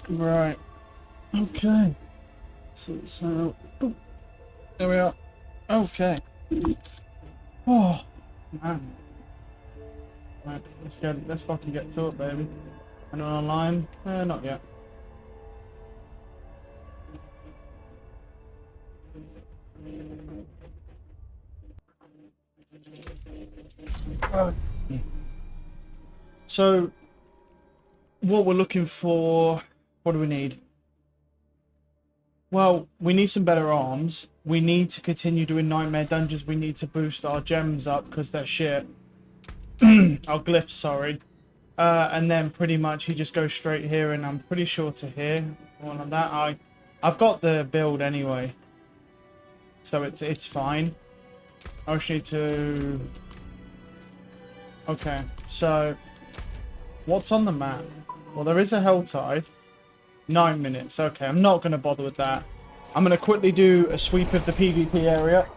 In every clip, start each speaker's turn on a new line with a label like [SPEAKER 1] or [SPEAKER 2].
[SPEAKER 1] Right. Okay. So there we are. Okay. Oh man. Right, let's fucking get to it, baby. Anyone online? Not yet. So, what we're looking for, what do we need? Well, we need some better arms. We need to continue doing nightmare dungeons. We need to boost our gems up because they're shit. Our glyphs, sorry. And then pretty much he just goes straight here, and I'm pretty sure to here. One of that. I've got the build anyway, so it's fine. I just need to. Okay, so what's on the map? Well, there is a Helltide. 9 minutes. Okay, I'm not going to bother with that. I'm going to quickly do a sweep of the PvP area.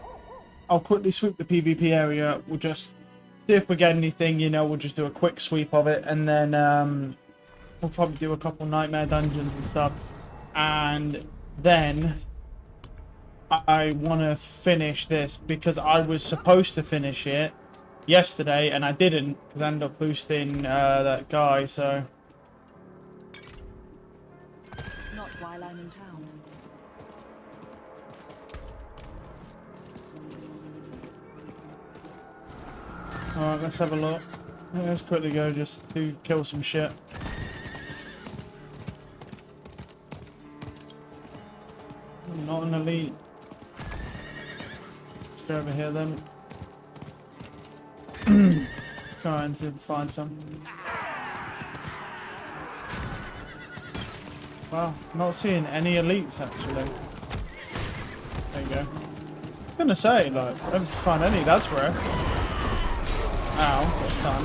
[SPEAKER 1] I'll quickly sweep the PvP area. We'll just see if we get anything, you know, we'll just do a quick sweep of it. And then we'll probably do a couple nightmare dungeons and stuff. And then I want to finish this because I was supposed to finish it yesterday and I didn't because I ended up boosting that guy, so...
[SPEAKER 2] While I'm in town.
[SPEAKER 1] Alright, let's have a look. Let's quickly go just to kill some shit. Not an elite. Let's go over here then. Trying to find some. Wow, not seeing any elites actually. There you go. I was gonna say, like, I haven't found any, that's rare. Ow, that's fun.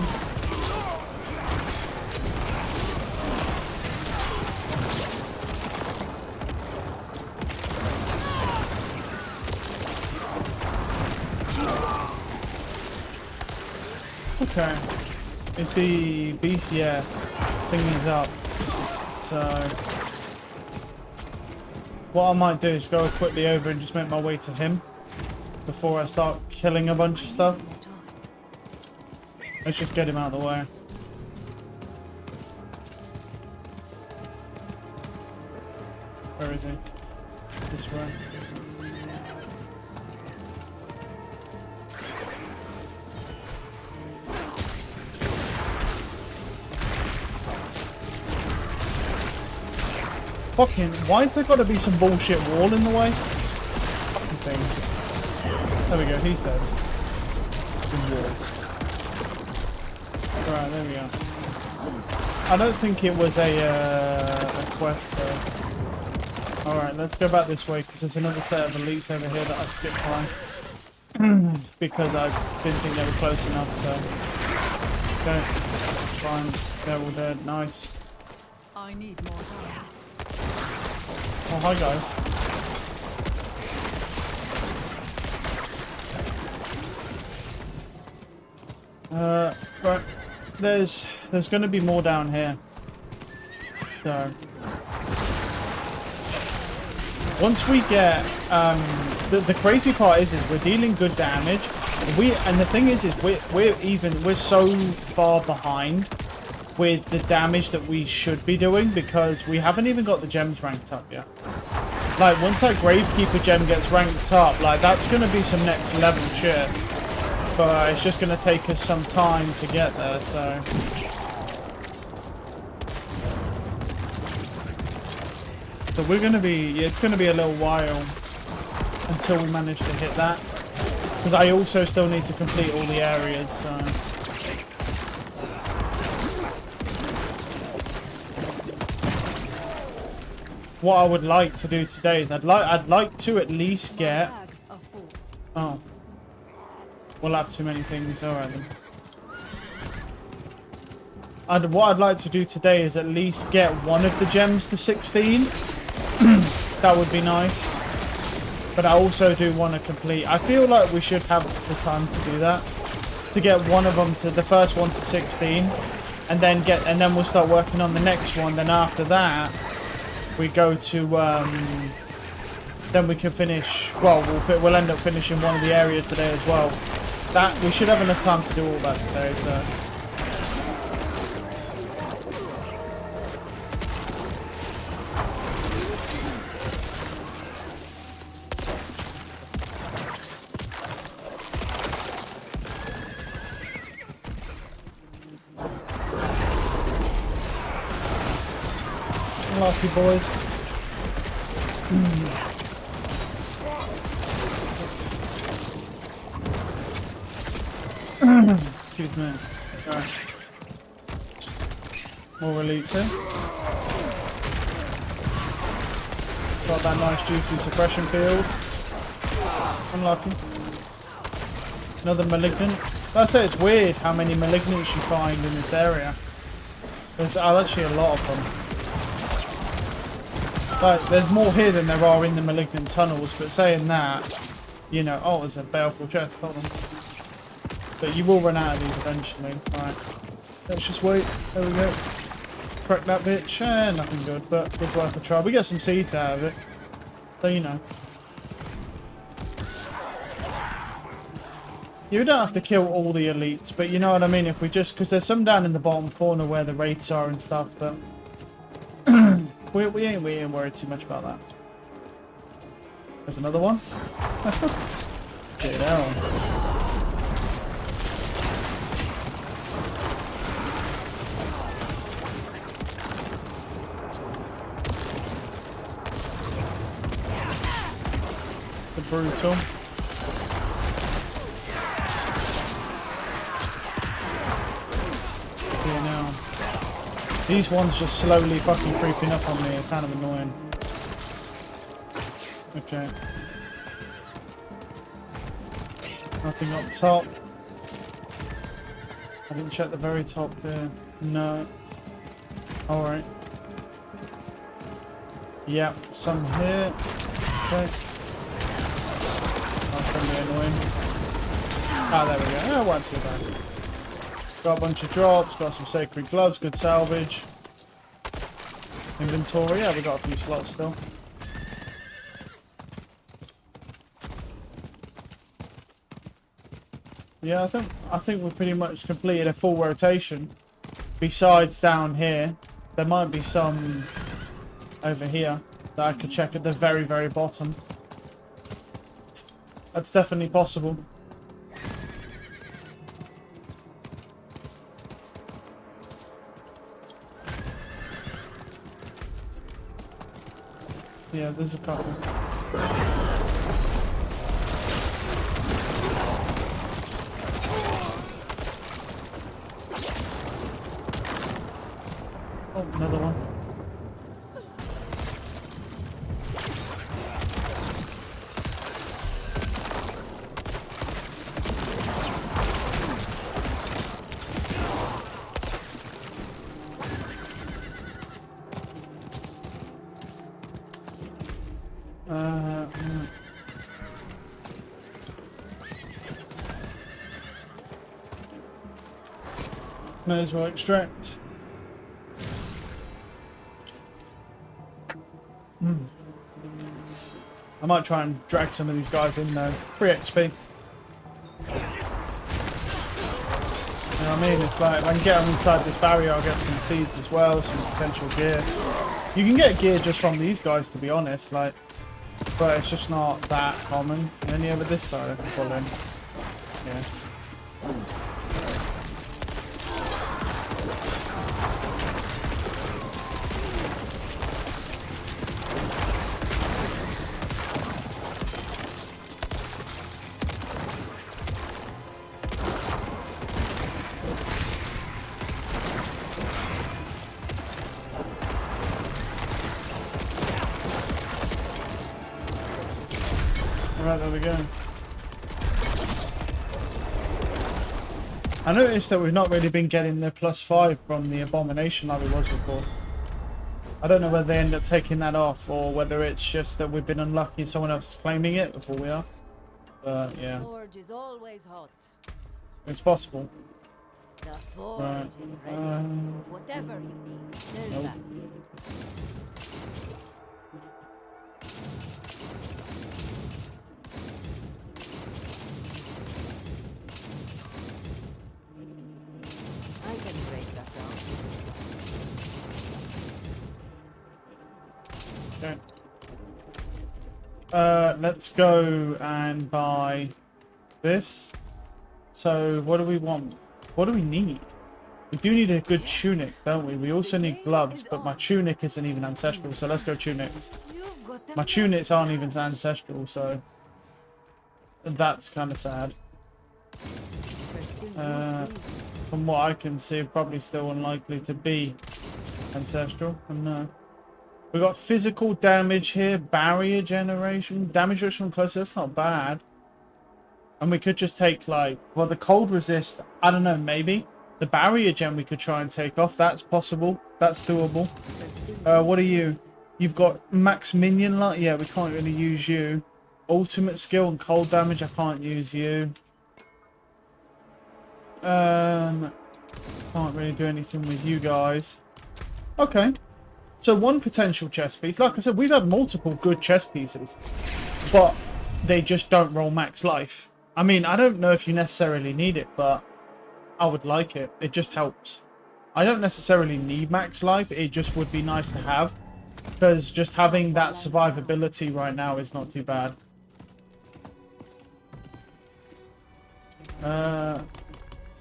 [SPEAKER 1] Okay. Is the beast, yeah, thingy's up. So... what I might do is go quickly over and just make my way to him before I start killing a bunch of stuff. Let's just get him out of the way. Where is he? This way. Fucking, why has there got to be some bullshit wall in the way? Fucking thing. There we go, he's dead. Right, there we go. I don't think it was a quest though. Alright, let's go back this way because there's another set of elites over here that I skipped by. Because I didn't think they were close enough, so... okay, fine. They're all dead, nice.
[SPEAKER 2] I need more time.
[SPEAKER 1] Oh, hi guys. Right. There's going to be more down here. So once we get the crazy part is we're dealing good damage. And the thing is we're so far behind with the damage that we should be doing because we haven't even got the gems ranked up yet. Like, once that Gravekeeper gem gets ranked up, like, that's going to be some next level shit. But it's just going to take us some time to get there, so... so we're going to be... it's going to be a little while until we manage to hit that. Because I also still need to complete all the areas, so... what I would like to do today is I'd like to at least get... oh. We'll have too many things, alright then. What I'd like to do today is at least get one of the gems to 16. That would be nice. But I also do want to complete... I feel like we should have the time to do that. To get one of them to... the first one to 16. And then we'll start working on the next one. Then after that... we go to, then we can finish, well, we'll end up finishing one of the areas today as well. That, we should have enough time to do all that today, so. Lucky boys. Excuse me. Right. More elites here. Got that nice juicy suppression field. Unlucky. Another malignant. I say it's weird how many malignants you find in this area. There's actually a lot of them. Like, there's more here than there are in the malignant tunnels, but saying that, you know, oh, there's a baleful chest, hold on. But you will run out of these eventually. Right, let's just wait. There we go. Crack that bitch. Nothing good, but good worth a try. We get some seeds out of it, so you know. You don't have to kill all the elites, but you know what I mean? If we just, because there's some down in the bottom corner where the wraiths are and stuff, but we ain't worried too much about that. There's another one. Get down. The brutal. Yeah, now. These ones just slowly fucking creeping up on me. It's kind of annoying. Okay. Nothing up top. I didn't check the very top there. No. Alright. Yep, some here. Okay. That's gonna be annoying. Ah, there we go. Oh, it wasn't too bad. Got a bunch of drops, got some sacred gloves, good salvage. Inventory, yeah, we got a few slots still. Yeah, I think we've pretty much completed a full rotation. Besides down here, there might be some over here that I could check at the very, very bottom. That's definitely possible. Yeah, there's a couple. Oh, another one. May as well extract. I might try and drag some of these guys in though. Free XP. You know what I mean? It's like, if I can get them inside this barrier, I'll get some seeds as well, some potential gear. You can get gear just from these guys, to be honest, like, but it's just not that common. Any over this side I can pull in. Yeah. Right, there we go. I noticed that we've not really been getting the +5 from the abomination like we was before. I don't know whether they end up taking that off or whether it's just that we've been unlucky and someone else is claiming it before we are. But yeah.
[SPEAKER 2] Forge is always hot.
[SPEAKER 1] It's possible.
[SPEAKER 2] The forge
[SPEAKER 1] Right.
[SPEAKER 2] is ready. Whatever you need, there's
[SPEAKER 1] Nope.
[SPEAKER 2] that.
[SPEAKER 1] Okay. Let's go and buy this. So, what do we want? What do we need? We do need a good tunic, don't we? We also need gloves, but my tunic isn't even ancestral, so let's go tunic.
[SPEAKER 2] You've got them
[SPEAKER 1] My tunics aren't even ancestral, so that's kind of sad. From what I can see, probably still unlikely to be ancestral. And no. We got physical damage here, barrier generation, damage reduction from close. That's not bad. And we could just take like, well, the cold resist. I don't know, maybe the barrier gen we could try and take off. That's possible. That's doable. What are you? You've got max minion light. Yeah, we can't really use you. Ultimate skill and cold damage. I can't use you. Can't really do anything with you guys. Okay. So one potential chess piece. Like I said, we've had multiple good chess pieces, but they just don't roll max life. I mean, I don't know if you necessarily need it, but I would like it. It just helps. I don't necessarily need max life. It just would be nice to have, because just having that survivability right now is not too bad. But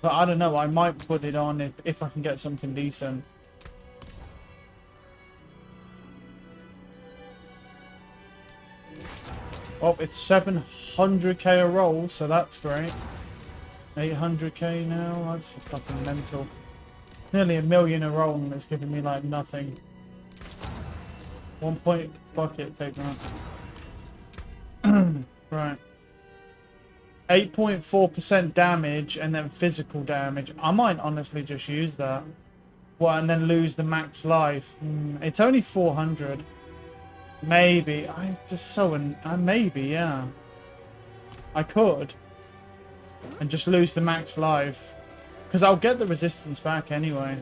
[SPEAKER 1] I don't know. I might put it on if I can get something decent. Oh, it's 700k a roll, so that's great. 800k now, that's fucking mental. Nearly a million a roll, and it's giving me like nothing. 1 point, fuck it, take that. Right. 8.4% damage and then physical damage. I might honestly just use that. Well, and then lose the max life. It's only 400. Maybe. Maybe, yeah. I could. And just lose the max life. Because I'll get the resistance back anyway.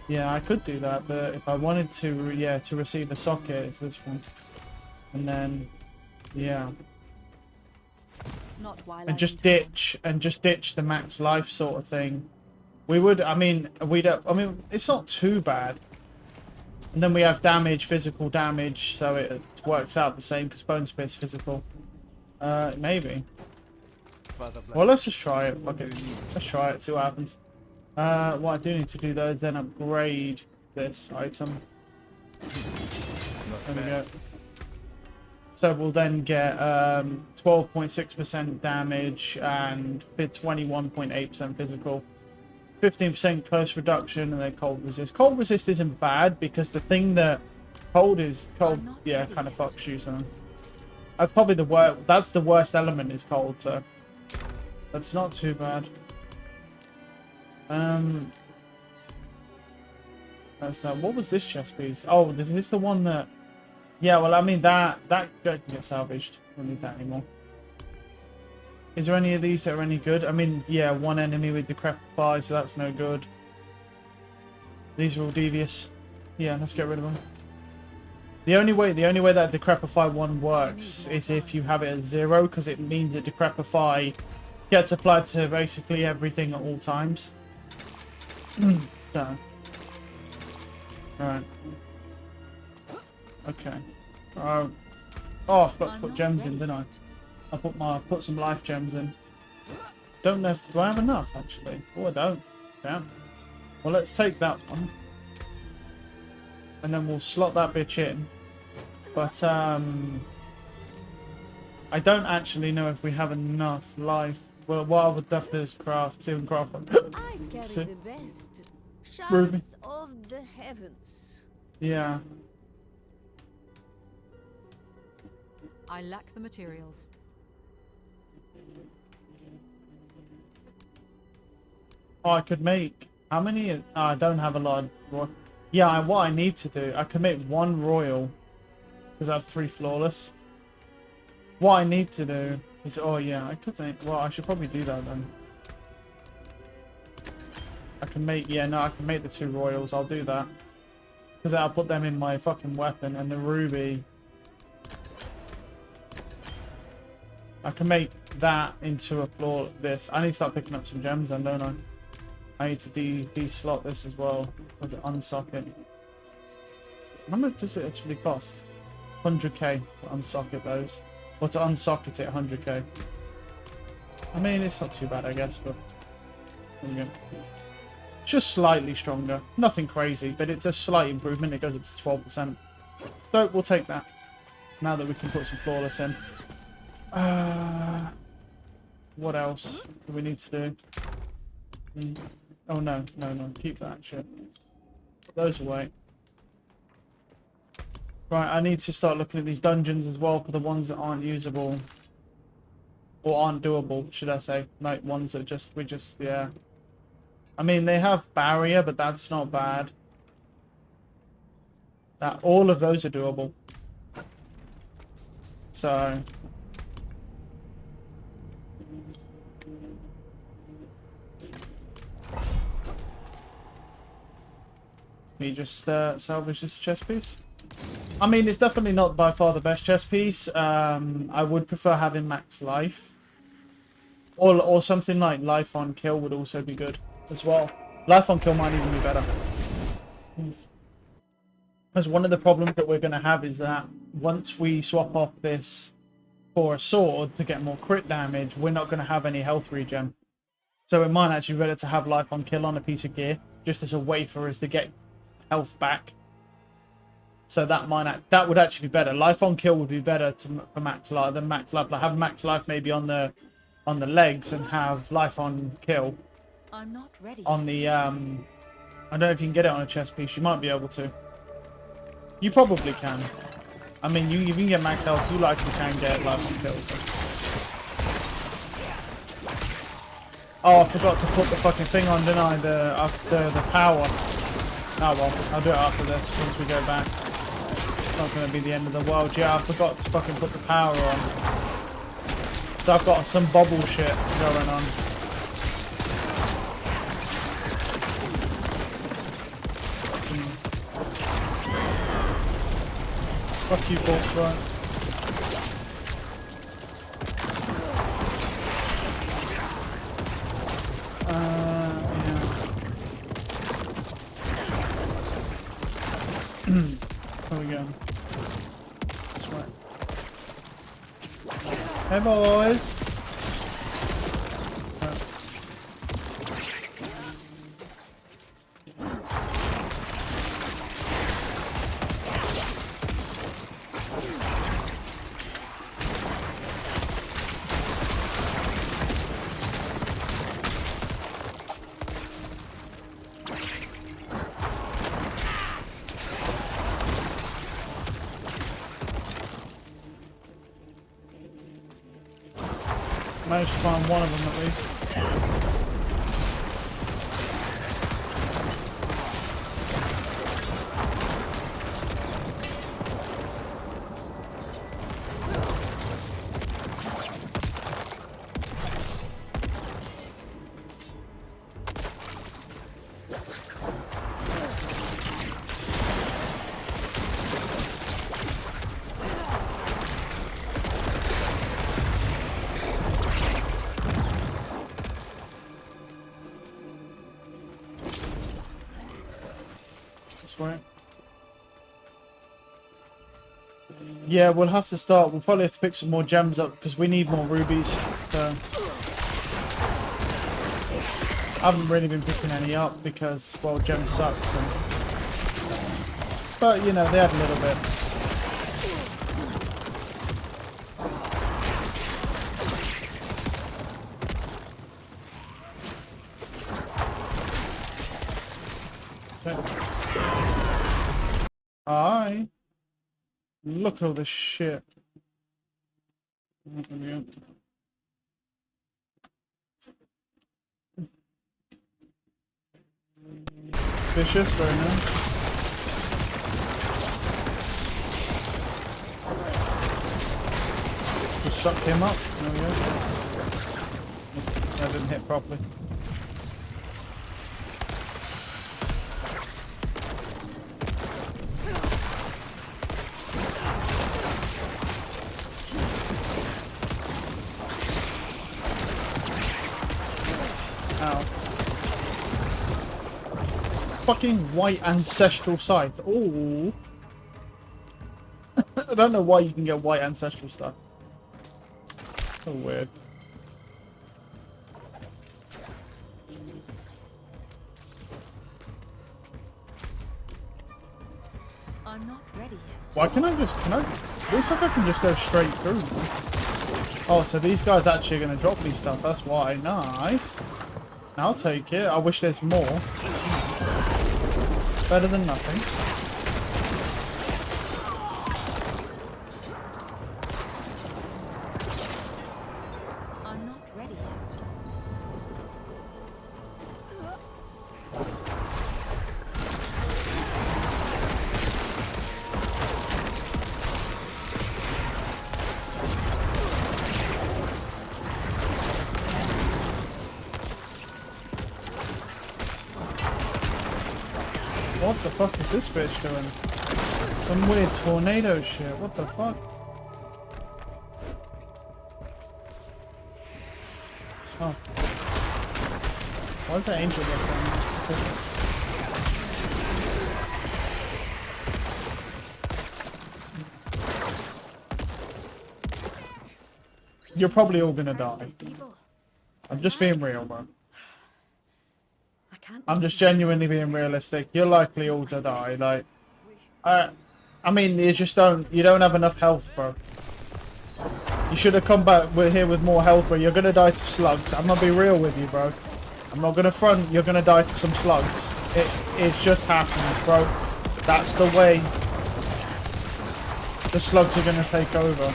[SPEAKER 1] Yeah, I could do that, but if I wanted to, yeah, to receive a socket, it's this one. And then, yeah.
[SPEAKER 2] Not while
[SPEAKER 1] And just ditch the max life sort of thing. We would, I mean, it's not too bad. And then we have damage, physical damage, so it works out the same because bone spear's physical. Maybe. Well, let's just try it. Okay, let's try it, see what happens. What I do need to do though is then upgrade this item. There we go. So we'll then get 12.6% damage and 21.8% physical. 15% close reduction and then cold resist. Cold resist isn't bad because the thing that cold, yeah, kind of fucks you. So that's probably the worst. That's the worst element is cold. So that's not too bad. That's what was this chest piece? Oh, is this the one that? Yeah, well, I mean that can get salvaged. We don't need that anymore. Is there any of these that are any good? I mean, yeah, one enemy with decrepify, so that's no good. These are all devious. Yeah, let's get rid of them. The only way that decrepify one works is if you have it at 0, because it means that decrepify gets applied to basically everything at all times. So, alright. Okay. Oh, I forgot to put gems in, didn't I? I put some life gems in. Don't know if do I have enough actually? Oh, I don't. Damn. Well, let's take that one, and then we'll slot that bitch in. But I don't actually know if we have enough life. Well, what I would have to is craft one.
[SPEAKER 2] I carry the best
[SPEAKER 1] Ruby.
[SPEAKER 2] shards of the heavens.
[SPEAKER 1] Yeah.
[SPEAKER 3] I lack the materials.
[SPEAKER 1] Oh, I could make how many? Oh, I don't have a lot. Yeah, what I need to do, I can make 1 royal because I have 3 flawless. What I need to do is, oh yeah, I could make. Well, I should probably do that then. I can make, yeah, no, I can make the 2 royals. I'll do that because I'll put them in my fucking weapon, and the ruby. I can make that into a floor. This. I need to start picking up some gems then, don't I? I need to de-slot this as well. Unsock it. How much does it actually cost? 100k to unsocket those. Or to unsocket it 100k. I mean, it's not too bad, I guess, but... There we go. It's just slightly stronger. Nothing crazy, but it's a slight improvement. It goes up to 12%. So, we'll take that. Now that we can put some flawless in. What else do we need to do? Oh, no. Keep that shit. Put those away. Right, I need to start looking at these dungeons as well for the ones that aren't usable. Or aren't doable, should I say. Like, ones that yeah. I mean, they have barrier, but that's not bad. All of those are doable. So... Let me just salvage this chest piece. I mean, it's definitely not by far the best chest piece. I would prefer having max life. Or something like life on kill would also be good as well. Life on kill might even be better. Because one of the problems that we're going to have is that once we swap off this for a sword to get more crit damage, we're not going to have any health regen. So it might actually be better to have life on kill on a piece of gear, just as a way for us to get health back. So that would actually be better. Life on kill would be better for max life than max life. Like have max life maybe on the legs and have life on kill.
[SPEAKER 3] I'm not ready.
[SPEAKER 1] On the I don't know if you can get it on a chest piece. You might be able to. You probably can. I mean, you can get max health. You likely can get life on kill. So. Oh, I forgot to put the fucking thing on, didn't I? The power. Oh well, I'll do it after this once we go back. It's not going to be the end of the world. Yeah, I forgot to fucking put the power on. So I've got some bubble shit going on. Fuck you, Bolt, right? Yeah. There we go. That's right. Hey, boys. Managed to find one of them at least. Right. Yeah, we'll have to start. We'll probably have to pick some more gems up because we need more rubies. So. I haven't really been picking any up because, well, gems suck. So. But, you know, they had a little bit. Hi. Look at all this shit. Vicious, very nice. Just suck him up. There we go. That didn't hit properly. Fucking white ancestral scythe. Ooh. I don't know why you can get white ancestral stuff. So weird.
[SPEAKER 3] I'm not ready yet.
[SPEAKER 1] Why can I just, looks like I can just go straight through. Oh, so these guys actually are going to drop me stuff, that's why. Nice. I'll take it. I wish there's more. Better than nothing.
[SPEAKER 3] I'm not ready yet.
[SPEAKER 1] What the fuck is this bitch doing? Some weird tornado shit. What the fuck? Oh. Why is that angel like that? You're probably all gonna die. I'm just being real, bro. I'm just genuinely being realistic. You're likely all to die. Like, I mean, you don't have enough health, bro. You should have come back here with more health, bro. You're gonna die to slugs. I'm gonna be real with you, bro. I'm not gonna front. You're gonna die to some slugs. It's just happens, bro. That's the way. The slugs are gonna take over.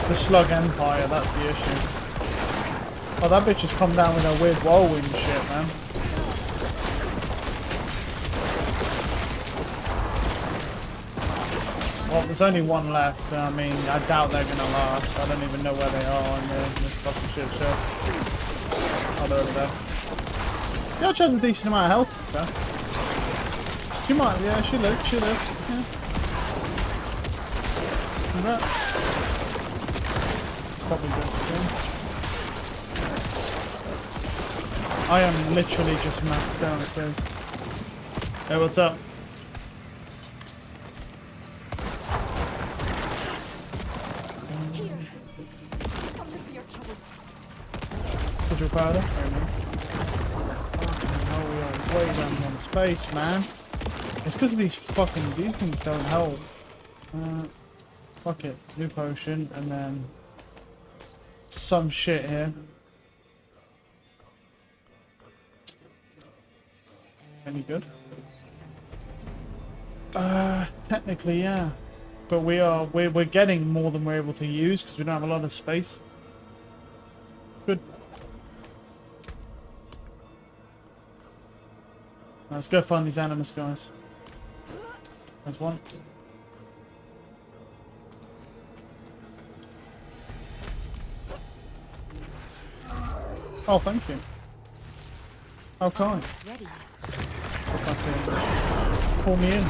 [SPEAKER 1] The slug empire, that's the issue. Oh, that bitch has come down with a weird whirlwind shit, man. Well, there's only one left. I mean, I doubt they're gonna last. I don't even know where they are in this fucking shit show. Oh, they're over there. Yeah, she has a decent amount of health, though. She might, yeah, she lived, yeah. Congrats. Probably just again. I am literally just maxed downstairs. Hey, what's up?
[SPEAKER 2] Here. Something for your troubles.
[SPEAKER 1] Sigil powder? Very nice. Oh, we are way down on space, man. It's because of these things don't help. Fuck it. New potion, and then some shit here. Any good? Technically, yeah. But we're getting more than we're able to use because we don't have a lot of space. Good. Let's go find these animus guys. There's one. Oh, thank you. How kind. Okay. Pull me in.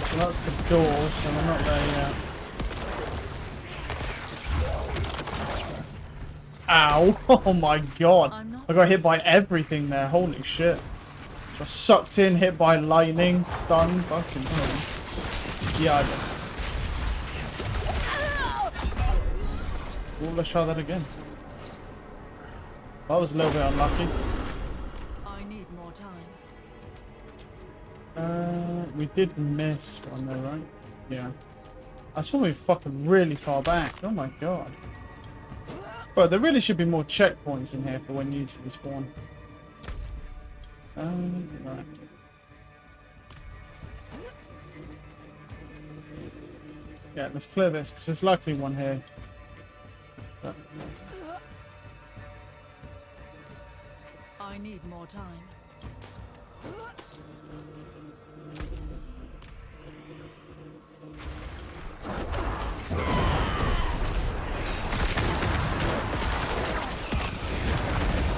[SPEAKER 1] So that's the door, so we're not there yet. Ow! Oh my god! I got hit by everything there. Holy shit! Got sucked in, hit by lightning, stunned. Fucking hell. Yeah. Well, let's try that again. That was a little bit unlucky.
[SPEAKER 3] I need more time.
[SPEAKER 1] We did miss one though, right? Yeah. That's when we fucking really far back. Oh my god. But there really should be more checkpoints in here for when you respawn. Right. Yeah, let's clear this because there's likely one here. But...
[SPEAKER 3] I need more time.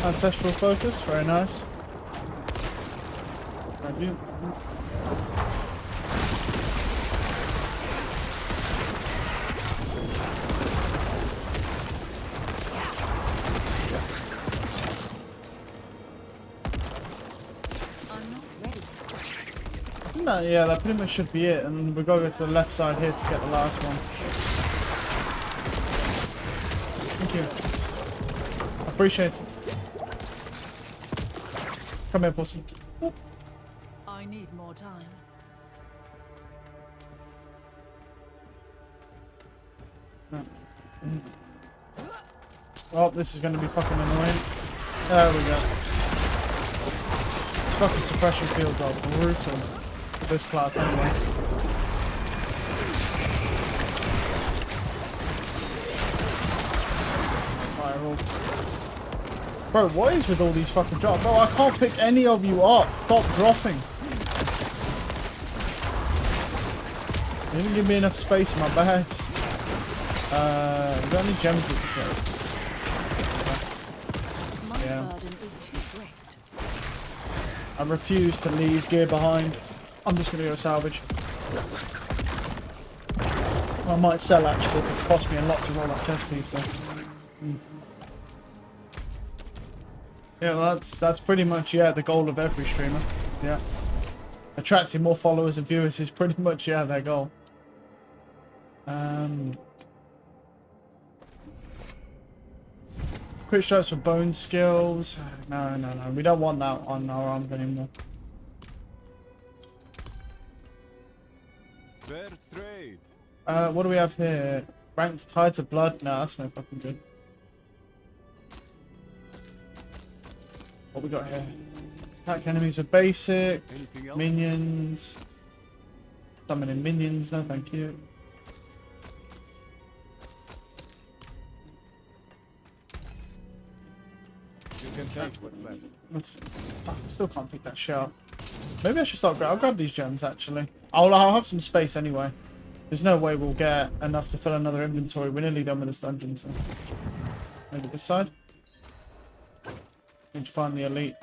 [SPEAKER 1] Ancestral focus, very nice. Thank you.
[SPEAKER 3] I'm not ready.
[SPEAKER 1] No, yeah, that pretty much should be it, and we've got to go to the left side here to get the last one. Thank you. Appreciate it. Come here, pussy.
[SPEAKER 3] I need more time.
[SPEAKER 1] Oh, this is going to be fucking annoying. There we go. These fucking suppression fields are brutal for this class anyway. Viral. Bro, what is with all these fucking drops? Bro, I can't pick any of you up. Stop dropping. You didn't give me enough space in my bags. Is there any gems we can get?
[SPEAKER 3] My
[SPEAKER 1] Yeah.
[SPEAKER 3] burden is too great.
[SPEAKER 1] I refuse to leave gear behind. I'm just going to go salvage. I might sell actually, but it cost me a lot to roll that chest piece. So. Yeah, that's pretty much the goal of every streamer. Yeah, attracting more followers and viewers is pretty much their goal. Quick strikes for bone skills. No, we don't want that on our arms anymore.
[SPEAKER 4] Fair trade.
[SPEAKER 1] What do we have here? Ranked tied to blood? No, that's no fucking good. What we got here? Attack enemies with basic.
[SPEAKER 4] Anything else?
[SPEAKER 1] Minions. Summoning minions, no thank you.
[SPEAKER 4] You can take what's left.
[SPEAKER 1] I still can't pick that shit up. Maybe I should start. I'll grab these gems actually. I'll have some space anyway. There's no way we'll get enough to fill another inventory. We're nearly done with this dungeon, so maybe this side. Need to find the elite.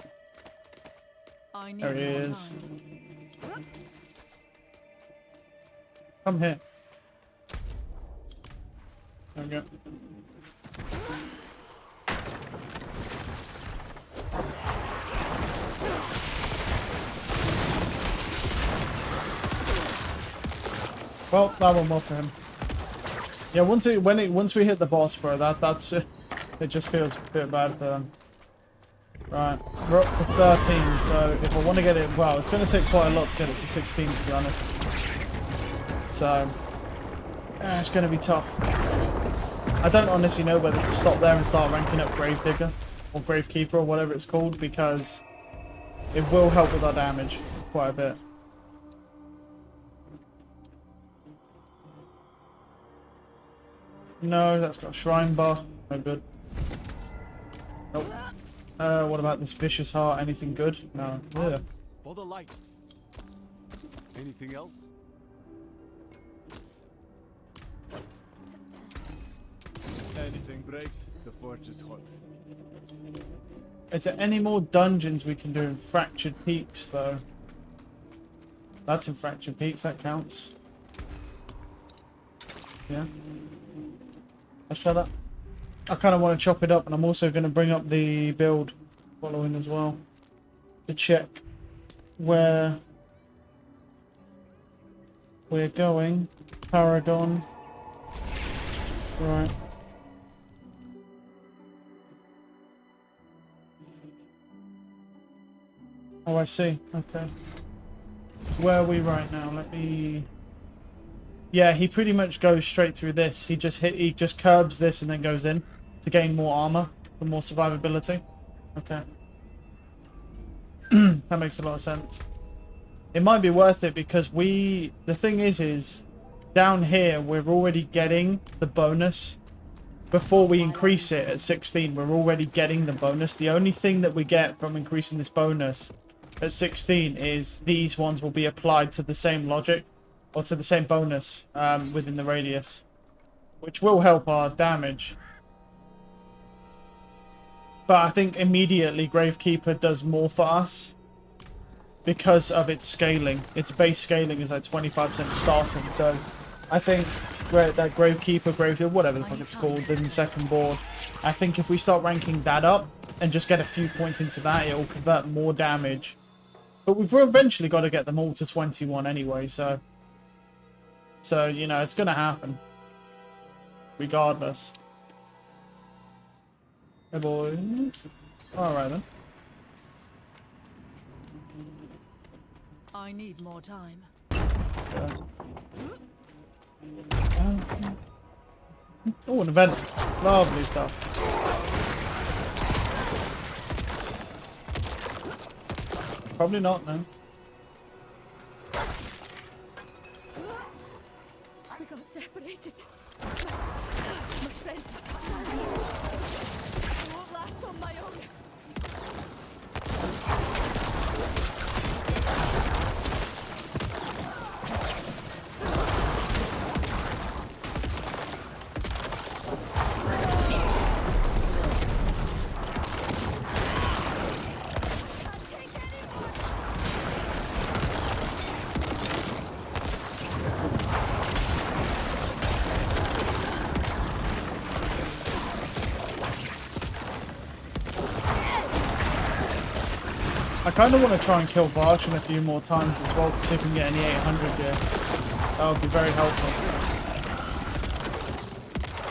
[SPEAKER 3] I need
[SPEAKER 1] There he
[SPEAKER 3] more
[SPEAKER 1] is.
[SPEAKER 3] time.
[SPEAKER 1] Come here. There we go. Well, that went well for him. Yeah, once we hit the boss, bro, that's it. It just feels a bit bad for them. Right, we're up to 13, so if I want to get it, well, it's going to take quite a lot to get it to 16, to be honest. So, it's going to be tough. I don't honestly know whether to stop there and start ranking up Gravedigger or Gravekeeper or whatever it's called, because it will help with our damage quite a bit. No, that's got a shrine buff. No good. Nope. What about this vicious heart? Anything good? No. Ugh.
[SPEAKER 4] Arms for the light. Anything else? Anything breaks, the forge is hot.
[SPEAKER 1] Is there any more dungeons we can do in Fractured Peaks, though? That's in Fractured Peaks, that counts. Yeah. Let's try that. I kind of want to chop it up, and I'm also going to bring up the build following as well to check where we're going. Paragon. Right. Oh, I see. Okay. Where are we right now? Let me... Yeah, he pretty much goes straight through this. He just curbs this and then goes in to gain more armor for more survivability. Okay. That makes a lot of sense. It might be worth it because the thing is down here we're already getting the bonus. Before we increase it at 16, we're already getting the bonus. The only thing that we get from increasing this bonus at 16 is these ones will be applied to the same logic. Or to the same bonus within the radius. Which will help our damage. But I think immediately Gravekeeper does more for us because of its scaling. Its base scaling is like 25% starting. So I think that Gravekeeper, Graveyard, whatever the fuck it's called, in the second board, I think if we start ranking that up and just get a few points into that, it will convert more damage. But we've eventually got to get them all to 21 anyway, so you know, it's going to happen. Regardless. Hey boys. Alright then.
[SPEAKER 3] I need more time.
[SPEAKER 1] Oh, an event. Lovely stuff. Probably not, no.
[SPEAKER 2] We got separated. My friends. I won't last on my own.
[SPEAKER 1] I kind of want to try and kill Varshan a few more times as well to see if we can get any 800 gear. That would be very helpful.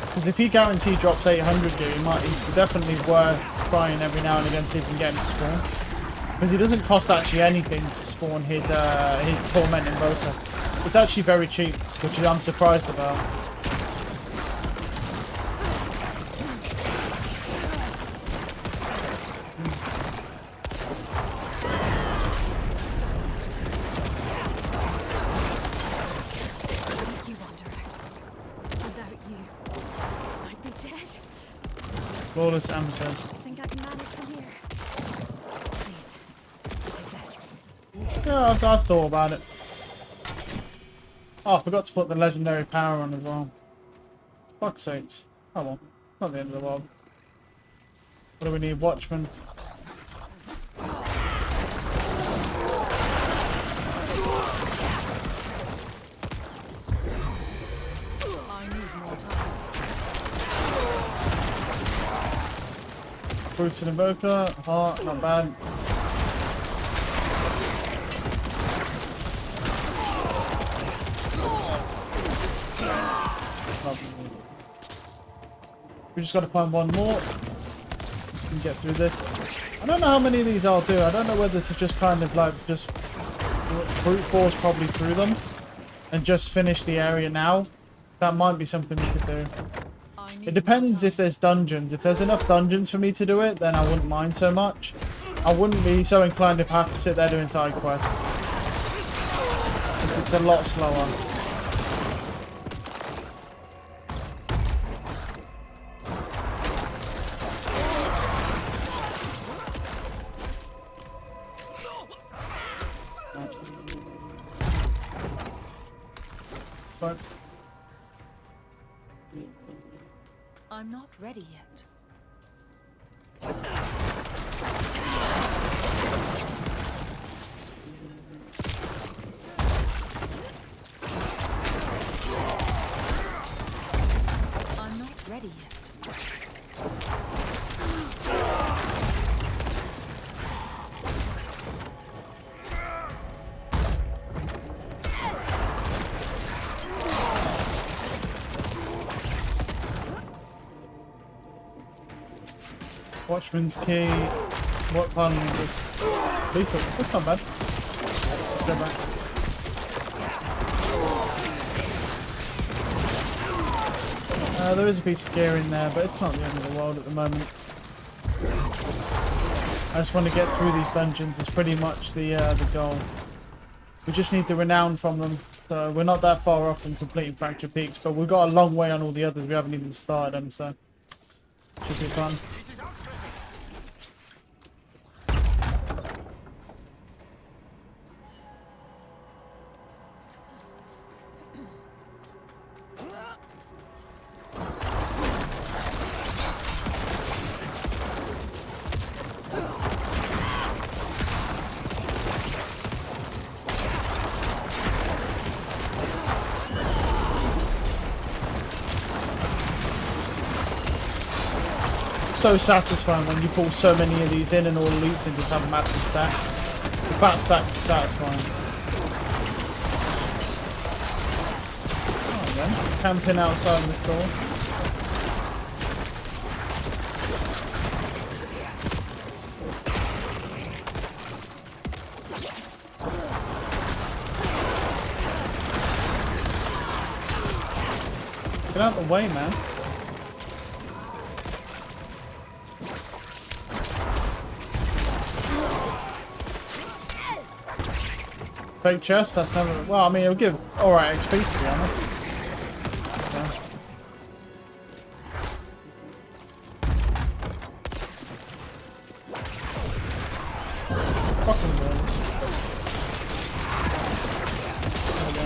[SPEAKER 1] Because if he guaranteed drops 800 gear, he's definitely worth trying every now and again to see if we can get him to spawn. Because he doesn't cost actually anything to spawn his Torment Invoker. It's actually very cheap, which I'm surprised about. Flawless amethyst.
[SPEAKER 2] I think I can manage from here. Please, take this.
[SPEAKER 1] Yeah, I've thought about it. Oh, I forgot to put the legendary power on as well. Fuck's sakes. Oh well, not the end of the world. What do we need? Watchman.
[SPEAKER 3] I need more time.
[SPEAKER 1] Fruits and Invoker. Heart, not bad. We just got to find one more and get through this. I don't know how many of these I'll do. I don't know whether to just kind of like just brute force probably through them and just finish the area now. That might be something we could do. It depends if there's dungeons. If there's enough dungeons for me to do it, then I wouldn't mind so much. I wouldn't be so inclined if I have to sit there doing side quests. It's a lot slower. But
[SPEAKER 3] I'm not ready yet. I'm not ready yet.
[SPEAKER 1] Watchman's Key. What pun is this? Lethal. That's not bad. Let's go back. There is a piece of gear in there, but it's not the end of the world at the moment. I just want to get through these dungeons. It's pretty much the goal. We just need the renown from them. So we're not that far off from completing Fracture Peaks, but we've got a long way on all the others. We haven't even started them, so should be fun. so satisfying when you pull so many of these in and all elites and just have a massive stack. The fat stack is satisfying. Oh, then. Camping outside the store. Get out of the way, man. Fake chest, that's never... Well, I mean, it'll give alright XP, to be honest. Yeah. Fucking balls. There we go.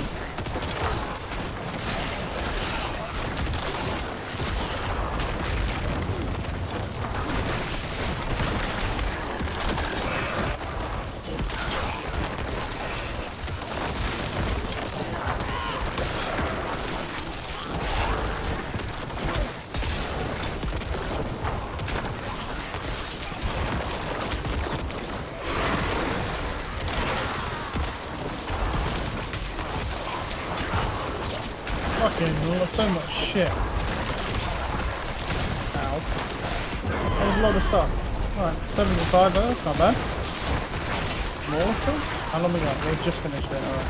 [SPEAKER 1] Fucking so much shit. Ow. There's a lot of stuff. Alright, 75 though, that's not bad. More still? How long we got? We've just finished it, alright.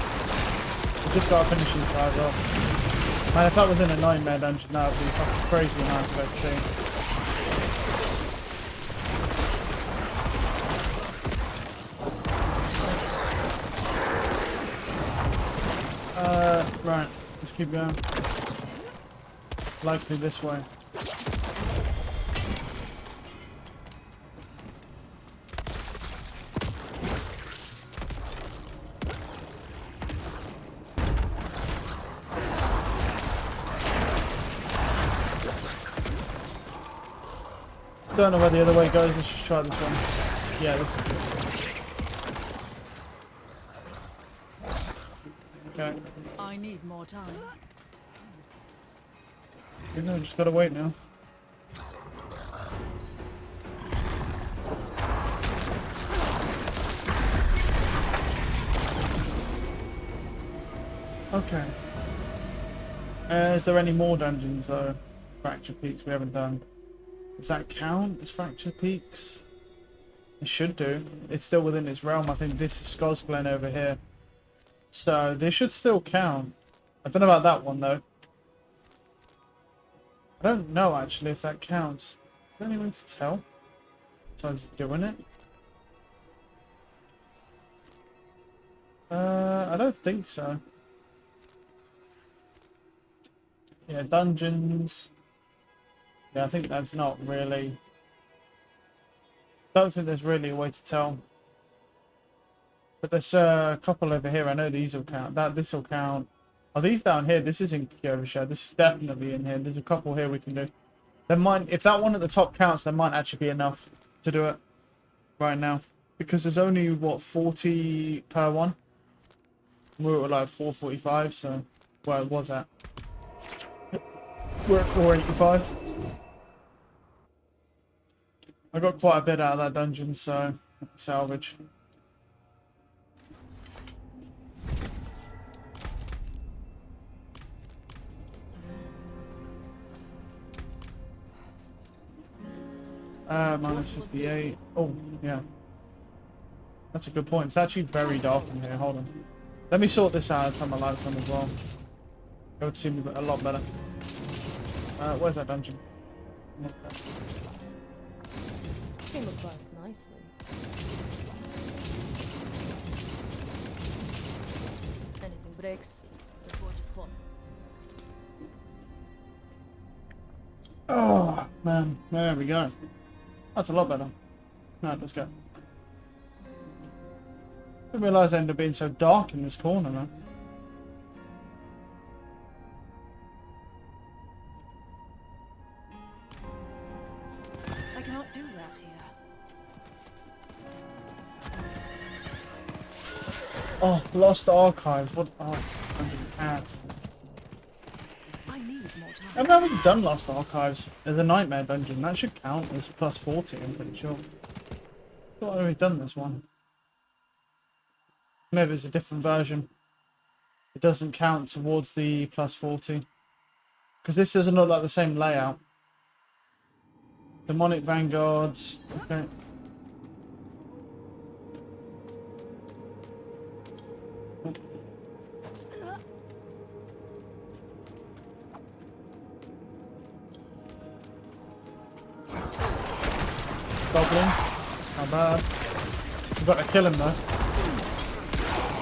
[SPEAKER 1] We've just got to finish these guys off. Man, if that was in a nightmare dungeon, that would be fucking crazy nice to see. Right, let's keep going. Likely this way. Don't know where the other way goes, let's just try this one. Yeah, this is good. Okay.
[SPEAKER 3] I need more time.
[SPEAKER 1] You know, just gotta wait now. Okay. Is there any more dungeons though? Fracture Peaks we haven't done. Does that count as Fracture Peaks? It should do. It's still within its realm. I think this is Scos Glen over here. So they should still count. I don't know about that one though. I don't know actually if that counts. Is there any way to tell? So I was doing it. I don't think so. Yeah, dungeons. Yeah, I think that's not really. Don't think there's really a way to tell. But there's a couple over here. I know these will count. This will count. Oh, these down here. This isn't Kyovisha. This is definitely in here. There's a couple here we can do. There might, if that one at the top counts, there might actually be enough to do it right now, because there's only what 40 per one. We're at like 445, so where it was at. We're at 485. I got quite a bit out of that dungeon, so salvage. Minus 58. Oh, yeah. That's a good point. It's actually very dark in here. Hold on. Let me sort this out and turn my lights on as well. It would seem a lot better. Where's that dungeon?
[SPEAKER 2] Came apart nicely. Anything breaks, the forge is hot.
[SPEAKER 1] Oh, man. There we go. That's a lot better. Alright, let's go. Didn't realise it ended up being so dark in this corner, man.
[SPEAKER 3] I cannot do that here.
[SPEAKER 1] Oh, Lost Archives. What? Oh, 100 ads.
[SPEAKER 3] I I need more time.
[SPEAKER 1] I've already done Lost Archives. There's a Nightmare Dungeon. That should count as plus 40, I'm pretty sure. I thought I'd already done this one. Maybe it's a different version. It doesn't count towards the plus 40. Because this doesn't look like the same layout. Demonic Vanguards. Okay. Goblin. Not bad. We've got to kill him though.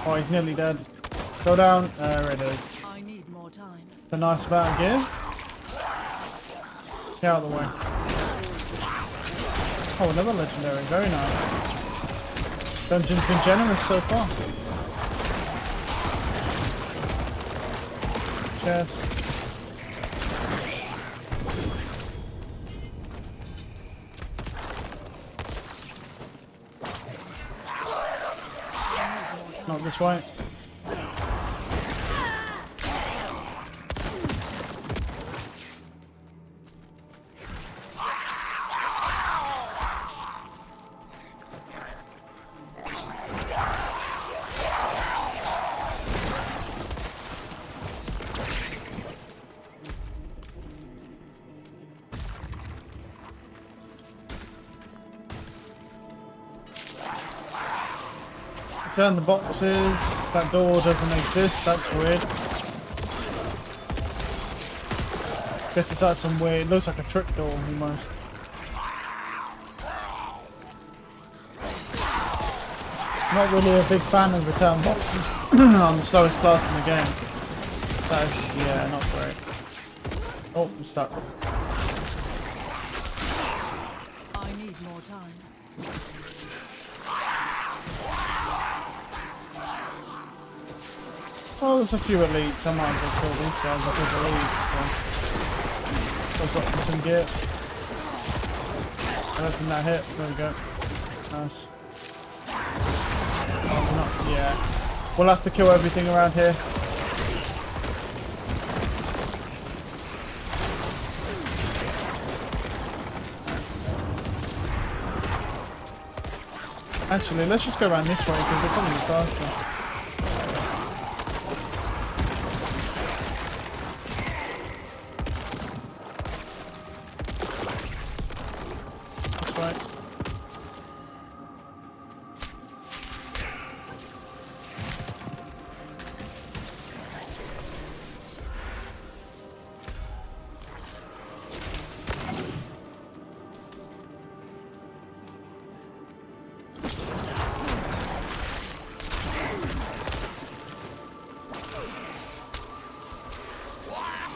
[SPEAKER 1] Oh, he's nearly dead. Go down. There it is.
[SPEAKER 3] I need more time.
[SPEAKER 1] The nice amount of gear. Get out of the way. Oh, another legendary. Very nice. Dungeon's been generous so far. Chest. Not this way. Turn the boxes. That door doesn't exist. That's weird. Guess it's like some weird. It looks like a trick door almost. Not really a big fan of return boxes on the slowest class in the game. That is, yeah, not great. Oh, I'm stuck.
[SPEAKER 3] I need more time.
[SPEAKER 1] Oh, there's a few elites. I might as well kill these guys. I think elites. So. I've got some gear. I don't think that hit. There we go. Nice. Oh, not, yeah. We'll have to kill everything around here. Actually, let's just go around this way because they're probably faster.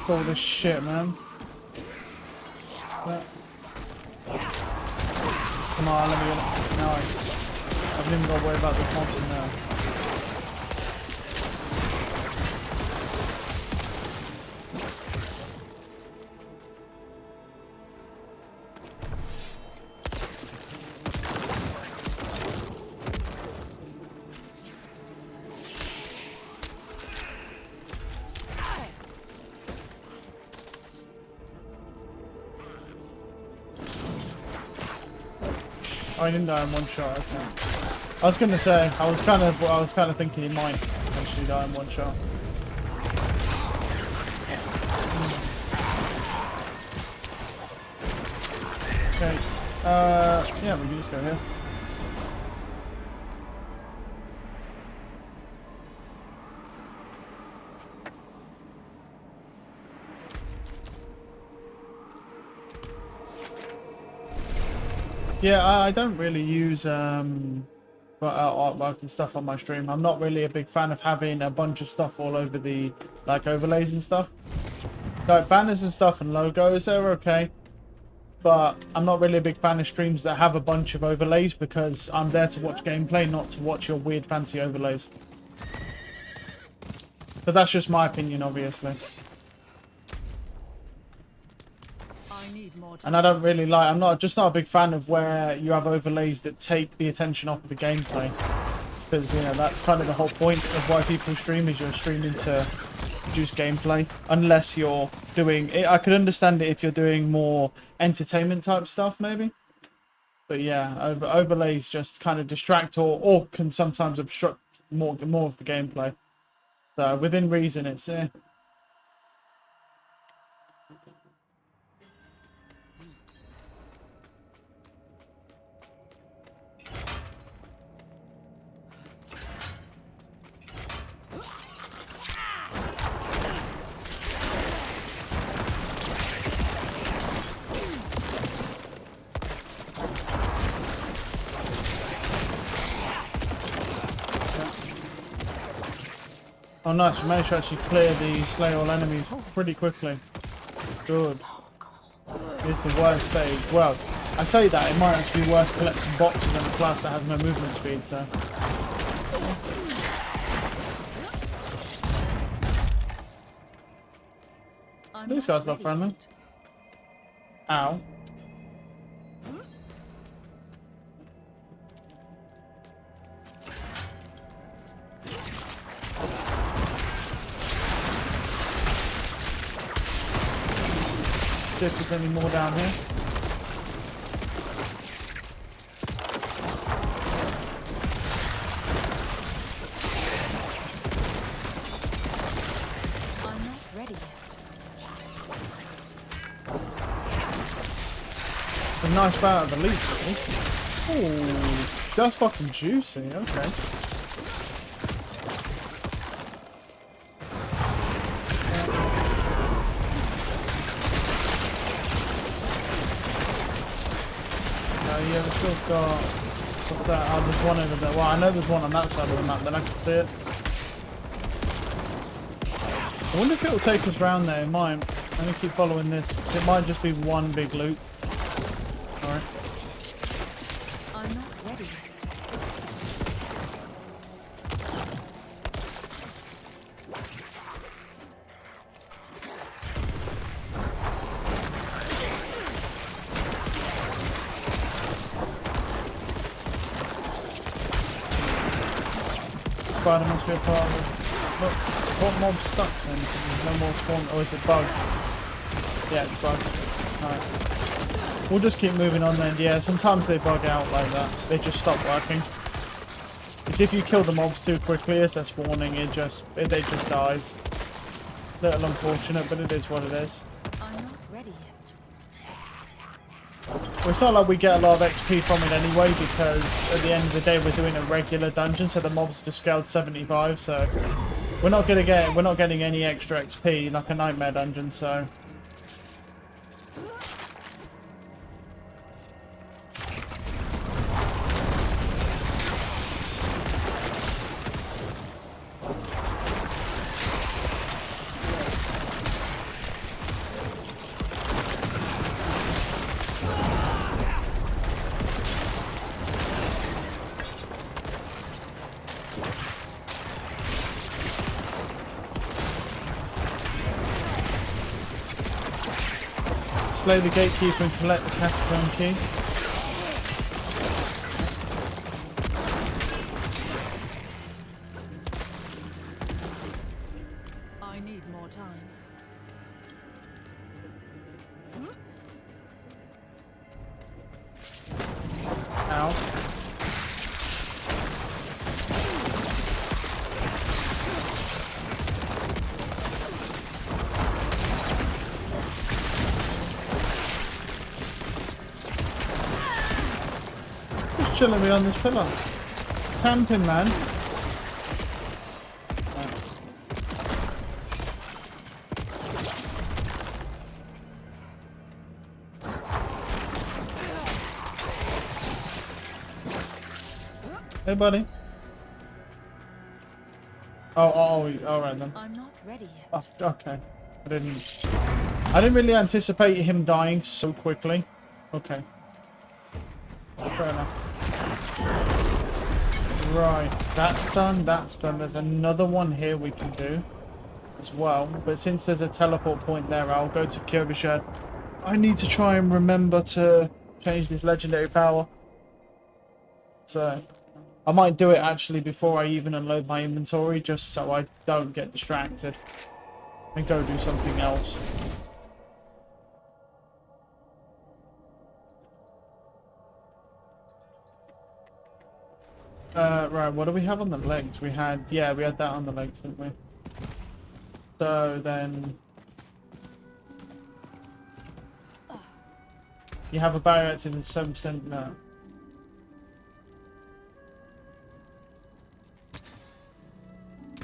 [SPEAKER 1] All this shit, man. Come on, let me get it. No, I haven't even got to worry about the mountain now. Oh, he didn't die in one shot. Okay. I was gonna say, I was kind of thinking he might actually die in one shot. Okay. Yeah, we can just go here. Yeah, I don't really use artwork and stuff on my stream. I'm not really a big fan of having a bunch of stuff all over the like overlays and stuff. Like banners and stuff and logos, they're okay. But I'm not really a big fan of streams that have a bunch of overlays because I'm there to watch gameplay, not to watch your weird fancy overlays. But that's just my opinion, obviously. And I don't really like, I'm just not a big fan of where you have overlays that take the attention off of the gameplay. Because, you know, that's kind of the whole point of why people stream, is you're streaming to produce gameplay unless you're doing it. I could understand it if you're doing more entertainment type stuff, maybe. But yeah, overlays just kind of distract or can sometimes obstruct more of the gameplay. So within reason, it's Oh nice, we managed to actually clear the slay all enemies pretty quickly. Good. It's the worst stage. Well, I say that, it might actually be worth collecting boxes in a class that has no movement speed, so... These guys look friendly. Ow. See if there's any more down here.
[SPEAKER 2] I'm not ready yet.
[SPEAKER 1] A nice bout of elite. Ooh, that's fucking juicy. Okay. Yeah, we've still got... What's that? Oh, there's one over there. Well, I know there's one on that side of the map, then I can see it. I wonder if it'll take us round there. It might. Let me keep following this. It might just be one big loop. Alright.
[SPEAKER 2] I'm not ready yet.
[SPEAKER 1] Spider must be a part of it. Look, what mob's stuck then? There's no more spawn. Oh, is it bug? Yeah, it's bug. Alright. We'll just keep moving on then. Yeah, sometimes they bug out like that. They just stop working. It's if you kill the mobs too quickly as they're spawning, they just dies. Little unfortunate, but it is what it is.
[SPEAKER 2] I'm not ready yet.
[SPEAKER 1] Well, it's not like we get a lot of XP from it anyway, because at the end of the day we're doing a regular dungeon, so the mobs are just scaled 75, so we're not getting any extra XP like a nightmare dungeon, so slay the gatekeeper and collect the catacomb key.
[SPEAKER 3] I need more time.
[SPEAKER 1] Ow. Just chilling behind this pillar. Camping, man. Hey, buddy. Oh, all right then.
[SPEAKER 2] I'm not ready yet.
[SPEAKER 1] Oh, okay. I didn't really anticipate him dying so quickly. Okay. Fair enough. Right, that's done, that's done. There's another one here we can do as well. But since there's a teleport point there, I'll go to Kyovashed. I need to try and remember to change this legendary power. So I might do it actually before I even unload my inventory, just so I don't get distracted. and go do something else. Right, what do we have on the legs? We had, yeah, we had that on the legs, didn't we? So then... You have a barrier active in 7%, no.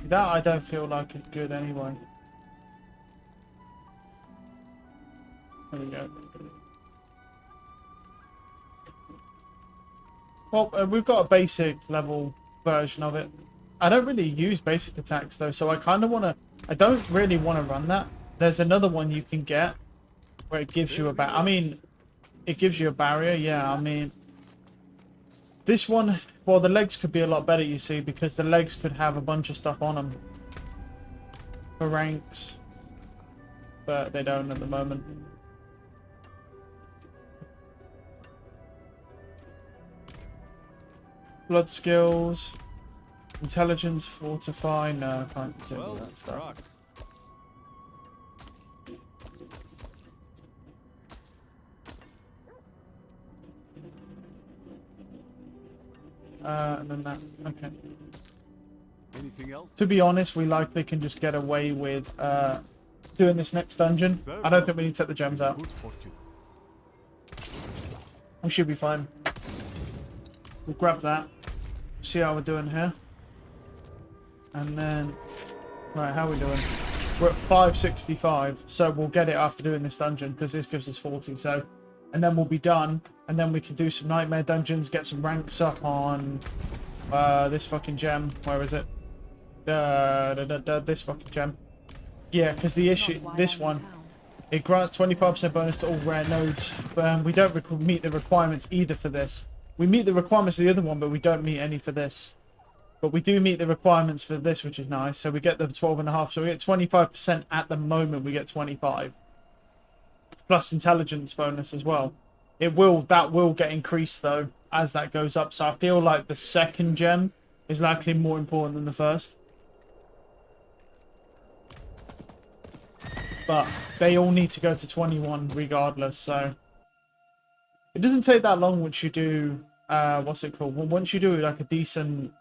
[SPEAKER 1] That I don't feel like is good anyway. There we go. Well, we've got a basic level version of it. I don't really use basic attacks though, so I kind of want to... I don't really want to run that. There's another one you can get where it gives you a I mean, it gives you a barrier, yeah, I mean... This one, well, the legs could be a lot better, you see, because the legs could have a bunch of stuff on them. For ranks. But they don't at the moment. Blood skills. Intelligence, fortify. No, I can't do
[SPEAKER 4] Well
[SPEAKER 1] that stuff.
[SPEAKER 4] struck.
[SPEAKER 1] And then that. Okay.
[SPEAKER 4] Anything else?
[SPEAKER 1] To be honest, we likely can just get away with doing this next dungeon. I don't think we need to take the gems out.
[SPEAKER 4] Good fortune.
[SPEAKER 1] We should be fine. We'll grab that. See how we're doing here. And then... Right, how are we doing? We're at 565. So we'll get it after doing this dungeon, because this gives us 40. So, and then we'll be done. And then we can do some nightmare dungeons, get some ranks up on this fucking gem. Where is it? This fucking gem. Yeah, because the issue... This one... It grants 25% bonus to all rare nodes. But we don't meet the requirements either for this. We meet the requirements of the other one, but we don't meet any for this. But we do meet the requirements for this, which is nice. So we get the 12.5. So we get 25% at the moment. We get 25. Plus intelligence bonus as well. That will get increased though as that goes up. So I feel like the second gem is likely more important than the first. But they all need to go to 21 regardless, so... It doesn't take that long once you do... what's it called? Well, once you do like a decent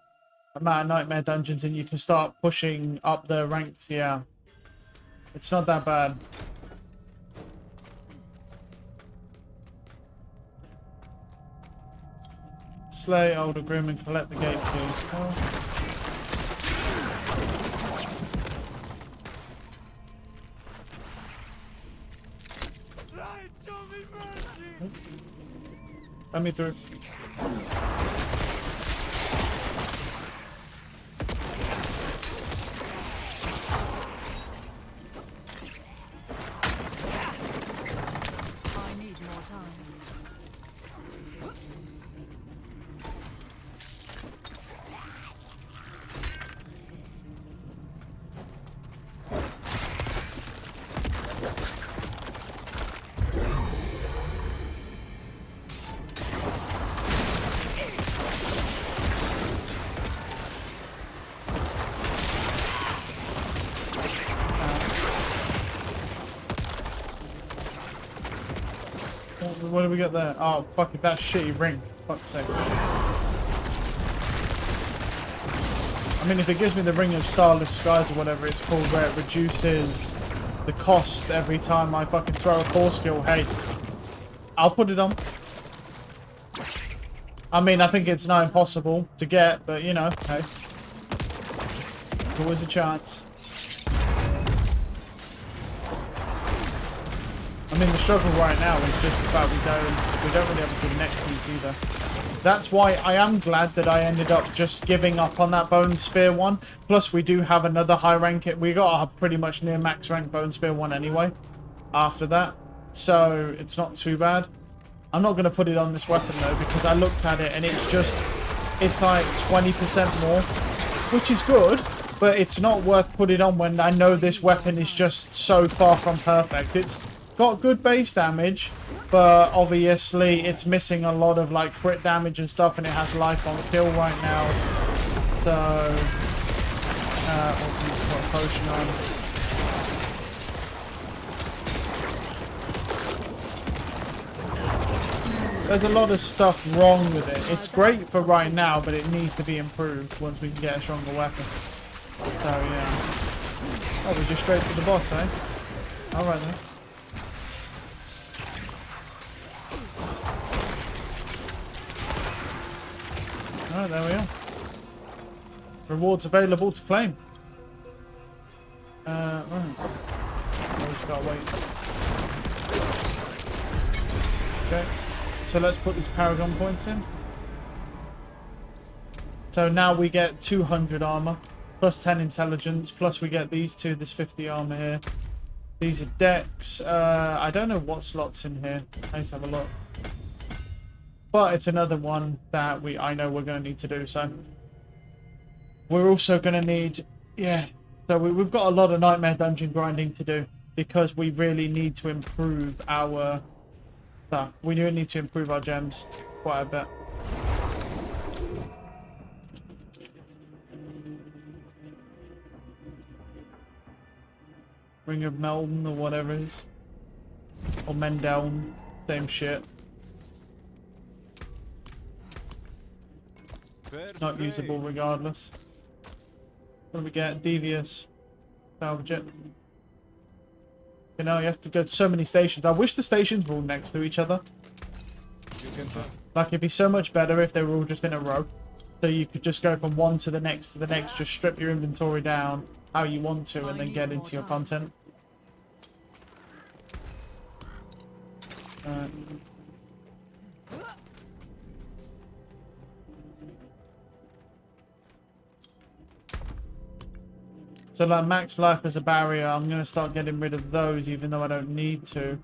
[SPEAKER 1] amount of nightmare dungeons and you can start pushing up the ranks, yeah. It's not that bad. Slay Older Grim and collect the gate key. Oh. Let me through.
[SPEAKER 3] I need more time.
[SPEAKER 1] What do we got there? Oh, fuck it, that shitty ring. Fuck's sake. I mean, if it gives me the Ring of Starless Skies or whatever it's called, where it reduces the cost every time I fucking throw a core skill, hey, I'll put it on. I mean, I think it's not impossible to get, but you know, hey. There's always a chance. I mean, the struggle right now is just the fact we don't really have a good neck piece either. That's why I am glad that I ended up just giving up on that Bone Spear one. Plus, we do have another high rank. We got a pretty much near max rank Bone Spear one anyway after that. So, it's not too bad. I'm not going to put it on this weapon though, because I looked at it and it's like 20% more, which is good. But it's not worth putting on when I know this weapon is just so far from perfect. It's got good base damage, but obviously it's missing a lot of like crit damage and stuff, and it has life on kill right now. So, put a potion on. There's a lot of stuff wrong with it. It's great for right now, but it needs to be improved once we can get a stronger weapon. So, yeah. Oh, we're just straight to the boss, eh? Alright then. Alright, there we are. Rewards available to claim. Right. Oh, we just gotta wait. Okay. So let's put these Paragon points in. So now we get 200 armor, plus 10 intelligence, plus we get these two, this 50 armor here. These are decks. I don't know what slot's in here. I need to have a look. But it's another one that I know we're going to need to do, so. We're also going to need, yeah. So we've got a lot of Nightmare Dungeon grinding to do, because we really need to improve our stuff. We do need to improve our gems quite a bit. Ring of Melton or whatever it is. Or Mendeln. Same shit. Not usable regardless. What do we get? Devious. Salvage it. You know, you have to go to so many stations. I wish the stations were all next to each other. Like, it'd be so much better if they were all just in a row. So you could just go from one to the next, just strip your inventory down how you want to, and then get into your content. So like max life as a barrier, I'm going to start getting rid of those even though I don't need to.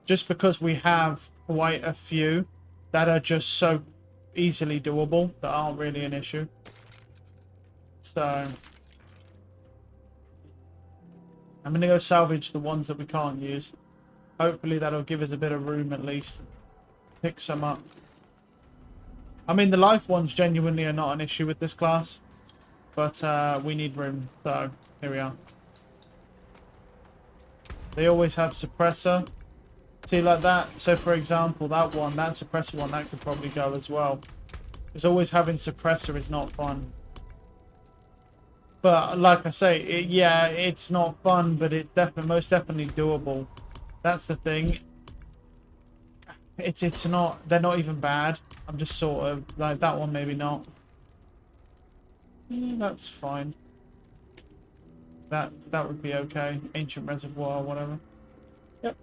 [SPEAKER 1] Just because we have quite a few that are just so easily doable that aren't really an issue. So I'm going to go salvage the ones that we can't use. Hopefully that'll give us a bit of room at least. Pick some up. I mean, the life ones genuinely are not an issue with this class. But we need room, so here we are. They always have suppressor. See, like that. So, for example, that suppressor one, that could probably go as well. Because always having suppressor is not fun. But, like I say, yeah, it's not fun, but it's most definitely doable. That's the thing. It's not, they're not even bad. I'm just sort of, like, that one maybe not. Yeah, that's fine. That would be okay. Ancient reservoir, whatever. Yep.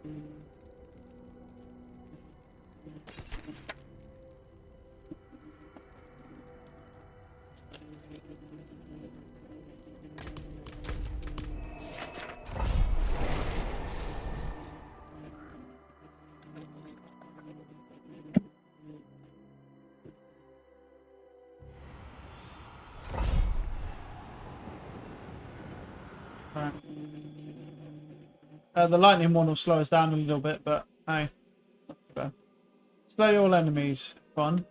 [SPEAKER 1] Right. The lightning one will slow us down a little bit, but hey, not too bad. Slay all enemies. Fun.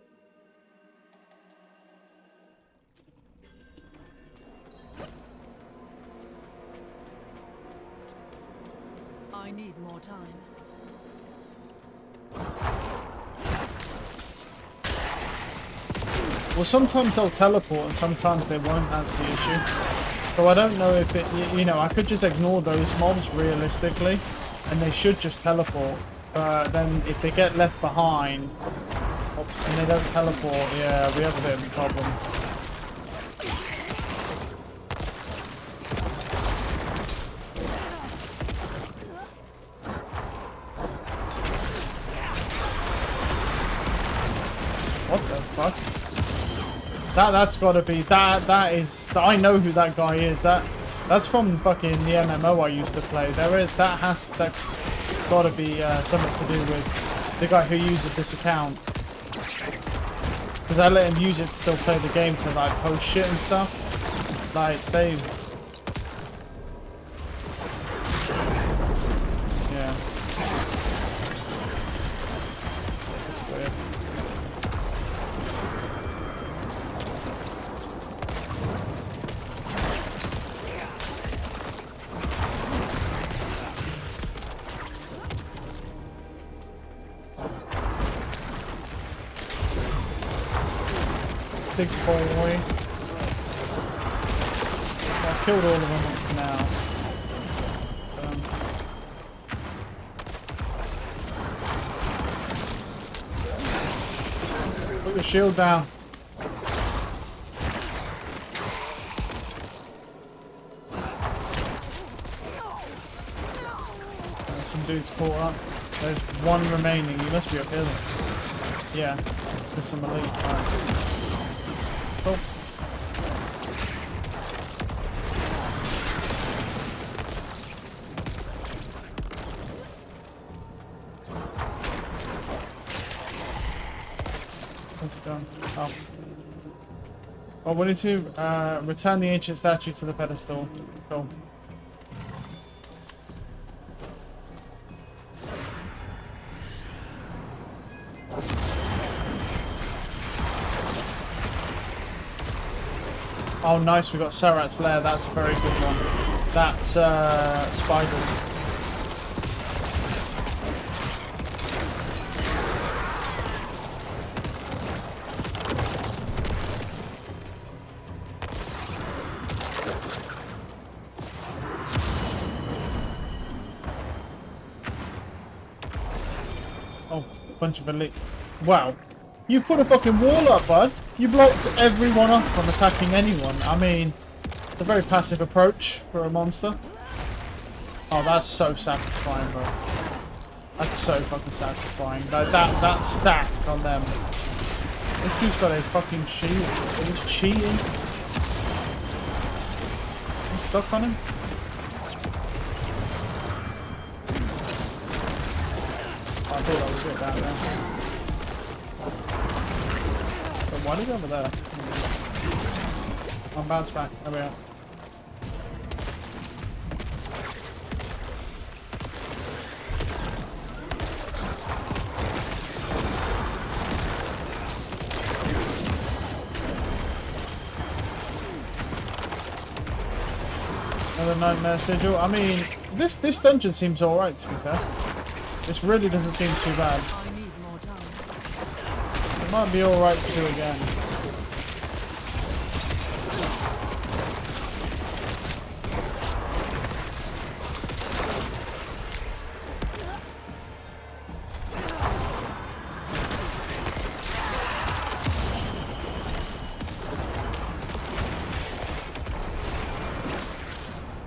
[SPEAKER 3] I need more time.
[SPEAKER 1] Well, sometimes they'll teleport and sometimes they won't. That's the issue. So I don't know if it, you know, I could just ignore those mobs realistically, and they should just teleport. But then if they get left behind, and they don't teleport, yeah, we have a bit of a problem. What the fuck? That's gotta be, that is, I know who that guy is. That's from fucking the MMO I used to play. That's gotta be something to do with the guy who uses this account. Because I let him use it to still play the game to like post shit and stuff. Like they... Yeah. That's weird. big boy. I killed all of them now. Put your shield down. Some dudes caught up. There's one remaining. You must be up here then. Yeah. There's some elite. Alright. Cool. What's it done? Oh. Oh, we need to return the ancient statue to the pedestal. Cool. Oh, nice. We got Sarat's Lair. That's a very good one. That's spiders. Oh, bunch of elite. Wow. You put a fucking wall up, bud. You blocked everyone off from attacking anyone. I mean, it's a very passive approach for a monster. Oh, that's so satisfying, bro. That's so fucking satisfying. That stack on them. This dude's got a fucking shield. He's cheating. I'm stuck on him. Oh, I thought I was good down there. Why did he go over there? I'll bounce back. There we are. Another nightmare sigil. I mean, this dungeon seems alright to be fair. This really doesn't seem too bad. It might be alright to do again.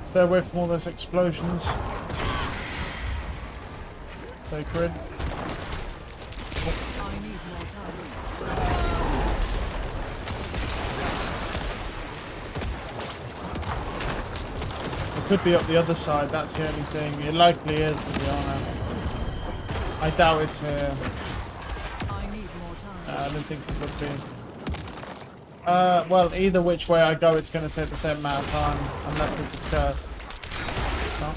[SPEAKER 1] Stay away from all those explosions. Sacred. Could be up the other side, that's the only thing. It likely is, to be honest. I doubt it's here. I don't think it would be. Well, either which way I go, it's going to take the same amount of time, unless this is cursed. No.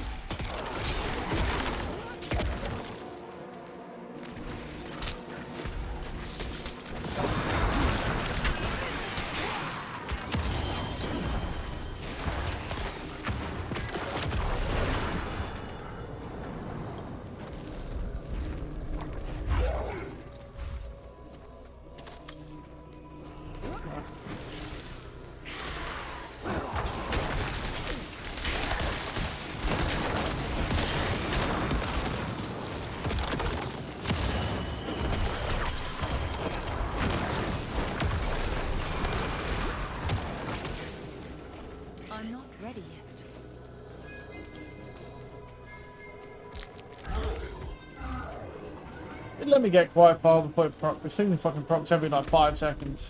[SPEAKER 2] I'm not ready yet.
[SPEAKER 1] It let me get quite far before it procs. This thing fucking procs every like 5 seconds.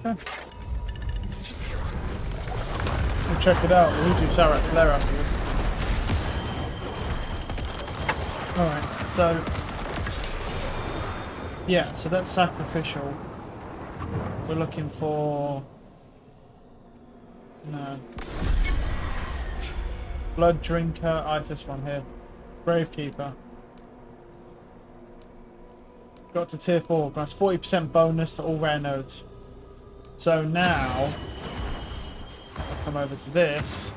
[SPEAKER 1] Okay. We'll check it out. We'll do Sarat's Lair afterwards. Alright, so... yeah, so that's sacrificial. We're looking for... no. Blood Drinker. Oh, it's this one here. Gravekeeper. Got to tier 4. Grants 40% bonus to all rare nodes. So now, I'll come over to this.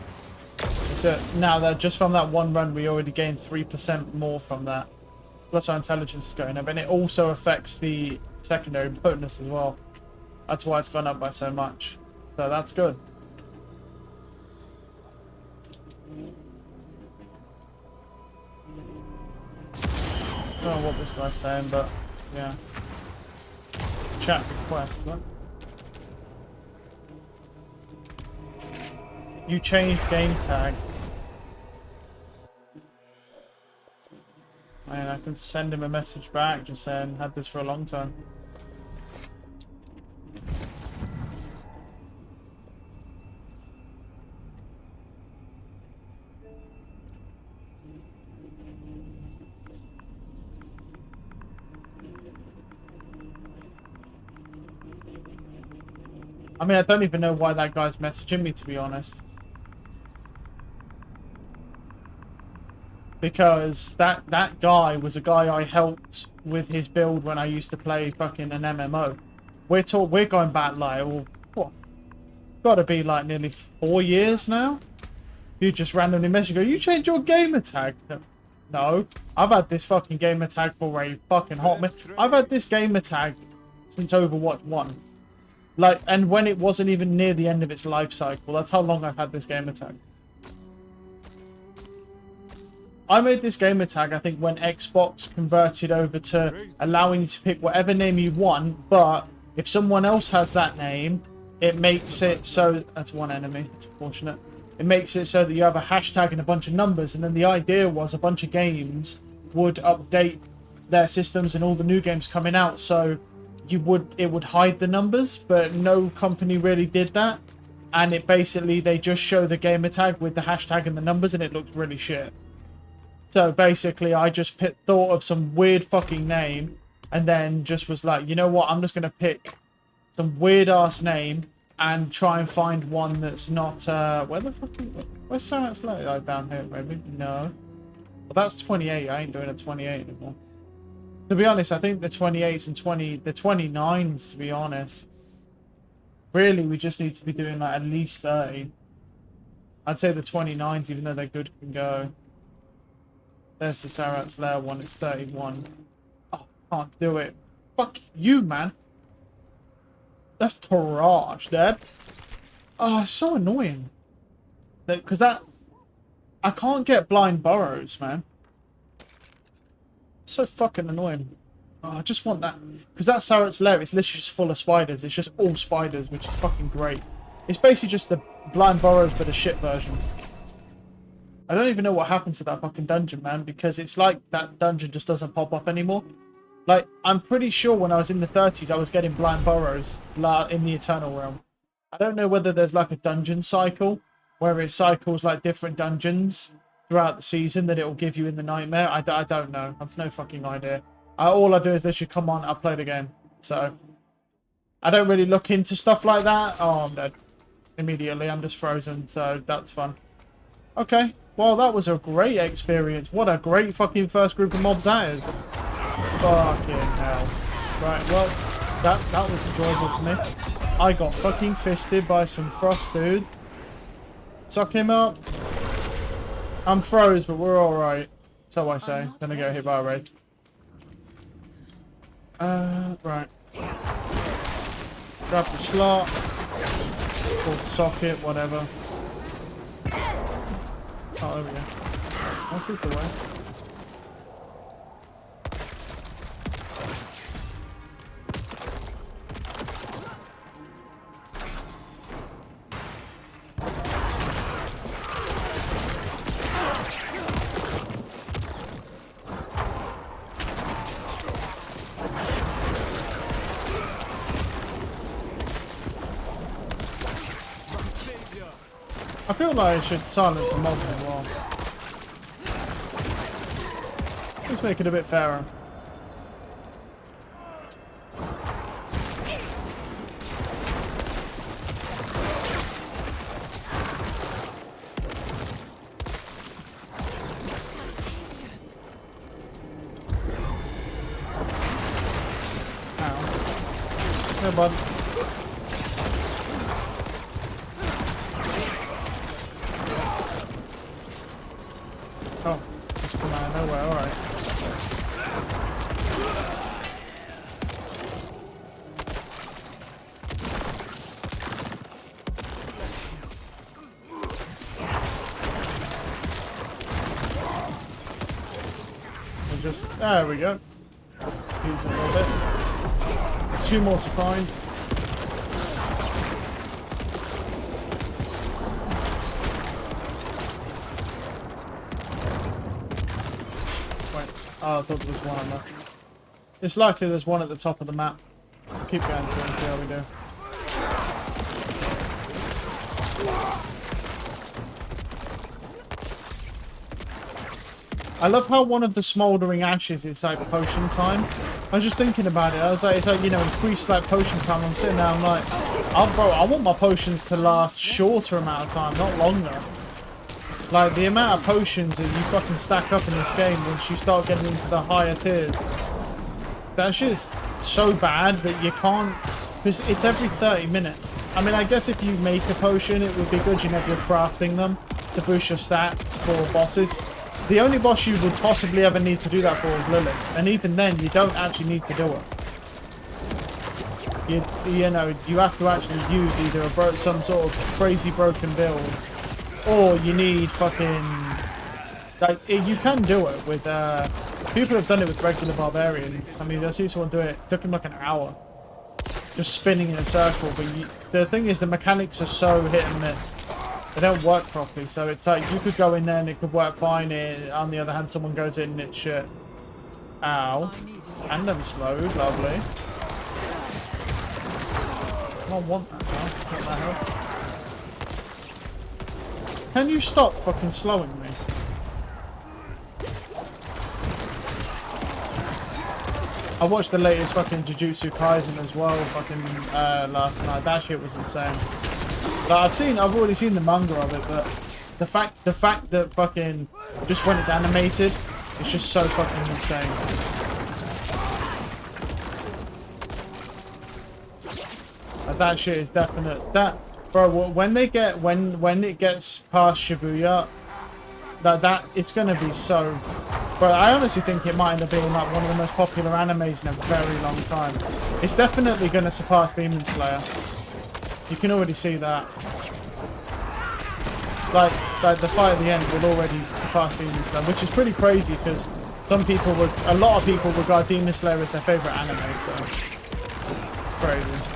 [SPEAKER 1] So now that just from that one run, we already gained 3% more from that. Plus our intelligence is going up, and it also affects the secondary bonus as well. That's why it's gone up by so much. So that's good. I don't know what this guy's saying, but yeah. Chat request, what? You changed game tag. Man, I can send him a message back just saying had this for a long time. I mean, I don't even know why that guy's messaging me, to be honest. Because that guy was a guy I helped with his build when I used to play fucking an MMO. We're going back like, what? Gotta be like nearly 4 years now. You just randomly message, go, you changed your gamer tag? No, I've had this fucking gamer tag for a fucking hot minute. I've had this gamer tag since Overwatch 1. Like, and when it wasn't even near the end of its life cycle. That's how long I've had this gamer tag. I made this gamer tag, I think, when Xbox converted over to allowing you to pick whatever name you want, but if someone else has that name, it makes it so... That's one enemy. It's unfortunate. It makes it so that you have a hashtag and a bunch of numbers, and then the idea was a bunch of games would update their systems and all the new games coming out, so it would hide the numbers, but no company really did that. And it basically, they just show the gamer tag with the hashtag and the numbers, and it looks really shit. So basically, I just thought of some weird fucking name, and then just was like, you know what, I'm just going to pick some weird ass name and try and find one that's not, where the fuck is it? Where's Sarat's Lake? Oh, down here, maybe? No. Well, that's 28. I ain't doing a 28 anymore. To be honest, I think the 28s and the 29s, to be honest. Really, we just need to be doing like at least 30. I'd say the 29s, even though they're good, can go. There's the Sarat's Lair one, it's 31. Oh, can't do it. Fuck you, man. That's trash, Dad. Oh, it's so annoying. Because I can't get blind burrows, man. So fucking annoying. Oh, I just want that. Because that Sarat's Lair, it's literally just full of spiders. It's just all spiders, which is fucking great. It's basically just the blind burrows, but a shit version. I don't even know what happened to that fucking dungeon, man, because it's like that dungeon just doesn't pop up anymore. Like, I'm pretty sure when I was in the 30s, I was getting blind burrows in the Eternal Realm. I don't know whether there's like a dungeon cycle, where it cycles like different dungeons throughout the season that it will give you in the nightmare. I don't know. I've no fucking idea. All I do is literally come on, I'll play the game. So, I don't really look into stuff like that. Oh, I'm dead. Immediately, I'm just frozen, so that's fun. Okay. Well, that was a great experience. What a great fucking first group of mobs that is. Fucking hell. Right, well, that was enjoyable for me. I got fucking fisted by some frost dude. Suck him up. I'm froze, but we're alright. So I say. Then I get hit by a raid. Right. Grab the slot. Or the socket, whatever. Oh, there we go. What's this the way? I feel like I should silence the mobs as well. Let's make it a bit fairer. Yeah, bud. Oh, just come out of nowhere, alright. We'll just, there we go. Use it a little bit. 2 more to find. Oh, I thought there was one on there. It's likely there's one at the top of the map. Keep going through and see how we do. I love how one of the smouldering ashes is like potion time. I was just thinking about it. I was like, it's like, you know, increased like potion time. I'm sitting there, I'm like, oh, bro, I want my potions to last shorter amount of time, not longer. Like, the amount of potions that you fucking stack up in this game once you start getting into the higher tiers. That shit's so bad that you can't... Because it's every 30 minutes. I mean, I guess if you make a potion, it would be good, you know, if you're crafting them to boost your stats for bosses. The only boss you would possibly ever need to do that for is Lilith. And even then, you don't actually need to do it. You know, you have to actually use either some sort of crazy broken build, or you need fucking... Like, you can do it with... people have done it with regular barbarians. I mean, I see someone do it. It took him like an hour. Just spinning in a circle. But the thing is, the mechanics are so hit and miss. They don't work properly. So it's like, you could go in there and it could work fine. On the other hand, someone goes in and it's shit. Ow. And I'm slowed. Lovely. I don't want that now. Get that health. Can you stop fucking slowing me? I watched the latest fucking Jujutsu Kaisen as well, fucking last night. That shit was insane. Like, I've already seen the manga of it, but the fact that fucking just when it's animated, it's just so fucking insane. Like, that shit is definite. That, bro, when it gets past Shibuya, that it's gonna be so. But I honestly think it might end up being like one of the most popular animes in a very long time. It's definitely going to surpass Demon Slayer. You can already see that. Like the fight at the end will already surpass Demon Slayer, which is pretty crazy because a lot of people regard Demon Slayer as their favorite anime. So it's crazy.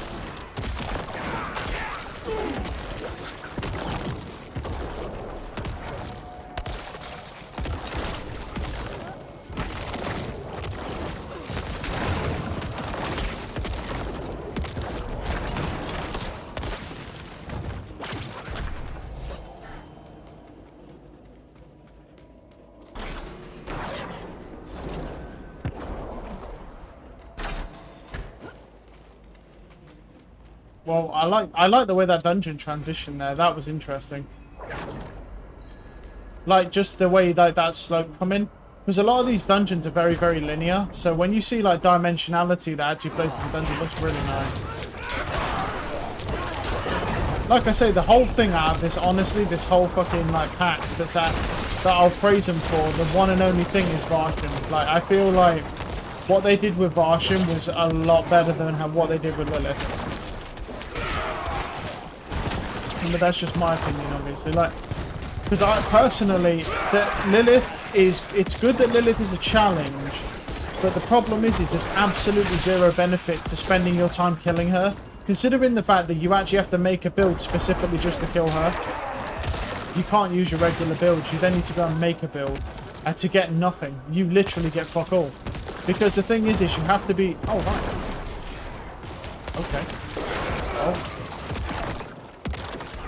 [SPEAKER 1] Well, I like the way that dungeon transitioned there. That was interesting. Like, just the way that slope come in. Because a lot of these dungeons are very, very linear. So when you see, like, dimensionality that actually plays with the dungeon, it looks really nice. Like I say, the whole thing out of this, honestly, this whole fucking, like, pack that I'll praise them for, the one and only thing is Varshan. Like, I feel like what they did with Varshan was a lot better than what they did with Lilith. But that's just my opinion, obviously. Like, because I personally, that Lilith is, it's good that Lilith is a challenge, but the problem is there's absolutely zero benefit to spending your time killing her, considering the fact that you actually have to make a build specifically just to kill her. You can't use your regular builds. You then need to go and make a build, and to get nothing, you literally get fuck all. Because the thing is you have to be. Oh right. Okay. Oh.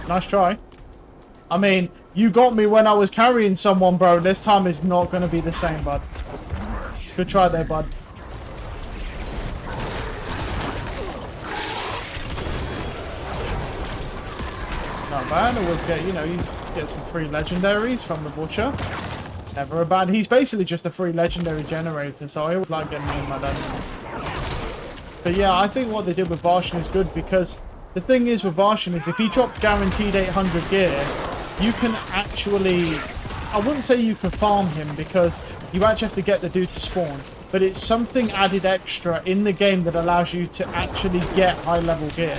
[SPEAKER 1] Nice try. I mean, you got me when I was carrying someone, bro. This time is not going to be the same, bud. Good try there, bud. Not bad. Always get, you know, he's get some free legendaries from the butcher. Never a bad. He's basically just a free legendary generator, so I always like getting him in my dungeon. But yeah, I think what they did with Varshan is good because the thing is with Varshan is if he dropped guaranteed 800 gear, you can actually, I wouldn't say you can farm him because you actually have to get the dude to spawn. But it's something added extra in the game that allows you to actually get high level gear.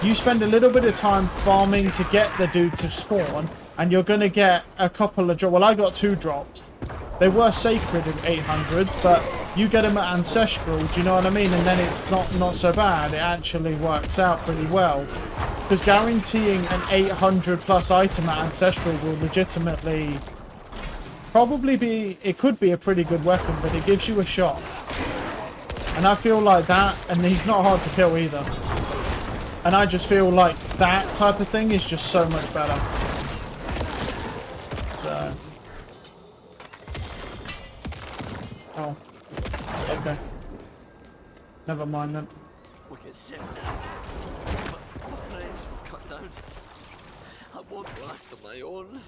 [SPEAKER 1] You spend a little bit of time farming to get the dude to spawn and you're going to get a couple of drops. Well, I got 2 drops. They were sacred in 800s, but you get them at ancestral, do you know what I mean? And then it's not so bad. It actually works out pretty well. Because guaranteeing an 800 plus item at ancestral will legitimately probably be, it could be a pretty good weapon, but it gives you a shot. And I feel like that, and he's not hard to kill either. And I just feel like that type of thing is just so much better. So. Oh. Okay. Never mind then.
[SPEAKER 5] We can sit now. My flares were cut down. I won't last on my own.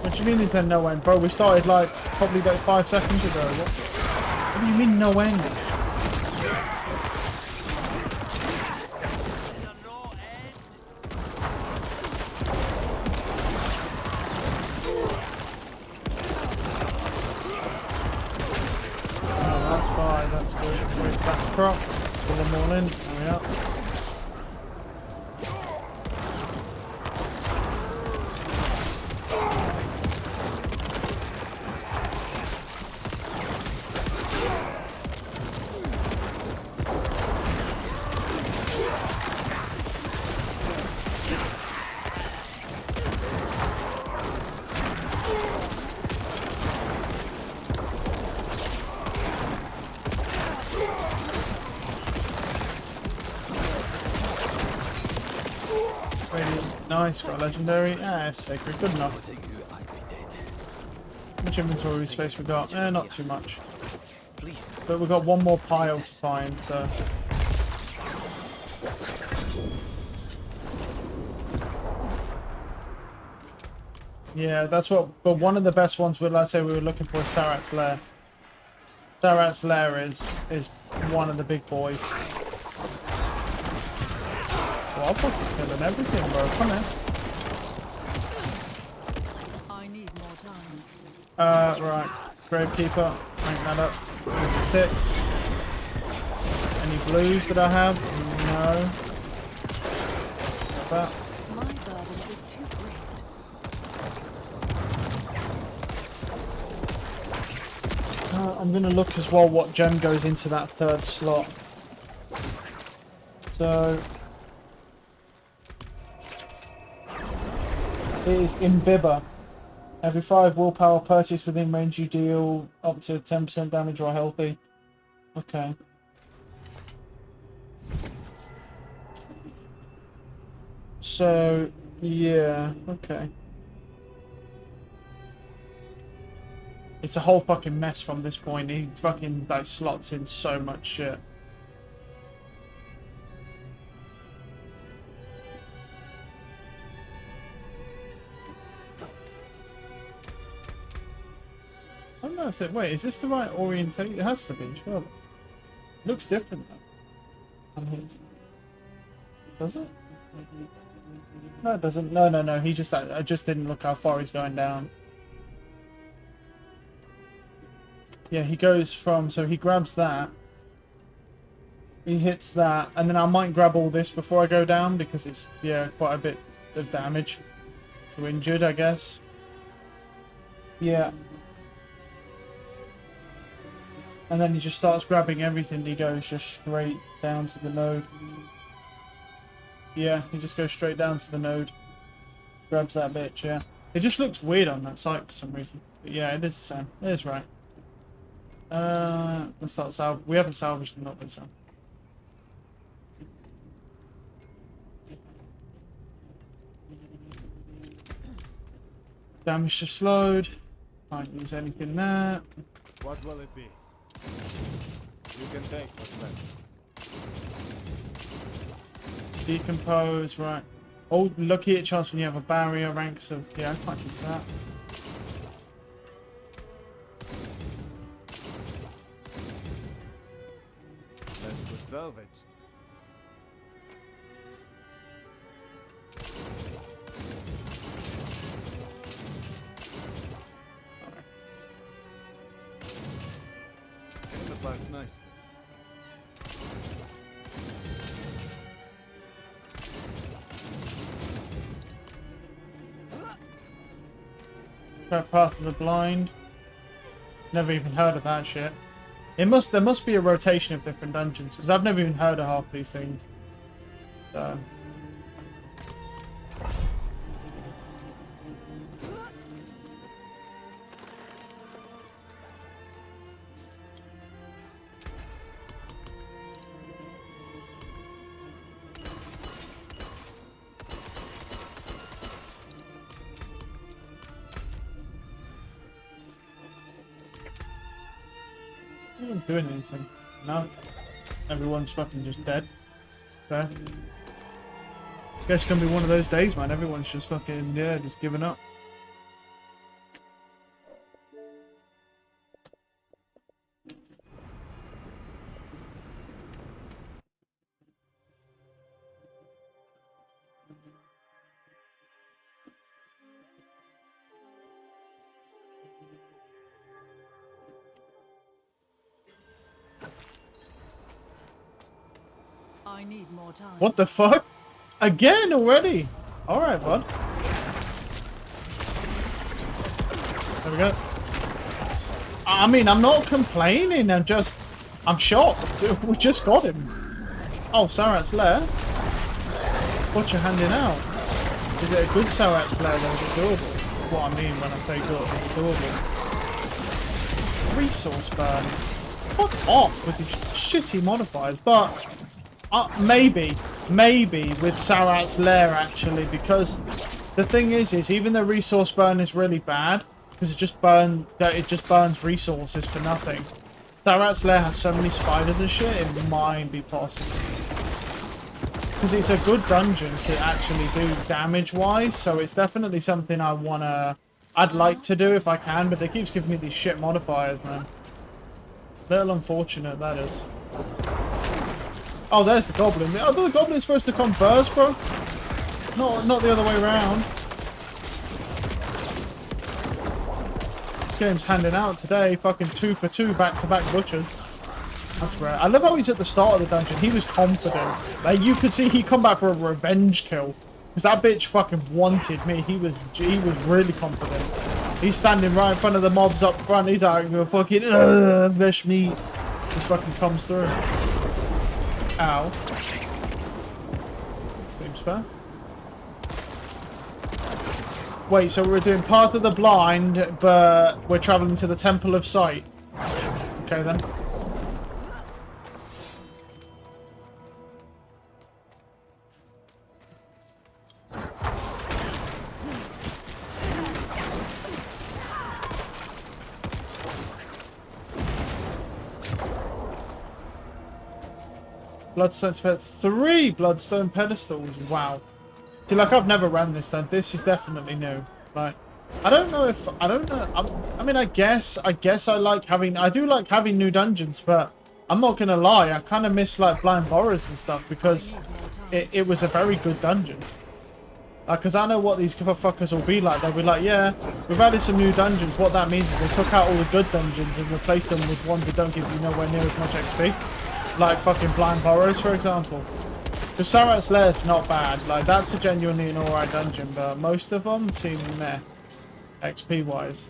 [SPEAKER 1] What do you mean is there no end? Bro, we started like probably like 5 seconds ago. What do you mean no end? Oh, that's fine, that's good. Wait, back crop. Pull them all in. Hurry up. Nice, got a legendary. Ah, sacred, good enough.
[SPEAKER 5] Without you, I'd be dead.
[SPEAKER 1] How much inventory space we got? Not too much.
[SPEAKER 5] Please.
[SPEAKER 1] But we've got one more pile to find, so. Yeah, that's what. But one of the best ones, let's say we were looking for, is Sarat's Lair. Sarat's Lair is one of the big boys. Well, I'm fucking killing everything, bro. Come here.
[SPEAKER 3] I need more time.
[SPEAKER 1] Right. Gravekeeper. Rank that up. 56. Any blues that I have? No. Got that.
[SPEAKER 3] My burden is too great.
[SPEAKER 1] I'm going to look as well what gem goes into that 3rd slot. So... it is Imbibber. Every 5 willpower purchase within range you deal up to 10% damage or healthy. Okay. So, yeah, okay. It's a whole fucking mess from this point. He fucking like slots in so much shit. I don't know if it... wait, is this the right orientation? It has to be, sure. Looks different though. On his. Does it? No, it doesn't. No. He just... I just didn't look how far he's going down. Yeah, he goes from... so he grabs that. He hits that. And then I might grab all this before I go down because it's, yeah, quite a bit of damage to injured, I guess. Yeah. And then he just starts grabbing everything. He goes just straight down to the node. Yeah, he just goes straight down to the node. Grabs that bitch, yeah. It just looks weird on that site for some reason. But yeah, it is the same. It is right. Let's start salvage. We haven't salvaged them, not this one. Damage just slowed. Can't use anything there.
[SPEAKER 4] What will it be? You can take what's left.
[SPEAKER 1] Decompose, right. Oh, lucky at chance when you have a barrier, ranks of... yeah, I can't use that.
[SPEAKER 4] salvage. Came apart nicely.
[SPEAKER 1] Path of the Blind. Never even heard of that shit. There must be a rotation of different dungeons, because I've never even heard of half these things. So. I'm not doing anything. No. Everyone's fucking just dead. Fair. Guess it's gonna be one of those days, man. Everyone's just fucking, yeah, just giving up.
[SPEAKER 3] I need more time.
[SPEAKER 1] What the fuck? Again already? Alright, bud. There we go. I mean, I'm not complaining, I'm shocked. We just got him. Oh, Sarat's lair? What you handing out? Is it a good Sarat's lair that is adorable? What I mean when I say good, it's adorable. Resource burn. Fuck off with these shitty modifiers, but maybe with Sarat's lair actually, because the thing is even the resource burn is really bad because it just burns resources for nothing. Sarat's lair has so many spiders and shit, it might be possible because it's a good dungeon to actually do damage wise, so it's definitely something I'd like to do if I can, but they keeps giving me these shit modifiers, man. Little unfortunate that is. Oh, there's the goblin. Oh, the goblin's supposed to come first, bro. Not the other way around. This game's handing out today. Fucking 2 for 2 back-to-back butchers. That's rare. I love how he's at the start of the dungeon. He was confident. Like, you could see he come back for a revenge kill. Because that bitch fucking wanted me. He was really confident. He's standing right in front of the mobs up front. He's out here fucking, vesh me. Just fucking comes through. Ow. Seems fair. Wait, so we're doing Path of the Blind, but we're traveling to the Temple of Sight. Okay then. Bloodstone pedestal. 3 bloodstone pedestals. Wow. See, like, I've never ran this done. This is definitely new. Like, I don't know. I mean, I guess I like having. I do like having new dungeons, but I'm not gonna lie. I kind of miss like Blind Borers and stuff because it was a very good dungeon. Because I know what these fuckers will be like. They'll be like, yeah, we've added some new dungeons. What that means is they took out all the good dungeons and replaced them with ones that don't give you nowhere near as much XP. Like fucking Blind Borers, for example. Because Sarat's Lair is not bad. Like, that's a genuinely an alright dungeon, but most of them seem meh. XP-wise.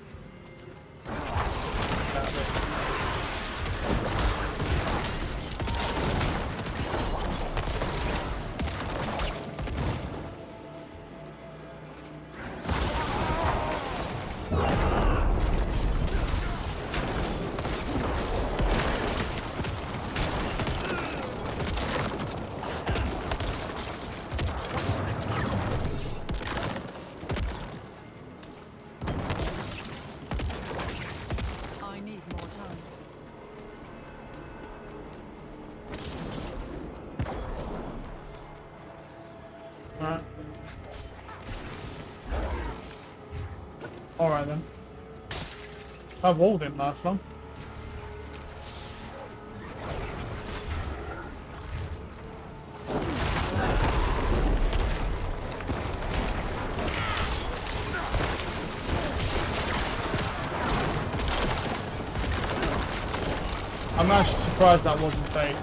[SPEAKER 1] Alright then. That wall didn't last long. I'm actually surprised that wasn't fake.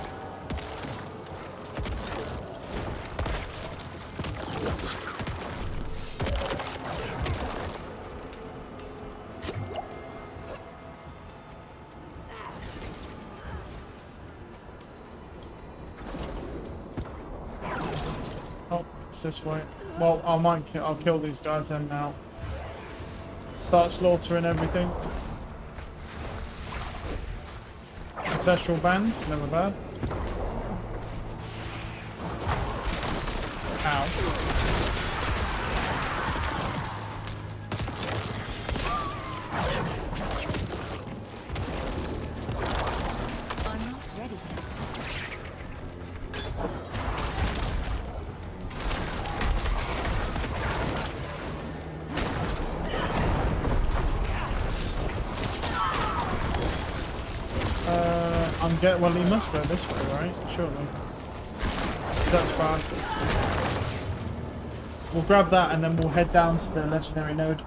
[SPEAKER 1] Oh, it's this way. Well, I'll kill these guys then now. Start slaughtering everything. Ancestral band, never bad. Ow.
[SPEAKER 2] I'm not ready yet.
[SPEAKER 1] Well, he must go this way, right? Surely. That's fastest. We'll grab that and then we'll head down to the legendary node.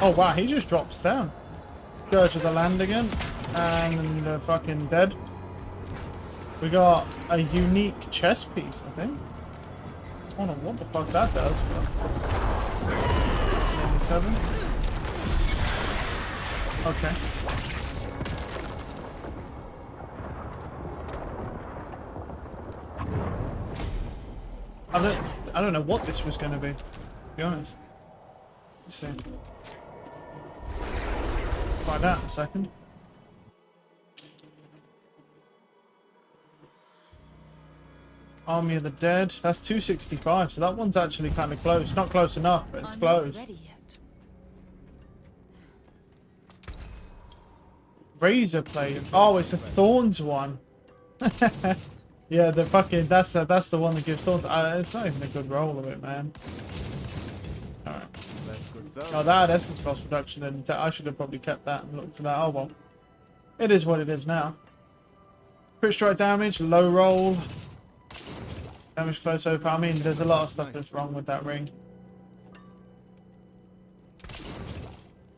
[SPEAKER 1] Oh wow, he just drops down. Go to the land again. And fucking dead. We got a unique chess piece, I think. I don't know what the fuck that does, but... 7. Okay. I don't know what this was going to be be honest. Let's see. Find out in a second. Army of the Dead. That's 265, so that one's actually kind of close. Not close enough, but it's
[SPEAKER 2] I'm
[SPEAKER 1] close.
[SPEAKER 2] not ready yet.
[SPEAKER 1] Razor blade. Oh, it's a Thorns one. Yeah, the fucking that's the one that gives Thorns. It's not even a good roll of it, man. All right. Oh, that essence cost reduction, and I should have probably kept that and looked at that. Oh well, it is what it is now. Crit strike damage, low roll, damage close open. I mean, there's a lot of stuff that's wrong with that ring.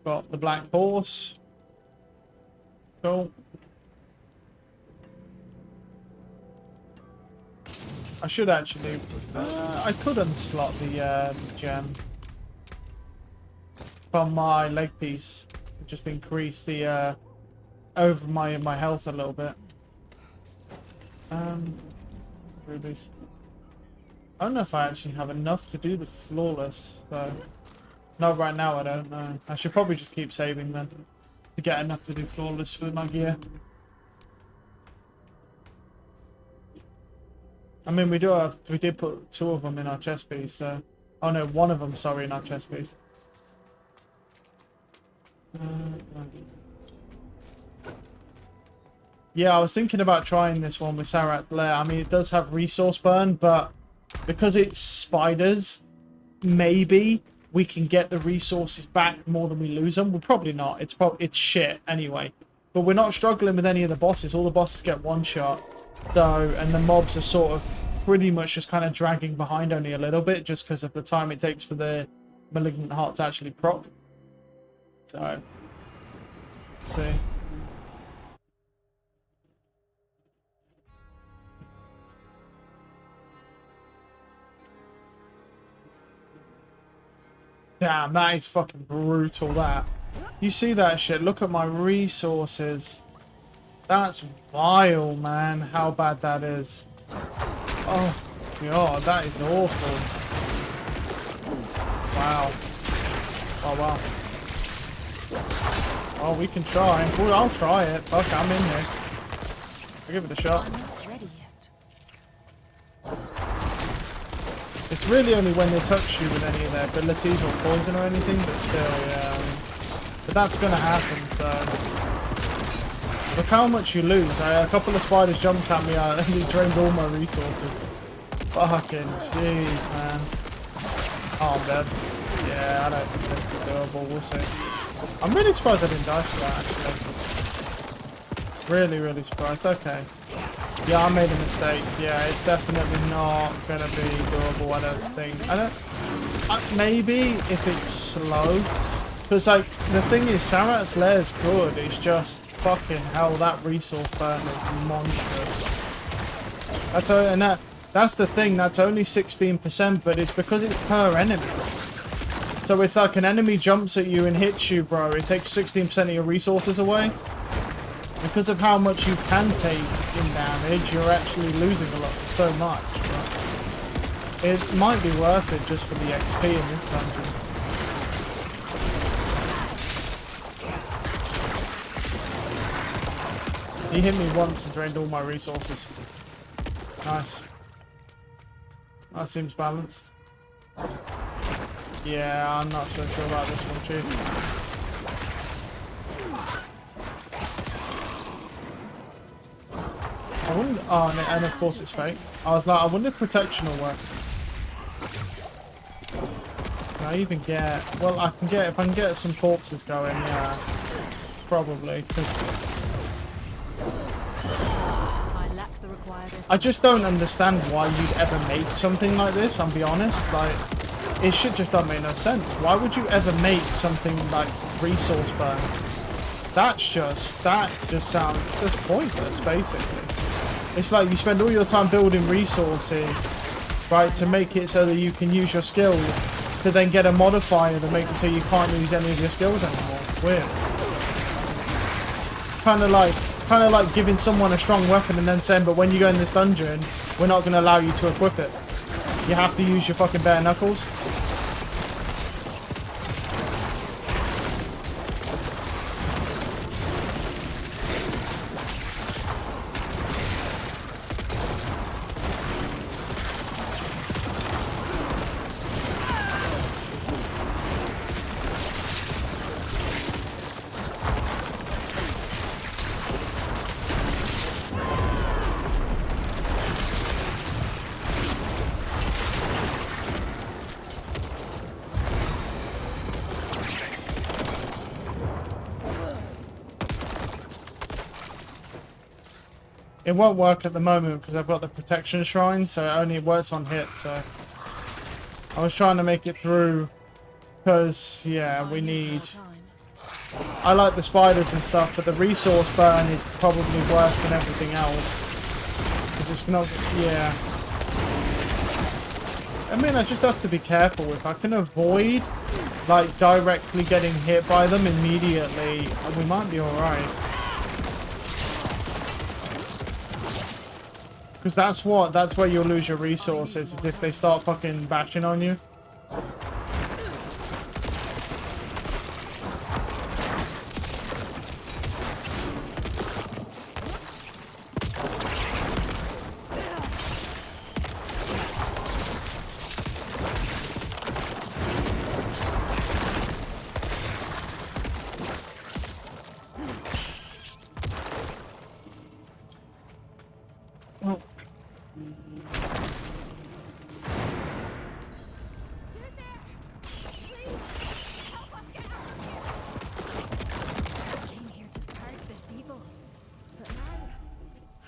[SPEAKER 1] Got the black horse. Cool. I should actually. I could unslot the gem from my leg piece. Just increase the over my health a little bit. Rubies. I don't know if I actually have enough to do the flawless. So, not right now. I don't know. I should probably just keep saving then to get enough to do flawless for my gear. I mean, we did put 2 of them in our chest piece, so... Oh no, 1 of them, sorry, in our chest piece. Yeah, I was thinking about trying this one with Sarat's Lair. I mean, it does have resource burn, but because it's spiders, maybe we can get the resources back more than we lose them. Well, probably not. It's shit anyway. But we're not struggling with any of the bosses. All the bosses get one shot. So, and the mobs are sort of pretty much just kind of dragging behind only a little bit just because of the time it takes for the Malignant Heart to actually proc. So, let's see. Damn, that is fucking brutal, that. You see that shit? Look at my resources. That's vile, man, how bad that is. Oh, God, that is awful. Wow. Oh, wow. Oh, we can try. Well, I'll try it. Fuck, I'm in here. I'll give it a shot.
[SPEAKER 2] I'm not ready yet.
[SPEAKER 1] It's really only when they touch you with any of their abilities or poison or anything, but still, yeah. But that's gonna happen, so... Look how much you lose. A couple of spiders jumped at me and he drained all my resources. Fucking jeez, man. Oh, I'm dead. Yeah, I don't think this is doable. We'll see. I'm really surprised I didn't die for that, actually. Really, really surprised. Okay. Yeah, I made a mistake. Yeah, it's definitely not going to be doable, I don't think. Maybe if it's slow. Because, like, the thing is, Sarat's Lair's good. It's just fucking hell, that resource burn is monstrous. That's the thing. That's only 16%, but it's because it's per enemy. So it's like an enemy jumps at you and hits you, bro. It takes 16% of your resources away. Because of how much you can take in damage, you're actually losing a lot, so much. But it might be worth it just for the XP in this dungeon. He hit me once and drained all my resources. Nice. That seems balanced. Yeah, I'm not so sure about this one, Chief. I wonder, oh, and of course it's fake. I was like, I wonder if protection will work. Can I even get... Well, I can get... If I can get some corpses going, yeah. Probably, because... I just don't understand why you'd ever make something like this, I'll be honest. Like, it should just don't make no sense. Why would you ever make something like resource burn? That just sounds just pointless, basically. It's like you spend all your time building resources, right, to make it so that you can use your skills, to then get a modifier that makes it so you can't use any of your skills anymore. Weird. Kind of like giving someone a strong weapon and then saying, but when you go in this dungeon, we're not going to allow you to equip it. You have to use your fucking bare knuckles. It won't work at the moment because I've got the protection shrine, so it only works on hit, so... I was trying to make it through because, yeah, we need... I like the spiders and stuff, but the resource burn is probably worse than everything else. Because it's not... yeah. I mean, I just have to be careful. If I can avoid, like, directly getting hit by them immediately, we might be alright. Because that's where you'll lose your resources, is if they start fucking bashing on you.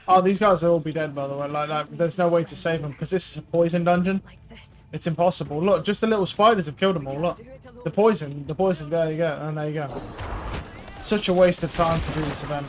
[SPEAKER 1] Oh, these guys will all be dead, by the way. Like, there's no way to save them because this is a poison dungeon. It's impossible. Look, just the little spiders have killed them all. Look, the poison. There you go, and there you go. Such a waste of time to do this event.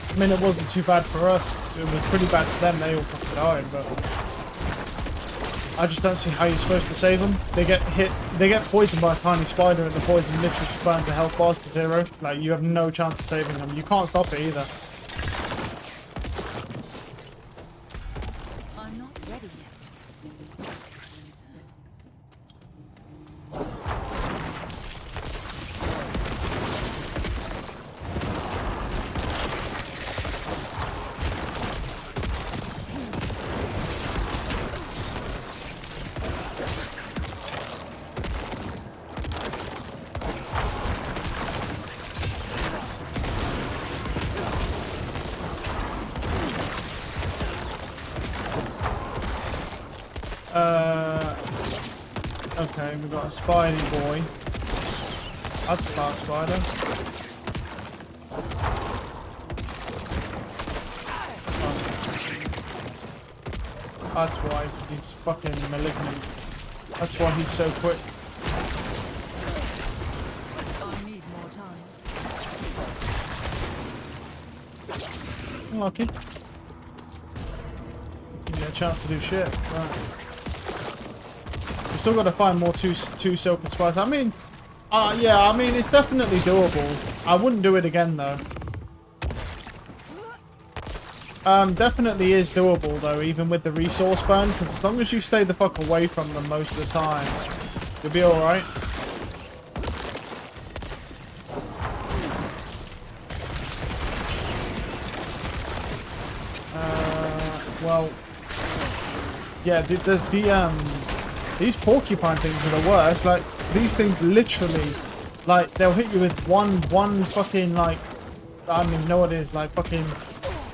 [SPEAKER 1] I mean, it wasn't too bad for us. It was pretty bad for them. They all fucking died, but I just don't see how you're supposed to save them. They get hit, they get poisoned by a tiny spider, and the poison literally just burns the health bars to 0. Like, you have no chance of saving them. You can't stop it either. Okay, we've got a Spidey boy. That's a fast spider. That's why, 'cause he's fucking malignant. That's why he's so quick.
[SPEAKER 3] I need more time.
[SPEAKER 1] Lucky. You get a chance to do shit. Right. We've still got to find more two silken spiders. I mean, yeah, I mean, it's definitely doable. I wouldn't do it again, though. Definitely is doable, though, even with the resource burn, because as long as you stay the fuck away from them most of the time, you'll be alright. Well, yeah, these porcupine things are the worst. Like, these things literally, like, they'll hit you with one fucking, like, I don't even know what it is, like, fucking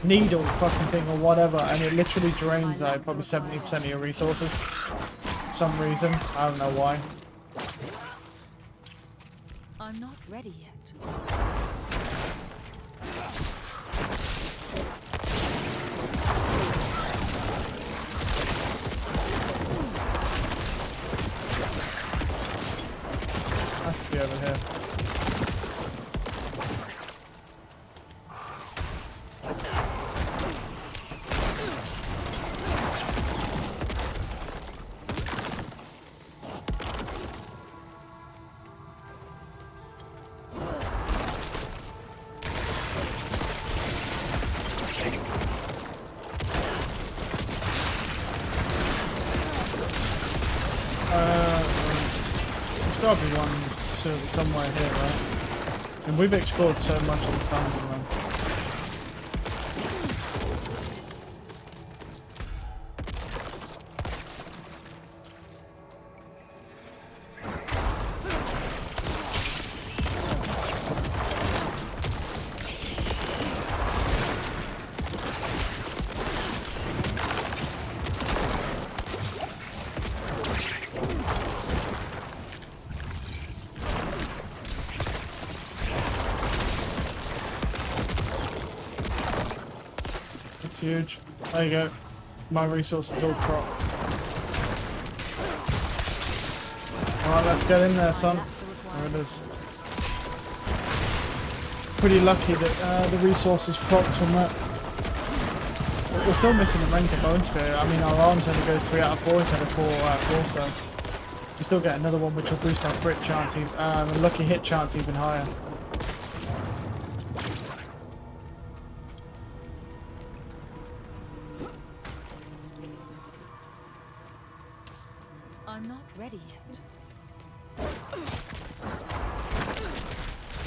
[SPEAKER 1] needle fucking thing or whatever, and it literally drains, like, probably 70% of your resources. For some reason. I don't know why.
[SPEAKER 3] I'm not ready yet.
[SPEAKER 1] Has to be over here. There's gotta be one somewhere here, right? And we've explored so much of the time, man. Huge. There you go. My resources all cropped. Alright, let's get in there, son. There it is. Pretty lucky that the resources cropped from that. But we're still missing the Renter Bone Spear. I mean, our arms only goes 3 out of 4 instead of 4 out of 4, so we still get another one which will boost our crit chance, and lucky hit chance even higher.
[SPEAKER 3] I'm not ready yet.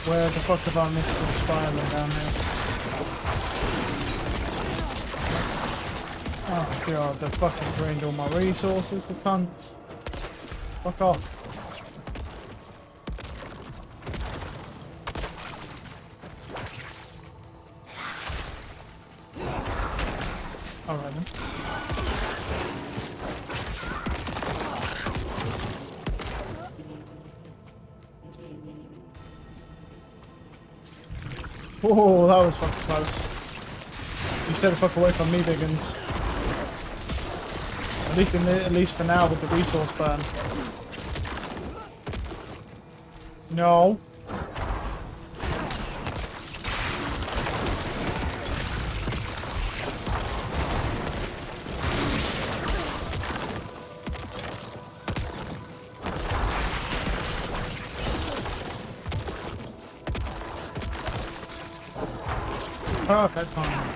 [SPEAKER 1] Where the fuck have I missed the Spider-Man down here? Oh god, they fucking drained all my resources, the cunts. Fuck off. Alright then. Oh, that was fucking close. You stay the fuck away from me, Biggins. At least for now with the resource burn. No. Perfect time.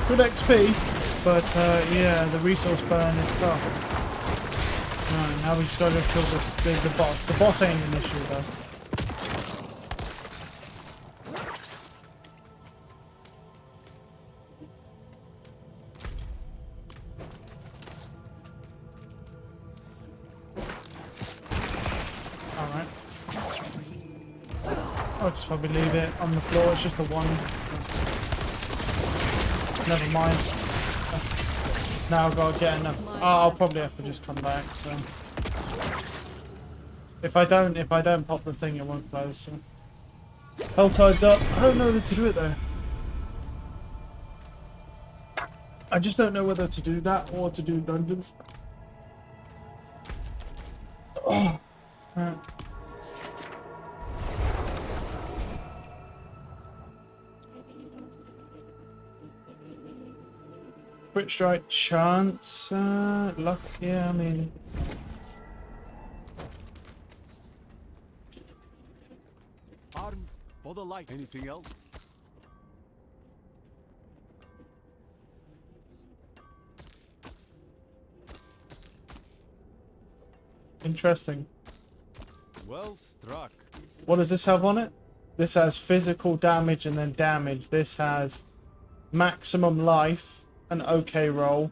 [SPEAKER 1] Good XP, but yeah, the resource burn is tough. Right, now we just gotta kill the boss. The boss ain't an issue though. Alright. I'll just probably leave it on the floor, it's just a one. Never mind. Now I've got to get enough. Oh, I'll probably have to just come back. So if I don't pop the thing, it won't close. So. Helltide's up. I don't know whether to do it though. I just don't know whether to do that or to do dungeons. Oh, right. Quick strike chance. Luck. Yeah, I mean.
[SPEAKER 4] Arms for the light. Anything else?
[SPEAKER 1] Interesting.
[SPEAKER 4] Well struck.
[SPEAKER 1] What does this have on it? This has physical damage and then damage. This has maximum life, an okay roll.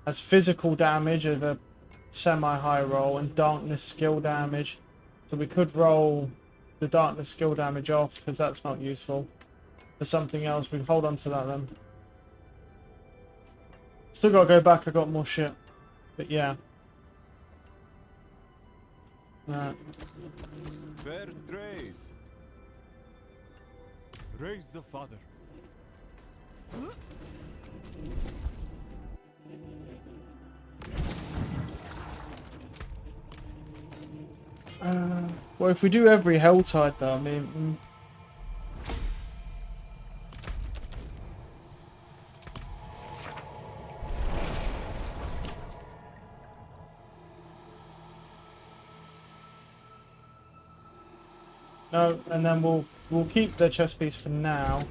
[SPEAKER 1] Has physical damage of a semi-high roll and darkness skill damage. So we could roll the darkness skill damage off because that's not useful. For something else, we can hold on to that then. Still gotta go back, I got more shit. But yeah. Right.
[SPEAKER 4] Fair trade. Raise the father.
[SPEAKER 1] Well, if we do every Helltide though, I mean... No, and then we'll keep the chest piece for now.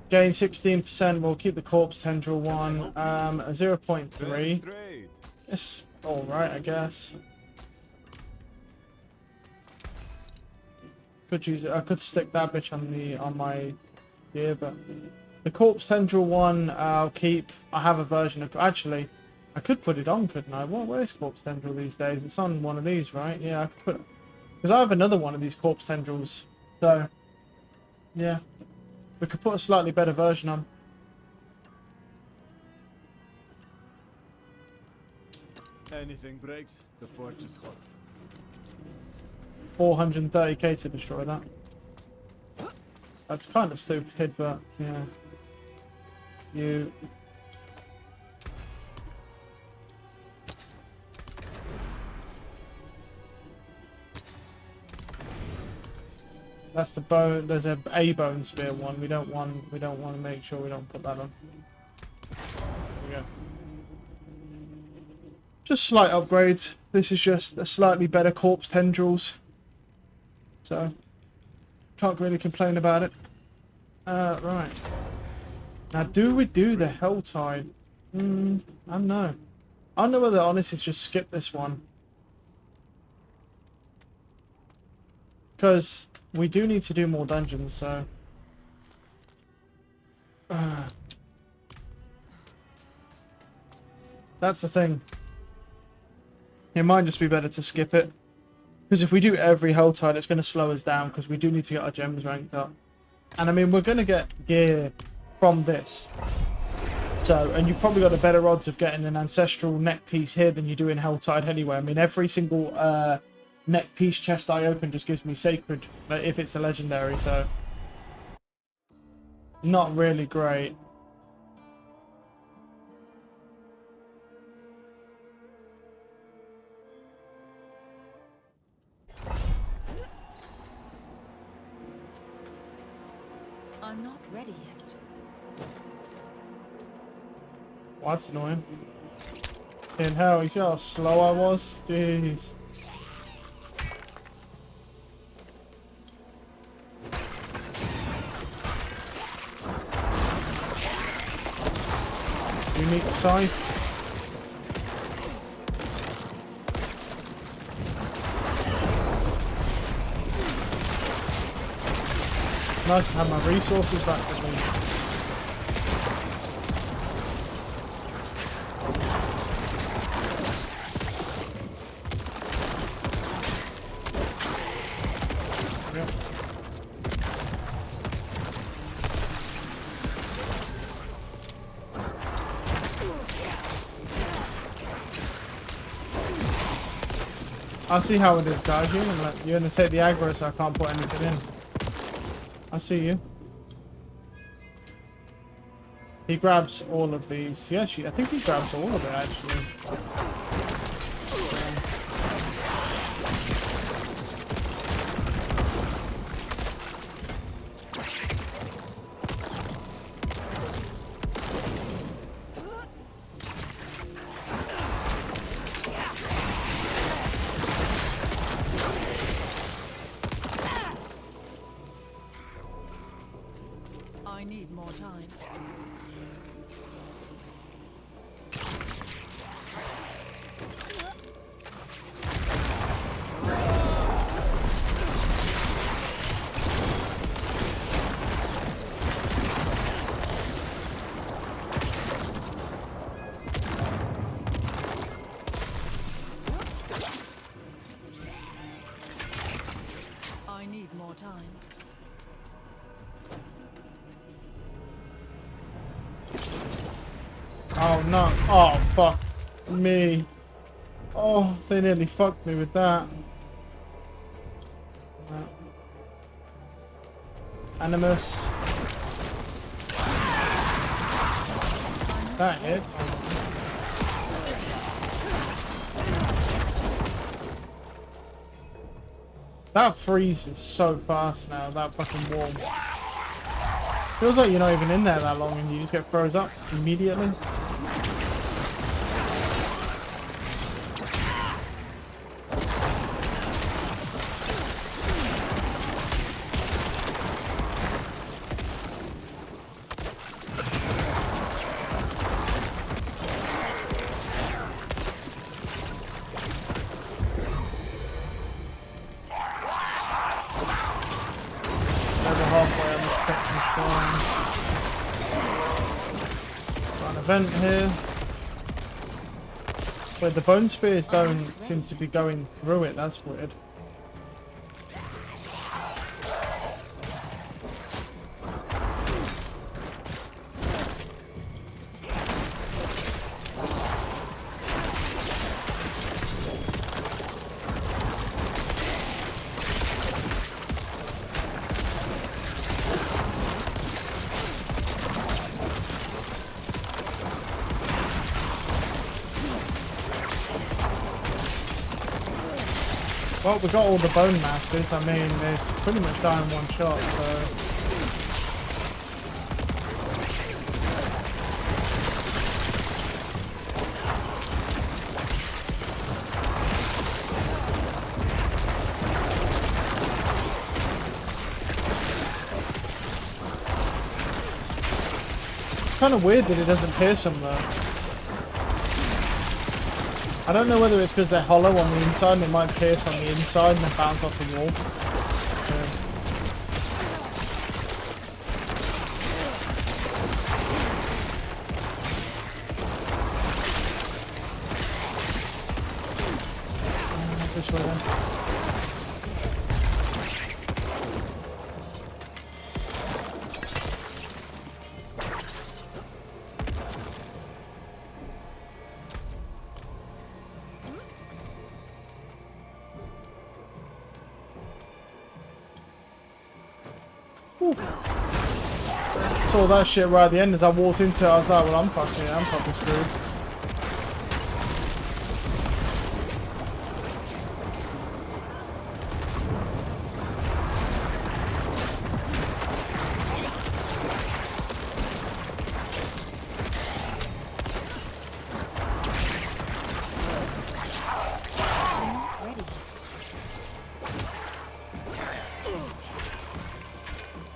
[SPEAKER 1] Gain 16%, we'll keep the corpse tendril one. A 0.3.
[SPEAKER 4] Trade.
[SPEAKER 1] It's alright, I guess. Could use it. I could stick that bitch on my gear, but the corpse tendril one I'll keep. I have a version of. Actually, I could put it on, couldn't I? Where is corpse tendril these days? It's on one of these, right? Yeah, I could put. Because I have another one of these corpse tendrils. So, yeah, we could put a slightly better version on.
[SPEAKER 4] Anything breaks, the forge is hot.
[SPEAKER 1] 430k to destroy that. That's kind of stupid, but yeah. You. That's the bone. There's a bone spear one. We don't want to make sure we don't put that on. There we go. Just slight upgrades. This is just a slightly better corpse tendrils. So, can't really complain about it. Right. Now, do we do the Helltide? I don't know. I don't know whether honestly just skip this one. Because we do need to do more dungeons, so... That's the thing. It might just be better to skip it. Because if we do every Helltide, it's going to slow us down because we do need to get our gems ranked up. And I mean, we're going to get gear from this. So, and you've probably got a better odds of getting an ancestral neck piece here than you do in Helltide anyway. I mean, every single neck piece chest I open just gives me sacred if it's a legendary, so... Not really great.
[SPEAKER 3] I'm not ready yet.
[SPEAKER 1] Well, that's annoying. In hell, you see how slow I was? Jeez. Unique scythe. Nice to have my resources back at least. Yep. I see how it is, guys. You're gonna take the aggro, so I can't put anything in. I see you. He grabs all of these. Yeah, I think he grabs all of it, actually.
[SPEAKER 3] I need more time. I need more time.
[SPEAKER 1] Oh no. Oh fuck me. Oh, they nearly fucked me with that. Animus. That hit. That freezes so fast now, that fucking wall. Feels like you're not even in there that long and you just get froze up immediately. Halfway on the spectrum storm. Got an event here. Wait, the bone spears don't seem to be going through it. That's weird. Well, we got all the bone masses. I mean, they pretty much die in one shot, so... It's kind of weird that it doesn't pierce them, though. I don't know whether it's because they're hollow on the inside and they might pierce on the inside and then bounce off the wall. This way then. Saw that shit right at the end as I walked into it. I was like, well, I'm fucking screwed.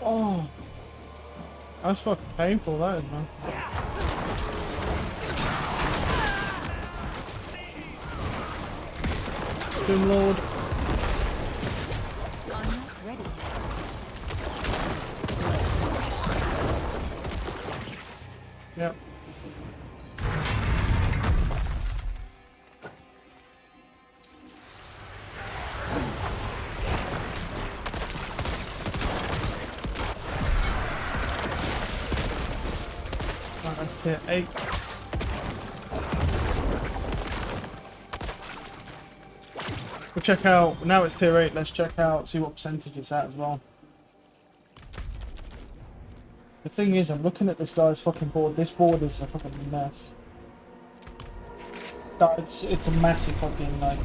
[SPEAKER 1] Oh, that's fucking painful, that is, man. Doom Lord.
[SPEAKER 3] I'm not ready yet.
[SPEAKER 1] Yep. That's tier 8. We We'll check out, now it's tier 8, let's check out, see what percentage it's at as well. The thing is, I'm looking at this guy's fucking board. This board is a fucking mess. It's a massive fucking, like,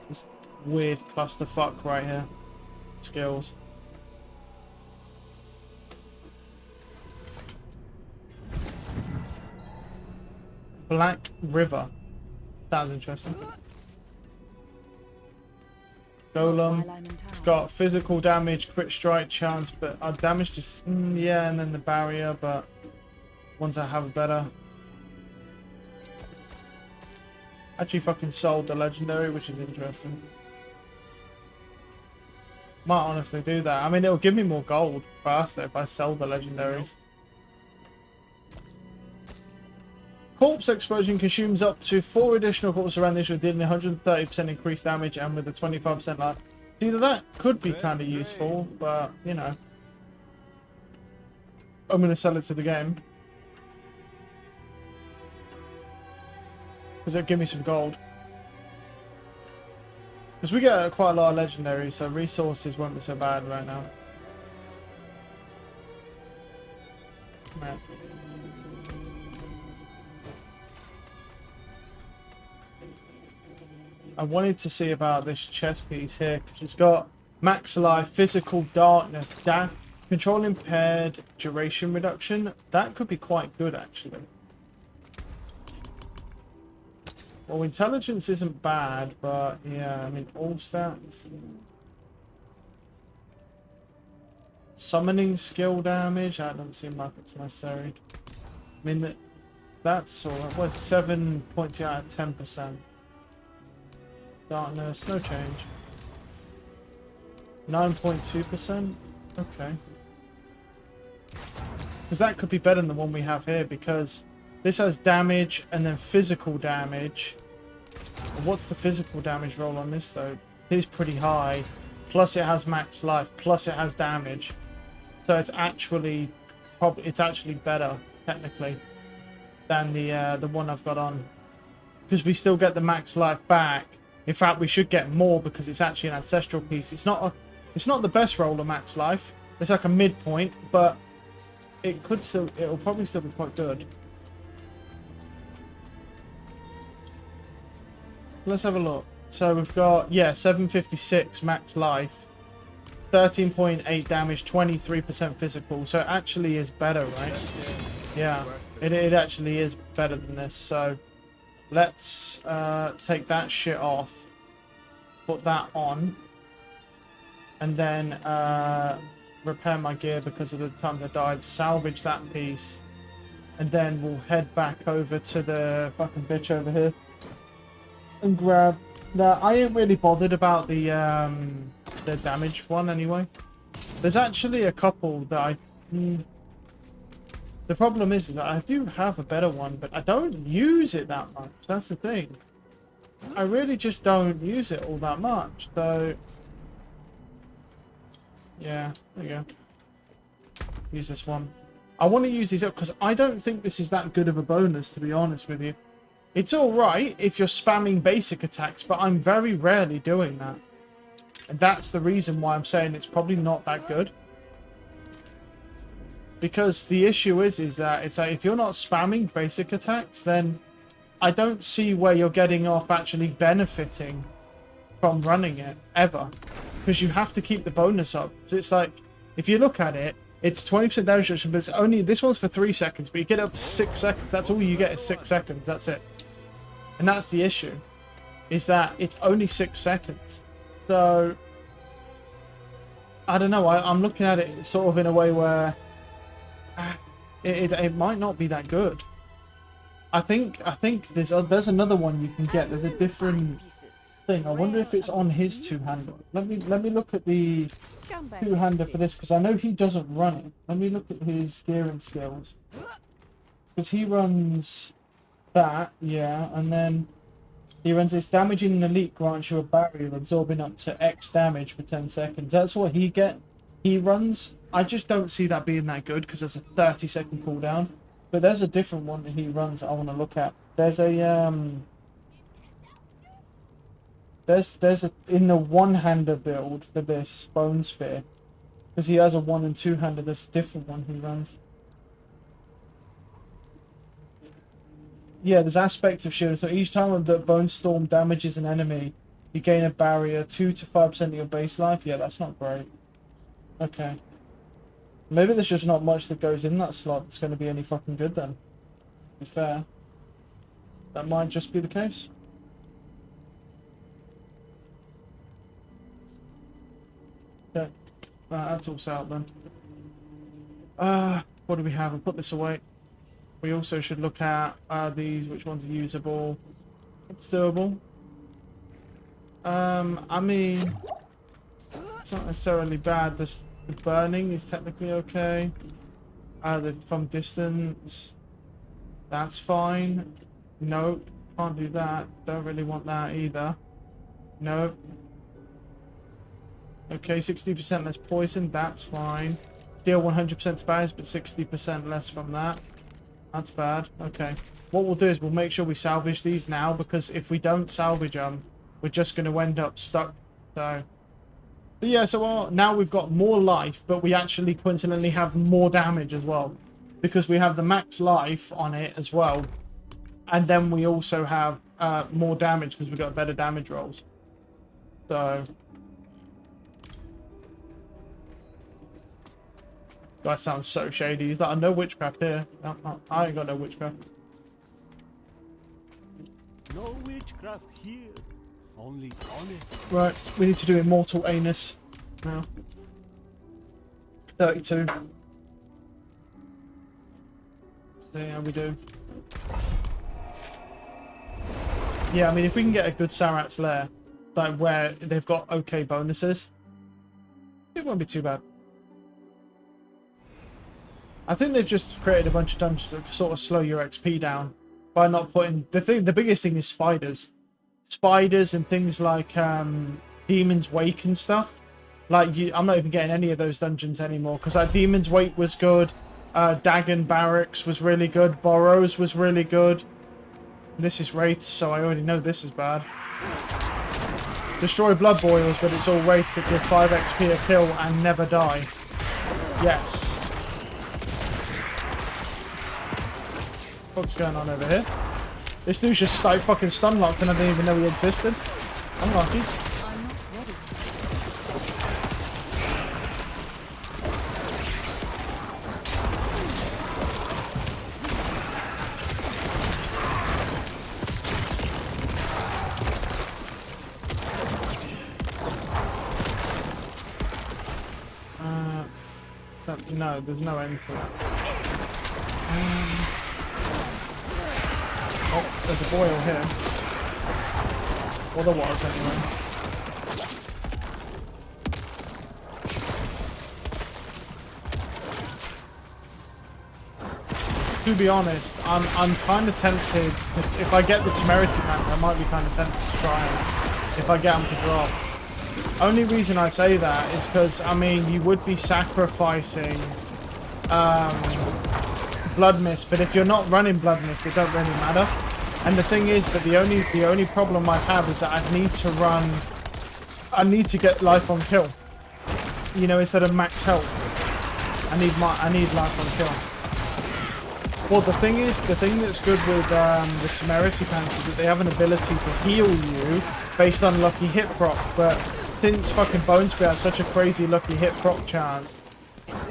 [SPEAKER 1] this weird clusterfuck right here. Skills. Black River. Sounds interesting. Golem.
[SPEAKER 3] While I'm in town.
[SPEAKER 1] It's got physical damage, crit strike chance, but our damage is yeah, and then the barrier, but ones I have better. Actually fucking sold the legendary, which is interesting. Might honestly do that. I mean, it'll give me more gold faster if I sell the legendaries. Corpse explosion consumes up to 4 additional corpses around the issue, dealing 130% increased damage and with a 25% life. See, that could be kind of useful, but, you know. I'm going to sell it to the game. Because it'll give me some gold. Because we get quite a lot of legendaries, so resources won't be so bad right now. Right. I wanted to see about this chest piece here because it's got max life, physical darkness, control impaired, duration reduction. That could be quite good actually. Well, intelligence isn't bad, but yeah, I mean all stats. Summoning skill damage. That doesn't seem like it's necessary. I mean that's all. What 7.2 out of 10%. Darkness, no change. 9.2%? Okay. Because that could be better than the one we have here, because this has damage and then physical damage. And what's the physical damage roll on this though? It is pretty high. Plus it has max life, plus it has damage. So it's actually better, technically, than the one I've got on. Because we still get the max life back. In fact, we should get more because it's actually an ancestral piece. It's not the best roll of max life. It's like a midpoint, but it'll probably still be quite good. Let's have a look. So we've got 756 max life, 13.8 damage, 23% physical. So it actually is better, right? Yeah, it actually is better than this. So let's take that shit off, put that on, and then repair my gear because of the times I died, salvage that piece, and then we'll head back over to the fucking bitch over here and grab that. I ain't really bothered about the damage one anyway. There's actually a couple that the problem is that I do have a better one, but I don't use it that much. That's the thing. I really just don't use it all that much. So, yeah, there you go. Use this one. I want to use these up because I don't think this is that good of a bonus, to be honest with you. It's alright if you're spamming basic attacks, but I'm very rarely doing that. And that's the reason why I'm saying it's probably not that good. Because the issue is that it's like if you're not spamming basic attacks, then I don't see where you're getting off actually benefiting from running it, ever. Because you have to keep the bonus up. So it's like, if you look at it, it's 20% damage reduction, but it's only, this one's for 3 seconds, but you get up to 6 seconds. That's all you get is 6 seconds, that's it. And that's the issue, is that it's only 6 seconds. So, I don't know, I'm looking at it sort of in a way where it might not be that good. I think there's another one you can get. There's a different thing. I wonder if it's on his two-hander. Let me look at the two-hander for this because I know he doesn't run it. Let me look at his gearing skills because he runs that, yeah, and then he runs this damaging an elite grants you a barrier absorbing up to X damage for 10 seconds. That's what he runs. I just don't see that being that good because there's a 30-second cooldown. But there's a different one that he runs that I want to look at. There's a There's a in the one-hander build for this bone spear, because he has a one and two-hander. There's a different one he runs. Yeah, there's aspect of shield. So each time the bone storm damages an enemy, you gain a barrier 2 to 5% of your base life. Yeah, that's not great. Okay. Maybe there's just not much that goes in that slot that's going to be any fucking good then. To be fair. That might just be the case. Okay. Right, that's all set out then. What do we have? I'll put this away. We also should look at these, which ones are usable. It's doable. I mean, it's not necessarily bad. The burning is technically okay. From distance, that's fine. Nope, can't do that. Don't really want that either. Nope. Okay, 60% less poison, that's fine. Deal 100% to barriers, but 60% less from that. That's bad. Okay. What we'll do is we'll make sure we salvage these now, because if we don't salvage them, we're just going to end up stuck. So, but yeah, so now we've got more life, but we actually coincidentally have more damage as well, because we have the max life on it as well. And then we also have more damage because we've got better damage rolls. So, that sounds so shady. Is that no witchcraft here? No, I ain't got no witchcraft.
[SPEAKER 4] No witchcraft here. Only honest.
[SPEAKER 1] Right, we need to do Immortal Anus now. 32. Let's see how we do. Yeah, I mean, if we can get a good Sarat's Lair, like where they've got okay bonuses, it won't be too bad. I think they've just created a bunch of dungeons that sort of slow your XP down by not putting the biggest thing is spiders and things like Demon's Wake and stuff. Like I'm not even getting any of those dungeons anymore because like Demon's Wake was good, Dagon Barracks was really good, Burrows was really good. This is Wraiths, so I already know this is bad. Destroy Blood Boils, but it's all Wraiths that give 5 XP a kill and never die. Yes. What's going on over here? This dude's just like fucking stun locked and I didn't even know he existed. Unlucky.
[SPEAKER 3] I'm not ready.
[SPEAKER 1] No, there's no end to that. Oh, there's a boil here. Or there was, anyway. To be honest, I'm kind of tempted. If I get the temerity pack, I might be kind of tempted to try it. If I get them to drop. Only reason I say that is because, I mean, you would be sacrificing Blood Mist, but if you're not running Blood Mist, it doesn't really matter. And the thing is that the only problem I have is that I need to get life on kill. You know, instead of max health. I need life on kill. Well, the thing that's good with the Temerity Pants is that they have an ability to heal you based on lucky hit proc, but since fucking Bone Spear has such a crazy lucky hit proc chance,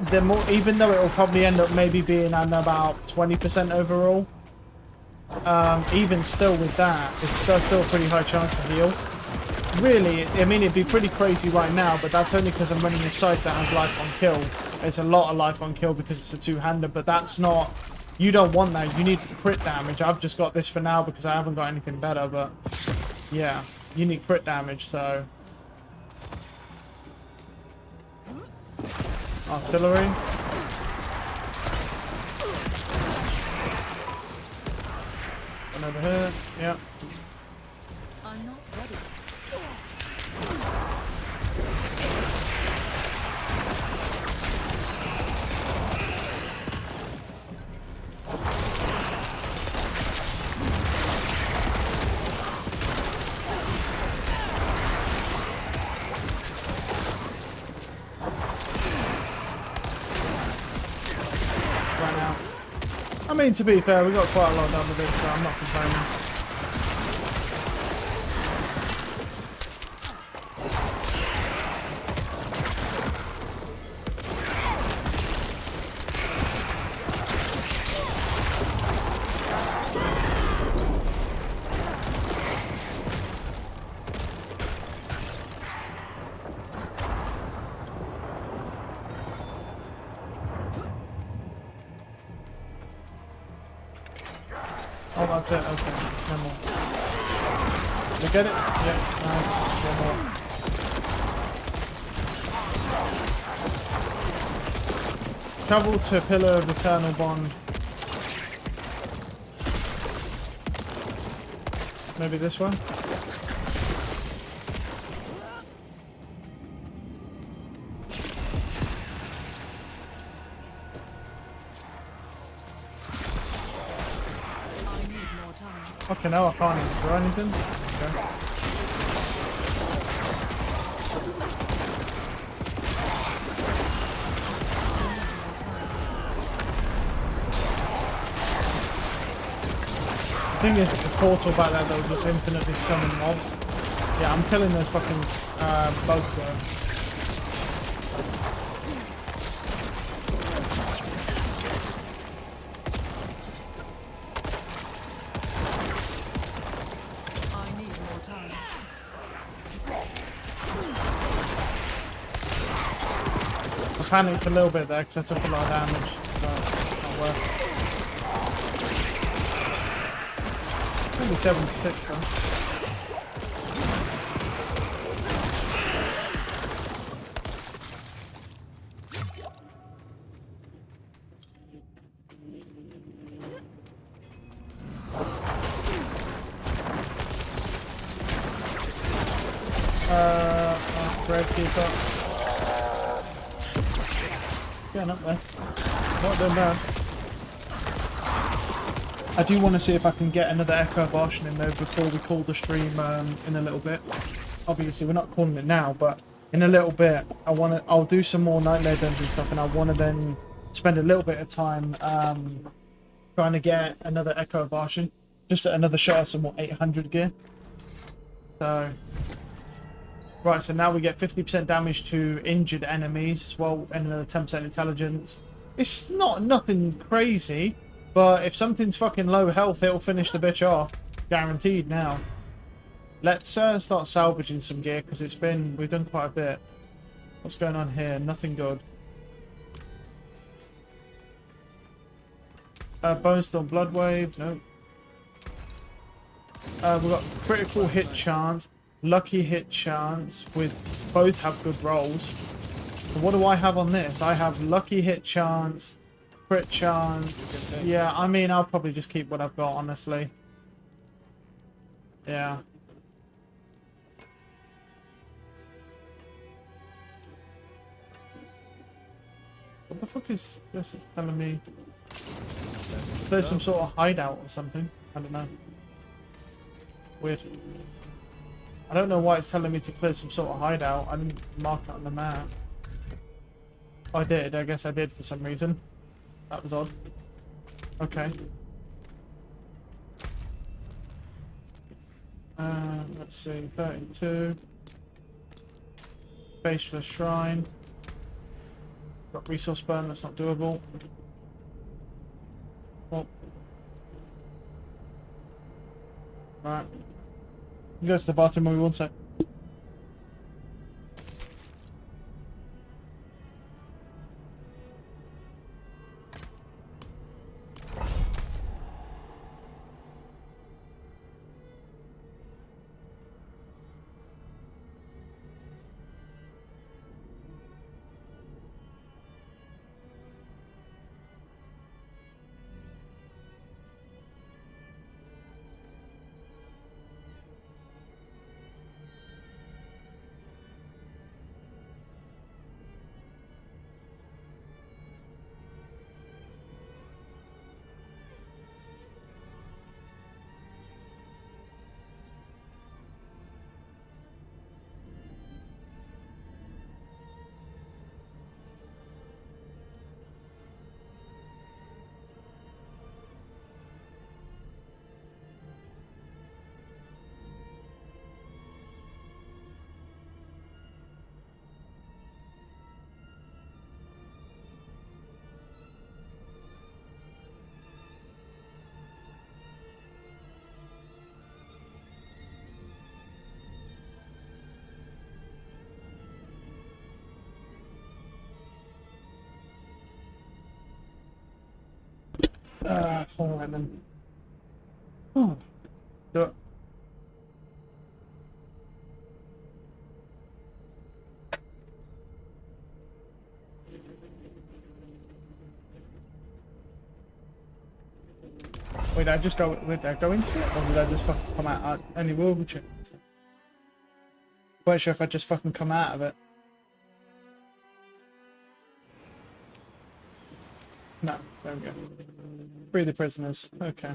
[SPEAKER 1] they're more, even though it will probably end up maybe being about 20% overall, even still with that, it's still a pretty high chance to heal. Really, I mean, it'd be pretty crazy right now, but that's only because I'm running a site that has life on kill. It's a lot of life on kill because it's a two-hander, but that's not... You don't want that. You need crit damage. I've just got this for now because I haven't got anything better, but... Yeah, you need crit damage, so... Artillery. One over here. Yeah.
[SPEAKER 3] I'm not ready.
[SPEAKER 1] I mean, to be fair, we got quite a lot done with it, so I'm not complaining. Oh, that's it. Okay, no more. You get it? Yeah, nice. One more. Travel to Pillar of Eternal Bond. Maybe this one? Okay, now I can't even do anything. Okay. The thing is, it's a portal back there that will just infinitely summon mobs. Yeah, I'm killing those fucking bugs though. I panicked a little bit there because I took a lot of damage, so it's not worth it. Maybe 76 though. Bread keeper. Getting up there. Not doing bad. I do want to see if I can get another Echo Varshan in there before we call the stream in a little bit. Obviously, we're not calling it now, but in a little bit, I'll do some more Night Lair Dungeon stuff, and I want to then spend a little bit of time trying to get another Echo Varshan, just another shot of some more 800 gear. So. Right, so now we get 50% damage to injured enemies as well, and another 10% intelligence. It's nothing crazy, but if something's fucking low health, it'll finish the bitch off. Guaranteed now. Let's start salvaging some gear, because we've done quite a bit. What's going on here? Nothing good. Bone Storm Blood Wave, nope. We've got critical hit chance. Lucky hit chance, with both have good rolls. So what do I have on this? I have lucky hit chance, crit chance. Yeah, I mean, I'll probably just keep what I've got, honestly. Yeah. What the fuck is this? It's telling me there's some sort of hideout or something. I don't know. Weird. I don't know why it's telling me to clear some sort of hideout. I didn't mark it on the map. I did. I guess I did for some reason. That was odd. Okay. Let's see. 32. Faceless Shrine. Got resource burn. That's not doable. Oh. Right. You go to the bathroom when we want to. Alright then. Oh. Do it. Wait, did I just go? Did I go into it, or did I just fucking come out? Any will check. Quite sure if I just fucking come out of it. No, there we go. Free the prisoners. Okay.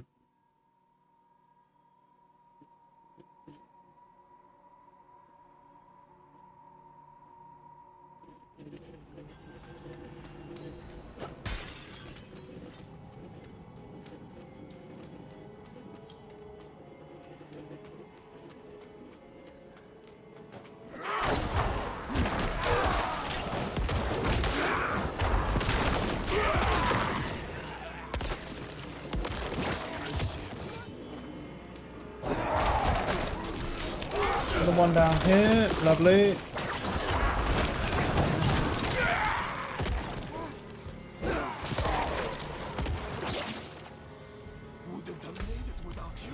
[SPEAKER 1] Another one down here. Lovely.
[SPEAKER 5] Wouldn't have made it without you.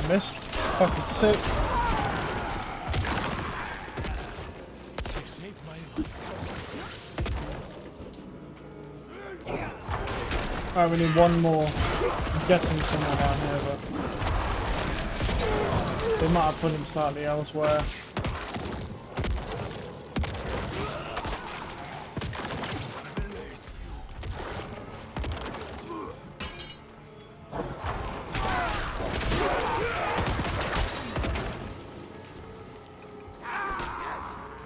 [SPEAKER 1] Missed. Fucking sick.
[SPEAKER 4] You saved my life.
[SPEAKER 1] Alright, we need one more. I'm guessing somewhere down here, but they might have put him slightly elsewhere.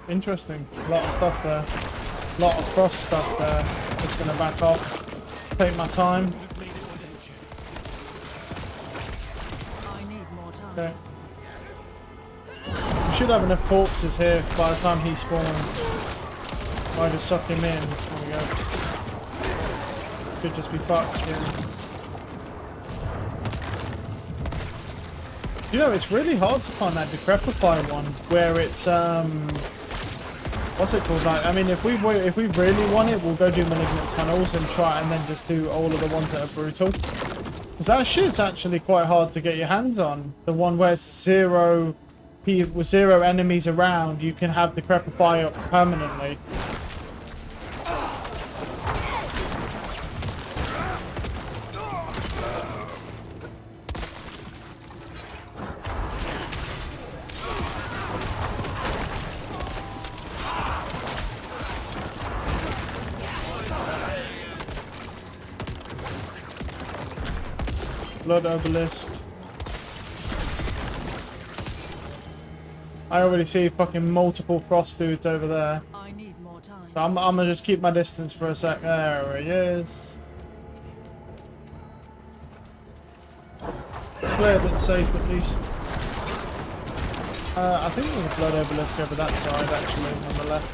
[SPEAKER 1] Interesting. A lot of stuff there. A lot of frost stuff there. Just gonna back off. Take my time.
[SPEAKER 3] I need more time.
[SPEAKER 1] Okay. We should have enough corpses here by the time he spawns. I just suck him in. There we go. Could just be fucked here. You know, it's really hard to find that Decrepify one where it's what's it called? Like, I mean, if we really want it, we'll go do Malignant Tunnels and try and then just do all of the ones that are brutal. Because that shit's actually quite hard to get your hands on. The one where it's zero enemies around, you can have Decrepify up permanently. Blood obelisk. I already see fucking multiple frost dudes over there.
[SPEAKER 3] I need more time.
[SPEAKER 1] So I'm gonna just keep my distance for a sec. There he is. Play a bit safe at least. I think there's a blood obelisk over that side actually on the left.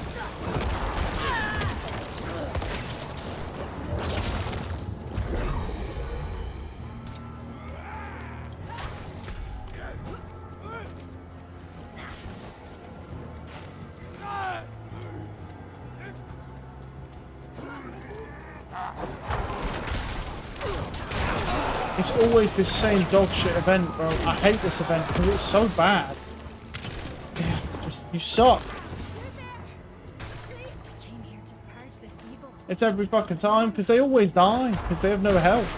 [SPEAKER 1] It's always this same dog shit event, bro. I hate this event because it's so bad. Yeah, just, you suck.
[SPEAKER 2] Came here to purge this evil.
[SPEAKER 1] It's every fucking time because they always die because they have no health.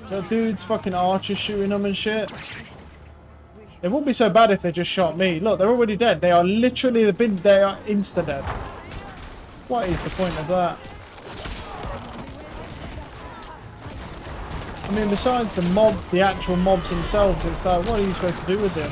[SPEAKER 1] The dude's fucking archers shooting them and shit. It wouldn't be so bad if they just shot me. Look, they're already dead. They are literally they are insta dead. What is the point of that? I mean, besides the actual mobs themselves, it's like, what are you supposed to do with this?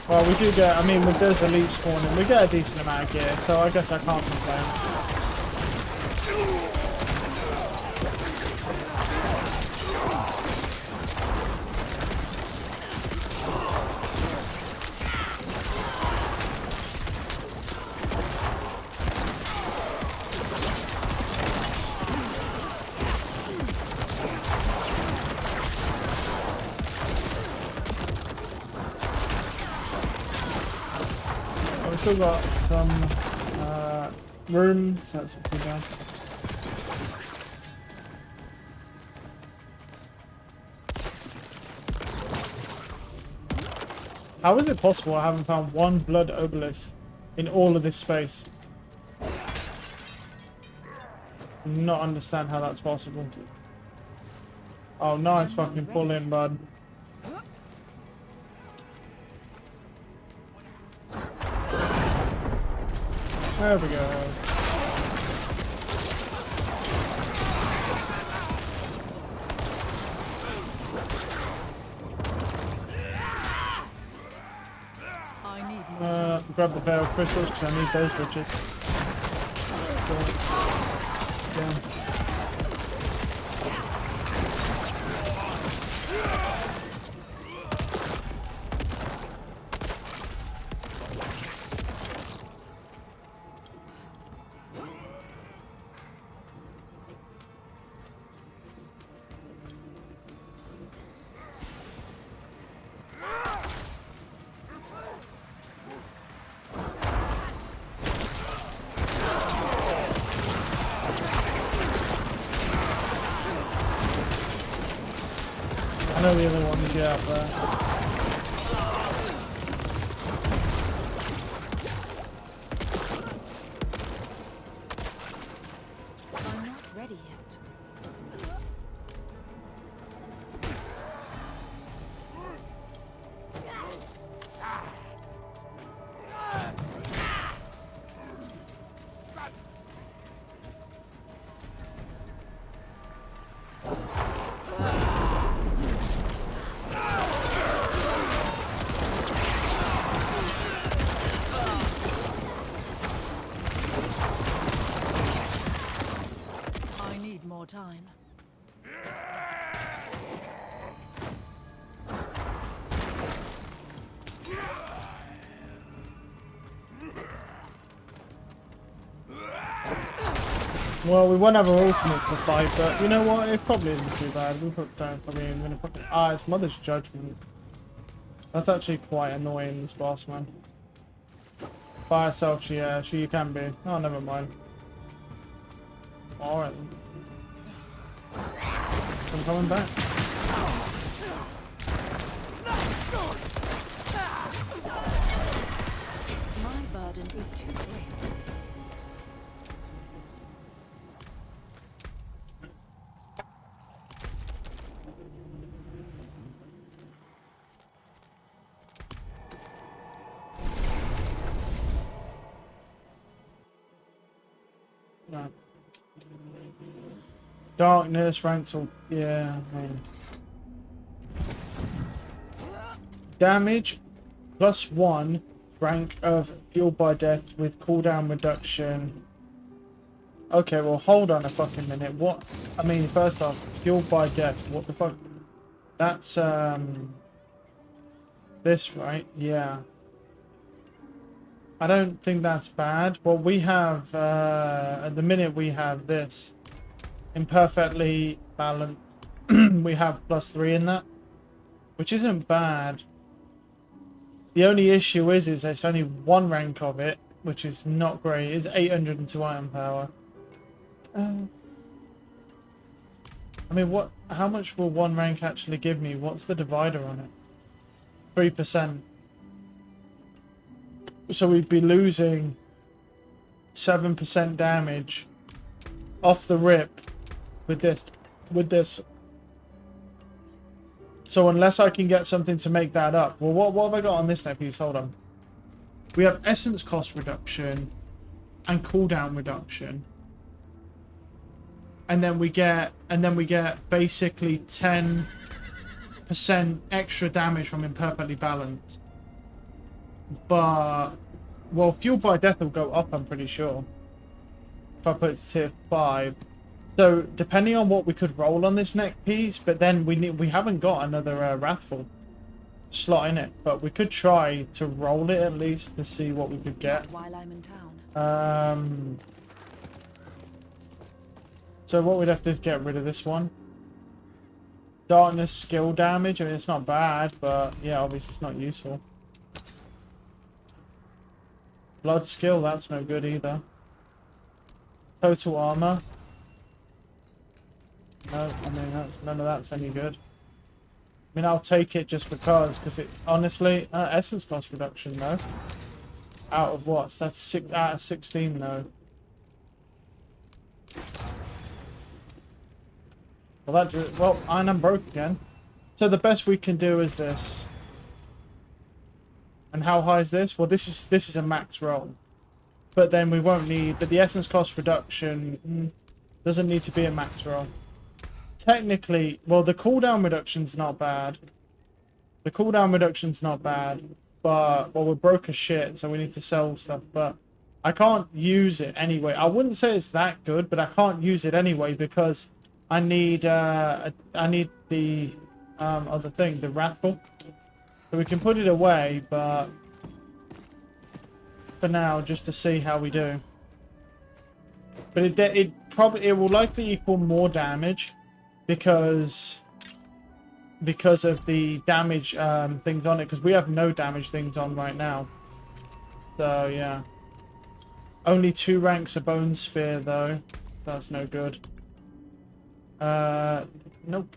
[SPEAKER 1] Well, we do get, I mean, with those elite spawning, we get a decent amount of gear, so I guess I can't complain. still got some room, so that's not too bad. How is it possible I haven't found one blood obelisk in all of this space? Not understand how that's possible. Oh, nice fucking pull in, bud. There we go.
[SPEAKER 3] I need more.
[SPEAKER 1] Grab the pair of crystals because I need those riches. Yeah. I know the other one to get up there.
[SPEAKER 2] I'm not ready yet.
[SPEAKER 3] I need more time.
[SPEAKER 1] Well, we won't have our ultimate for fight, but you know what? It probably isn't too bad. We put down. I mean, I'm gonna put. It's Mother's Judgment. That's actually quite annoying. This boss, man. By herself, she can be. Oh, never mind. All right. I'm coming back.
[SPEAKER 2] My burden is too great.
[SPEAKER 1] Right. Darkness, ranks, or yeah. Man. Damage +1 rank of fueled by death with cooldown reduction. Okay, well hold on a fucking minute. What? I mean, first off, fueled by death. What the fuck? That's this, right? Yeah. I don't think that's bad. Well, we have at the minute we have this imperfectly balanced. We have +3 in that, which isn't bad. The only issue is there's only one rank of it, which is not great. It's 802 iron power. I mean, what? How much will one rank actually give me? What's the divider on it? 3%. So we'd be losing 7% damage off the rip with this. So unless I can get something to make that up. Well, what have I got on this neck piece? Hold on. We have essence cost reduction and cooldown reduction. And then we get basically 10% extra damage from imperfectly balanced. But well, fueled by death will go up, I'm pretty sure. If I put it to tier 5. So depending on what we could roll on this neck piece, but then we haven't got another Wrathful slot in it, but we could try to roll it at least to see what we could get.
[SPEAKER 3] Not while I'm in town.
[SPEAKER 1] So what we'd have to do is get rid of this one. Darkness skill damage. I mean, it's not bad, but yeah, obviously it's not useful. Blood skill, that's no good either. Total armor. No, I mean, none of that's any good. I mean, I'll take it just because it, honestly, essence cost reduction, though. Out of what? So that's 6 out of 16, though. Well, and I'm broke again. So the best we can do is this. And how high is this? Well, this is a max roll. But then we won't need... But the essence cost reduction doesn't need to be a max roll. Technically, well, the cooldown reduction's not bad. The cooldown reduction's not bad. But, well, we're broke as shit, so we need to sell stuff. But I can't use it anyway. I wouldn't say it's that good, but I can't use it anyway because I need the other thing, the Wrathful. So we can put it away, but for now, just to see how we do. But it will likely equal more damage because of the damage things on it, because we have no damage things on right now. So yeah, only 2 ranks of Bone Spear though. That's no good. Nope.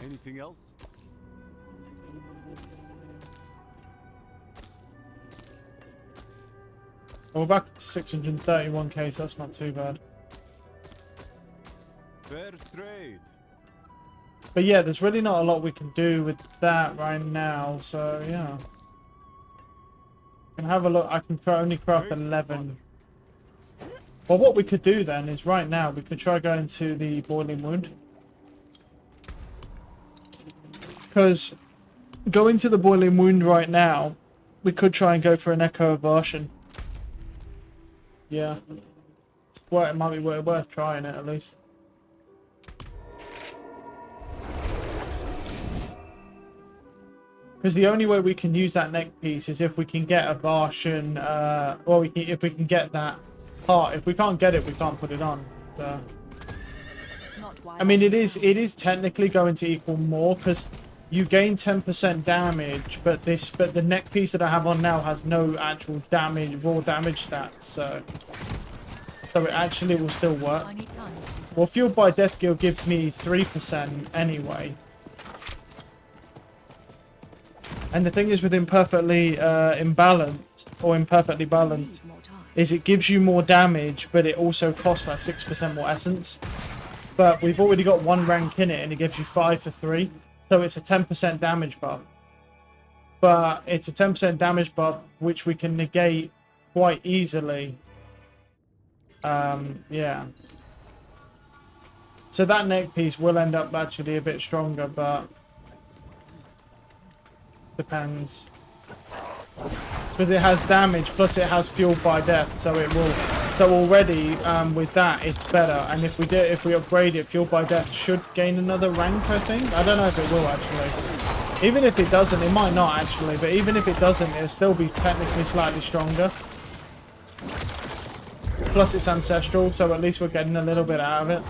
[SPEAKER 4] Anything else?
[SPEAKER 1] Well, we're back to 631k, so that's not too bad.
[SPEAKER 4] Fair trade.
[SPEAKER 1] But yeah, there's really not a lot we can do with that right now, so yeah. Can have a look. I can only craft 11. Well, what we could do then is right now we could try going to the Boiling Wound. Because going to the Boiling Wound right now, we could try and go for an Echo of Varshan. Yeah. Well, it might be worth trying it at least. Because the only way we can use that neck piece is if we can get a Varshan, well, if we can get that part. If we can't get it, we can't put it on. So, I mean, it is technically going to equal more because you gain 10% damage, but the neck piece that I have on now has no actual damage, raw damage stats. So it actually will still work. Well, Fueled by Death Guild gives me 3% anyway. And the thing is with Imperfectly Imbalanced, or Imperfectly Balanced, is it gives you more damage, but it also costs like 6% more essence. But we've already got 1 rank in it, and it gives you 5 for 3. So it's a 10% damage buff. But it's a 10% damage buff, which we can negate quite easily. Yeah. So that neck piece will end up actually a bit stronger, but depends. Because it has damage, plus it has Fueled by Death, so it will. So already, with that, it's better. And if we upgrade it, Fueled by Death should gain another rank, I think. I don't know if it will actually. Even if it doesn't, it might not actually. But even if it doesn't, it'll still be technically slightly stronger. Plus it's ancestral, so at least we're getting a little bit out of it.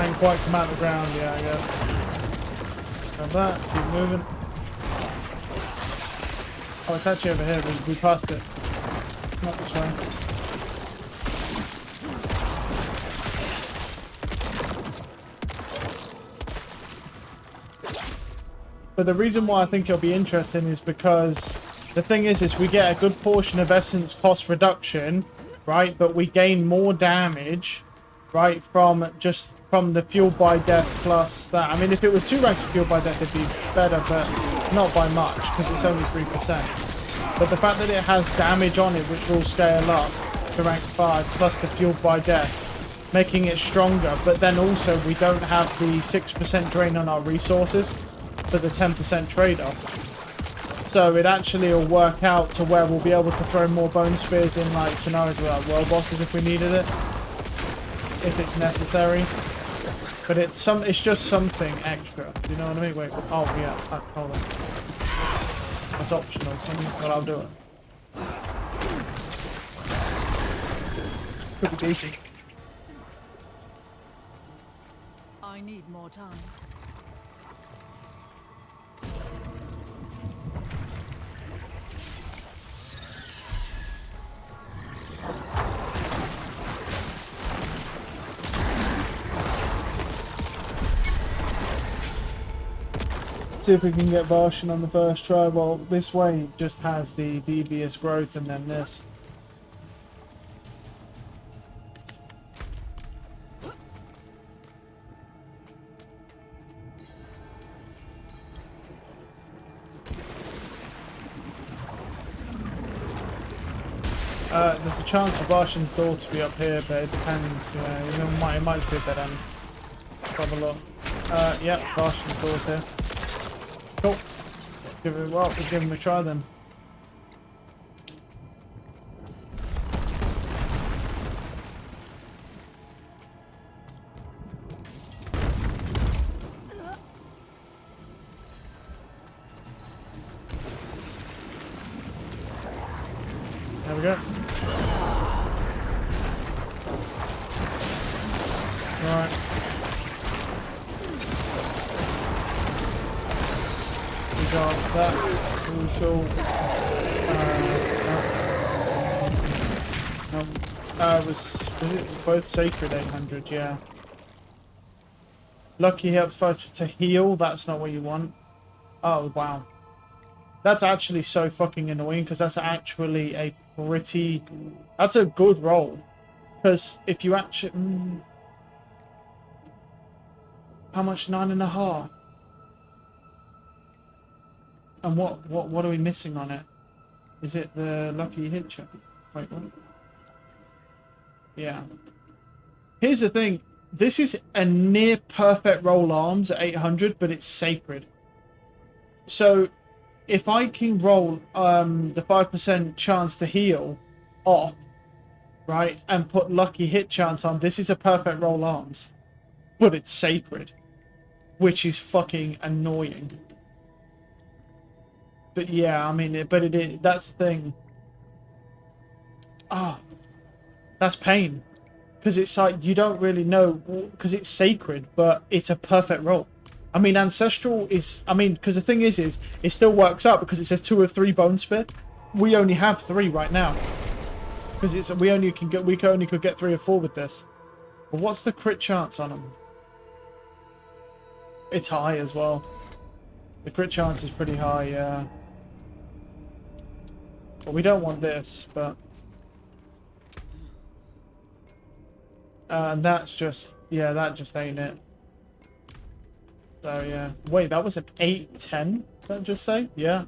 [SPEAKER 1] Can't quite come out of the ground, yeah, I guess. Have that, keep moving. Oh, it's actually over here, we passed it. Not this way. But the reason why I think it'll be interesting is because the thing is we get a good portion of essence cost reduction, right? But we gain more damage, right, from the Fueled by Death plus that. I mean, if it was 2 ranks of Fueled by Death, it'd be better, but Not by much, because it's only 3%. But the fact that it has damage on it, which will scale up to rank 5, plus the fueled by death, making it stronger. But then also, we don't have the 6% drain on our resources for the 10% trade-off. So it actually will work out to where we'll be able to throw more bone spears in like scenarios without world bosses if we needed it, if it's necessary. But it's just something extra. Do you know what I mean? Wait. Oh yeah. Hold on. That's optional. Well, I'll do it. Could be decent.
[SPEAKER 3] I need more time.
[SPEAKER 1] See if we can get Varshan on the first try. Well, this way just has the devious growth and then this. There's a chance of Varshan's door to be up here, but it depends. It might be a dead end. Let's have a look. Yeah, Varshan's door's here. Cool. We'll give him a try then. There we go. Right. We got that brutal. Was it both sacred 800? Yeah. Lucky helps fight to heal. That's not what you want. Oh wow. That's actually so fucking annoying because that's actually a pretty. That's a good roll. Because if you actually. How much? 9.5. And what are we missing on it? Is it the lucky hit check? Wait, what? Yeah. Here's the thing. This is a near perfect roll arms at 800, but it's sacred. So if I can roll the 5% chance to heal off, right, and put lucky hit chance on, this is a perfect roll arms. But it's sacred, which is fucking annoying. But yeah, I mean, that's the thing. Ah, oh, that's pain. Because it's like, you don't really know, because it's sacred, but it's a perfect roll. I mean, Ancestral is, because the thing is, it still works out because it says 2 of 3 bone spear. We only have 3 right now. Because we only could get 3 or 4 with this. But what's the crit chance on them? It's high as well. The crit chance is pretty high, yeah. Well, we don't want this, but... and that's just... yeah, that just ain't it. So, yeah. Wait, that was an 810? Did that just say? Yeah.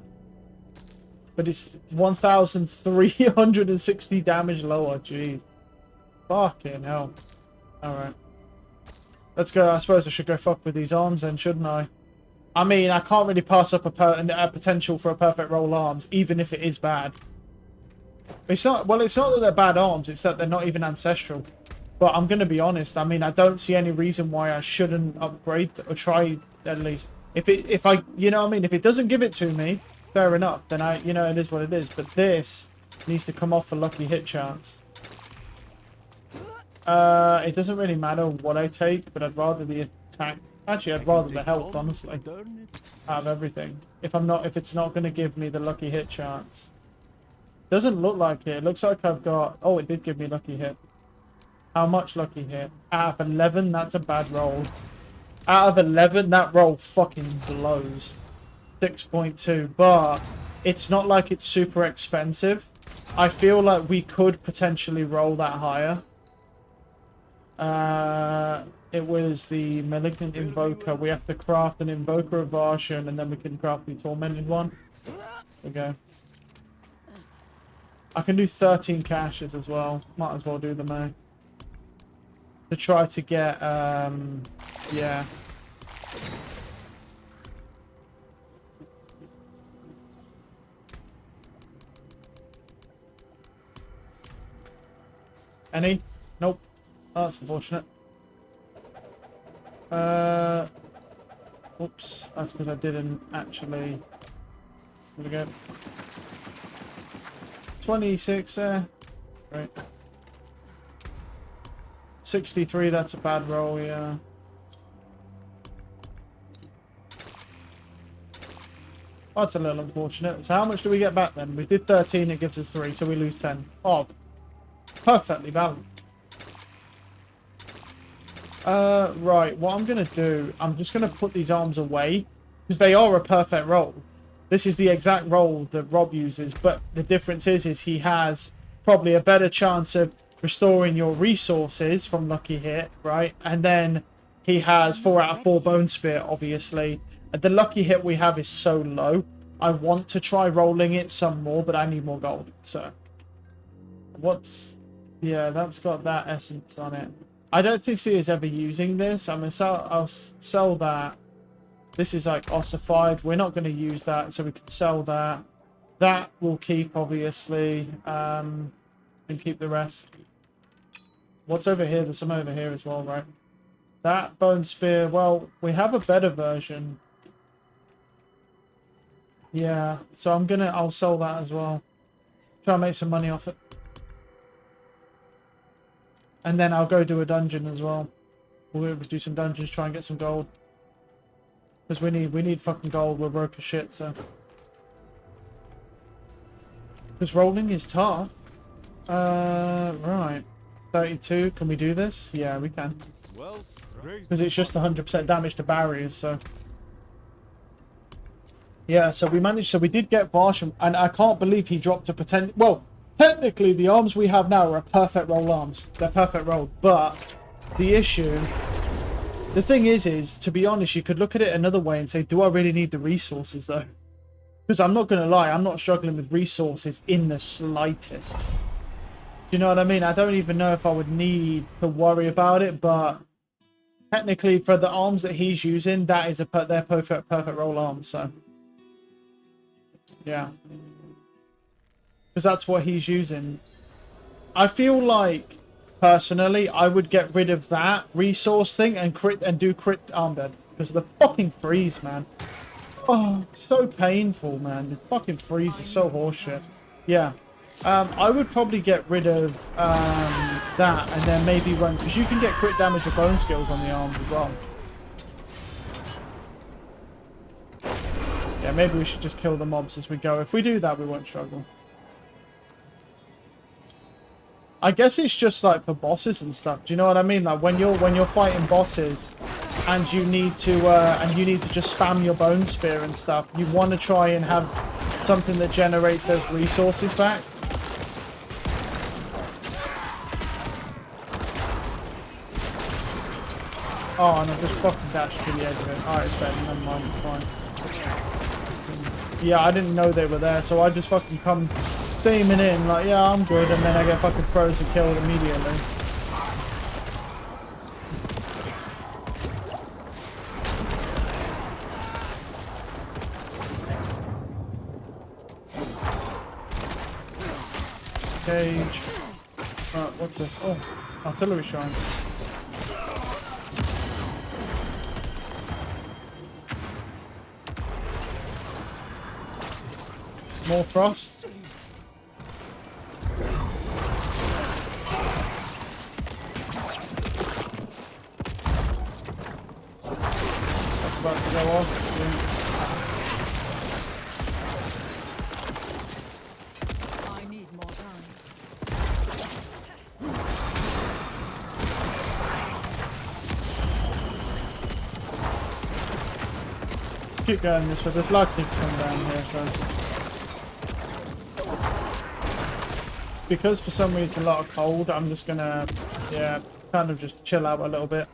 [SPEAKER 1] But it's 1,360 damage lower. Jeez. Fucking hell. Alright. Let's go. I suppose I should go fuck with these arms then, shouldn't I? I mean, I can't really pass up a potential for a perfect roll arms, even if it is bad. It's not... well, it's not that they're bad arms, it's that they're not even ancestral. But I'm going to be honest, I mean, I don't see any reason why I shouldn't upgrade or try at least. If I, you know what I mean? If it doesn't give it to me, fair enough. Then it is what it is. But this needs to come off a lucky hit chance. It doesn't really matter what I take, but I'd rather the attack. Actually, I'd rather the health, honestly. Out of everything. If it's not going to give me the lucky hit chance. Doesn't look like it. It looks like I've got... oh, it did give me lucky hit. How much lucky hit? Out of 11, that's a bad roll. Out of 11, that roll fucking blows. 6.2, but it's not like it's super expensive. I feel like we could potentially roll that higher. It was the Malignant Invoker. We have to craft an Invoker of Varshan, and then we can craft the Tormented one. Okay. I can do 13 caches as well. Might as well do them, eh? To try to get, yeah. Any? Nope. Oh, that's unfortunate. Oops. That's because I didn't actually... There we go. 26 there. Right. 63, that's a bad roll, yeah. That's a little unfortunate. So how much do we get back then? We did 13, it gives us 3, so we lose 10. Oh, perfectly balanced. Right, what I'm going to do, I'm just going to put these arms away, because they are a perfect roll. This is the exact roll that Rob uses, but the difference is he has probably a better chance of restoring your resources from Lucky Hit, right? And then he has 4 out of 4 Bone Spear, obviously. The Lucky Hit we have is so low. I want to try rolling it some more, but I need more gold, so... What's... Yeah, that's got that essence on it. I don't think he is ever using this. I'm gonna sell... I'll sell that. This is like ossified. We're not going to use that, so we can sell that. That will keep, obviously, and keep the rest. What's over here? There's some over here as well, right? That Bone Spear, well, we have a better version. Yeah, so I'll sell that as well. Try and make some money off it. And then I'll go do a dungeon as well. We'll do some dungeons, try and get some gold. Because we need fucking gold, we're broke as shit, so. Because rolling is tough. Right. 32, can we do this? Yeah, we can. Because it's just 100% damage to barriers, so. Yeah, so we managed, so we did get Varshan, and I can't believe he dropped a potential. Well, technically the arms we have now are perfect roll arms. They're perfect roll, but the issue... The thing is, to be honest, you could look at it another way and say, do I really need the resources, though? Because I'm not going to lie, I'm not struggling with resources in the slightest. Do you know what I mean? I don't even know if I would need to worry about it, but technically for the arms that he's using, that is they're perfect roll arms, so. Yeah. Because that's what he's using. I feel like... Personally, I would get rid of that resource thing and do crit armband because of the fucking freeze, man. Oh, it's so painful, man. The fucking freeze is so horseshit. Yeah, I would probably get rid of that and then maybe run because you can get crit damage with bone skills on the arms as well. Yeah, maybe we should just kill the mobs as we go. If we do that, we won't struggle. I guess it's just like for bosses and stuff. Do you know what I mean? Like when you're fighting bosses, and you need to just spam your bone spear and stuff. You want to try and have something that generates those resources back. Oh, and I just fucking dashed to the edge of it. Alright, it's better. Never mind. It's fine. Yeah, I didn't know they were there, so I just fucking come. Steaming in, like, yeah, I'm good, and then I get fucking frozen killed immediately. Cage. Right, what's this? Oh, artillery shrine. More frost. About to go off.
[SPEAKER 3] I need more time.
[SPEAKER 1] Keep going this way. There's likely some down here, so. Because for some reason a lot of cold, I'm just gonna, yeah, kind of just chill out a little bit.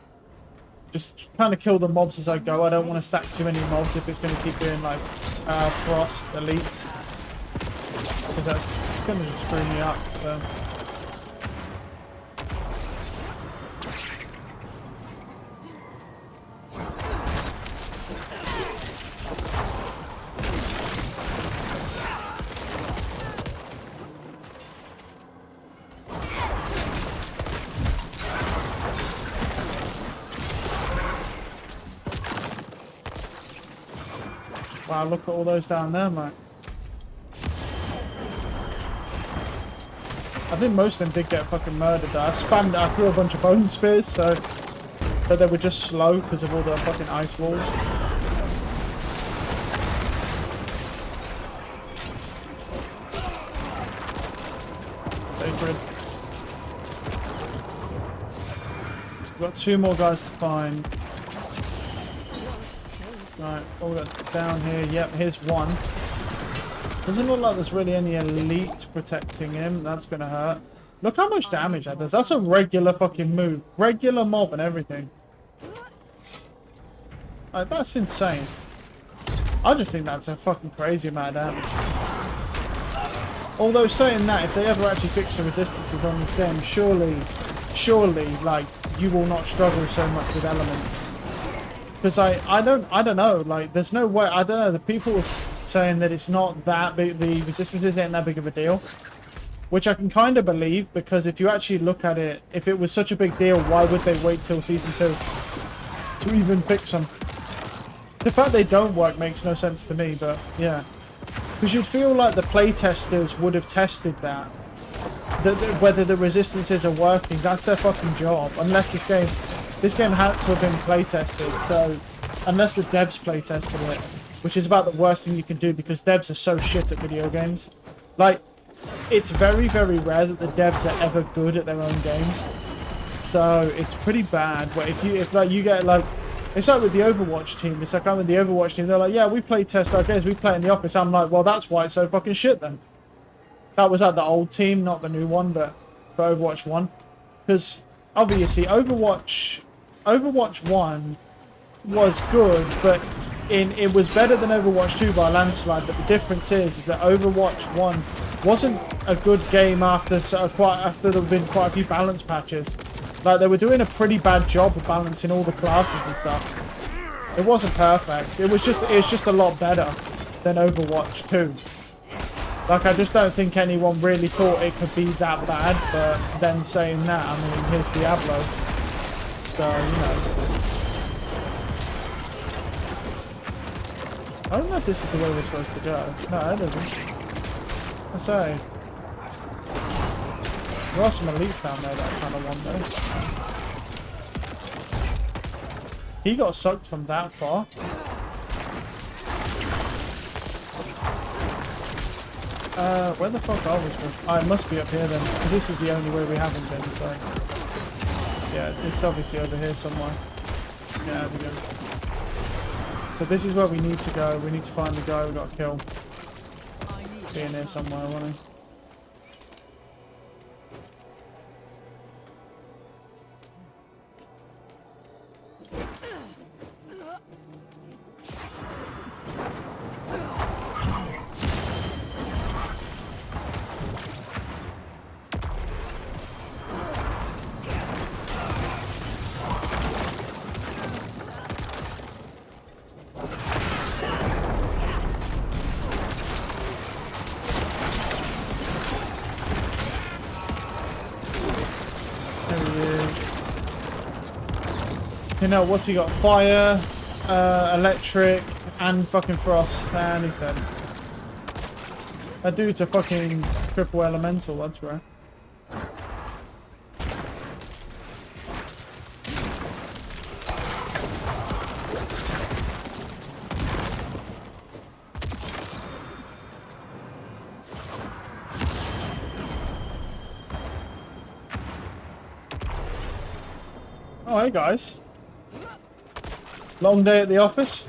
[SPEAKER 1] Just kind of kill the mobs as I go. I don't want to stack too many mobs if it's going to keep doing like Frost, Elites. Because that's going to just screw me up, so... Wow, look at all those down there, mate. I think most of them did get fucking murdered. I spammed, I threw a bunch of bone spears, so but they were just slow because of all the fucking ice walls. Sacred. We've got 2 more guys to find. Right, all that down here. Yep, here's one. Doesn't look like there's really any elite protecting him. That's gonna hurt. Look how much damage that does. That's a regular fucking move. Regular mob and everything. Like, that's insane. I just think that's a fucking crazy amount of damage. Although saying that, if they ever actually fix the resistances on this game, surely, like, you will not struggle so much with elements. Because I don't know, like, there's no way, I don't know, the people were saying that it's not that big, the resistance isn't that big of a deal. Which I can kind of believe, because if you actually look at it, if it was such a big deal, why would they wait till Season 2 to even fix them? The fact they don't work makes no sense to me, but yeah. Because you'd feel like the playtesters would have tested that. Whether the resistances are working, that's their fucking job. Unless this game had to have been playtested, so unless the devs playtested it, which is about the worst thing you can do because devs are so shit at video games. Like, it's very, very rare that the devs are ever good at their own games. So it's pretty bad. But if like you get like, it's like with the Overwatch team. It's like I'm with the Overwatch team. They're like, yeah, we play test our games. We play in the office. I'm like, well, that's why it's so fucking shit then. That was at the old team, not the new one, but for Overwatch 1. Because obviously Overwatch 1 was good, but it was better than Overwatch 2 by a landslide. But the difference is that Overwatch 1 wasn't a good game after there have been quite a few balance patches. Like, they were doing a pretty bad job of balancing all the classes and stuff. It wasn't perfect. It was just a lot better than Overwatch 2. Like, I just don't think anyone really thought it could be that bad, but then saying that, I mean, here's Diablo. So, you know. I don't know if this is the way we're supposed to go. No, it isn't. I say. There are some elites down there that I kind of want though. He got sucked from that far. Where the fuck are we supposed to... Oh, it must be up here then. Because this is the only way we haven't been, so... Yeah, it's obviously over here somewhere. Yeah, there we go. So this is where we need to go. We need to find the guy we got killed. Be in here somewhere, won't he? You know, what's he got? Fire, electric, and fucking frost, and he's dead. That dude's a fucking triple elemental, that's right. Oh, hey guys. Long day at the office?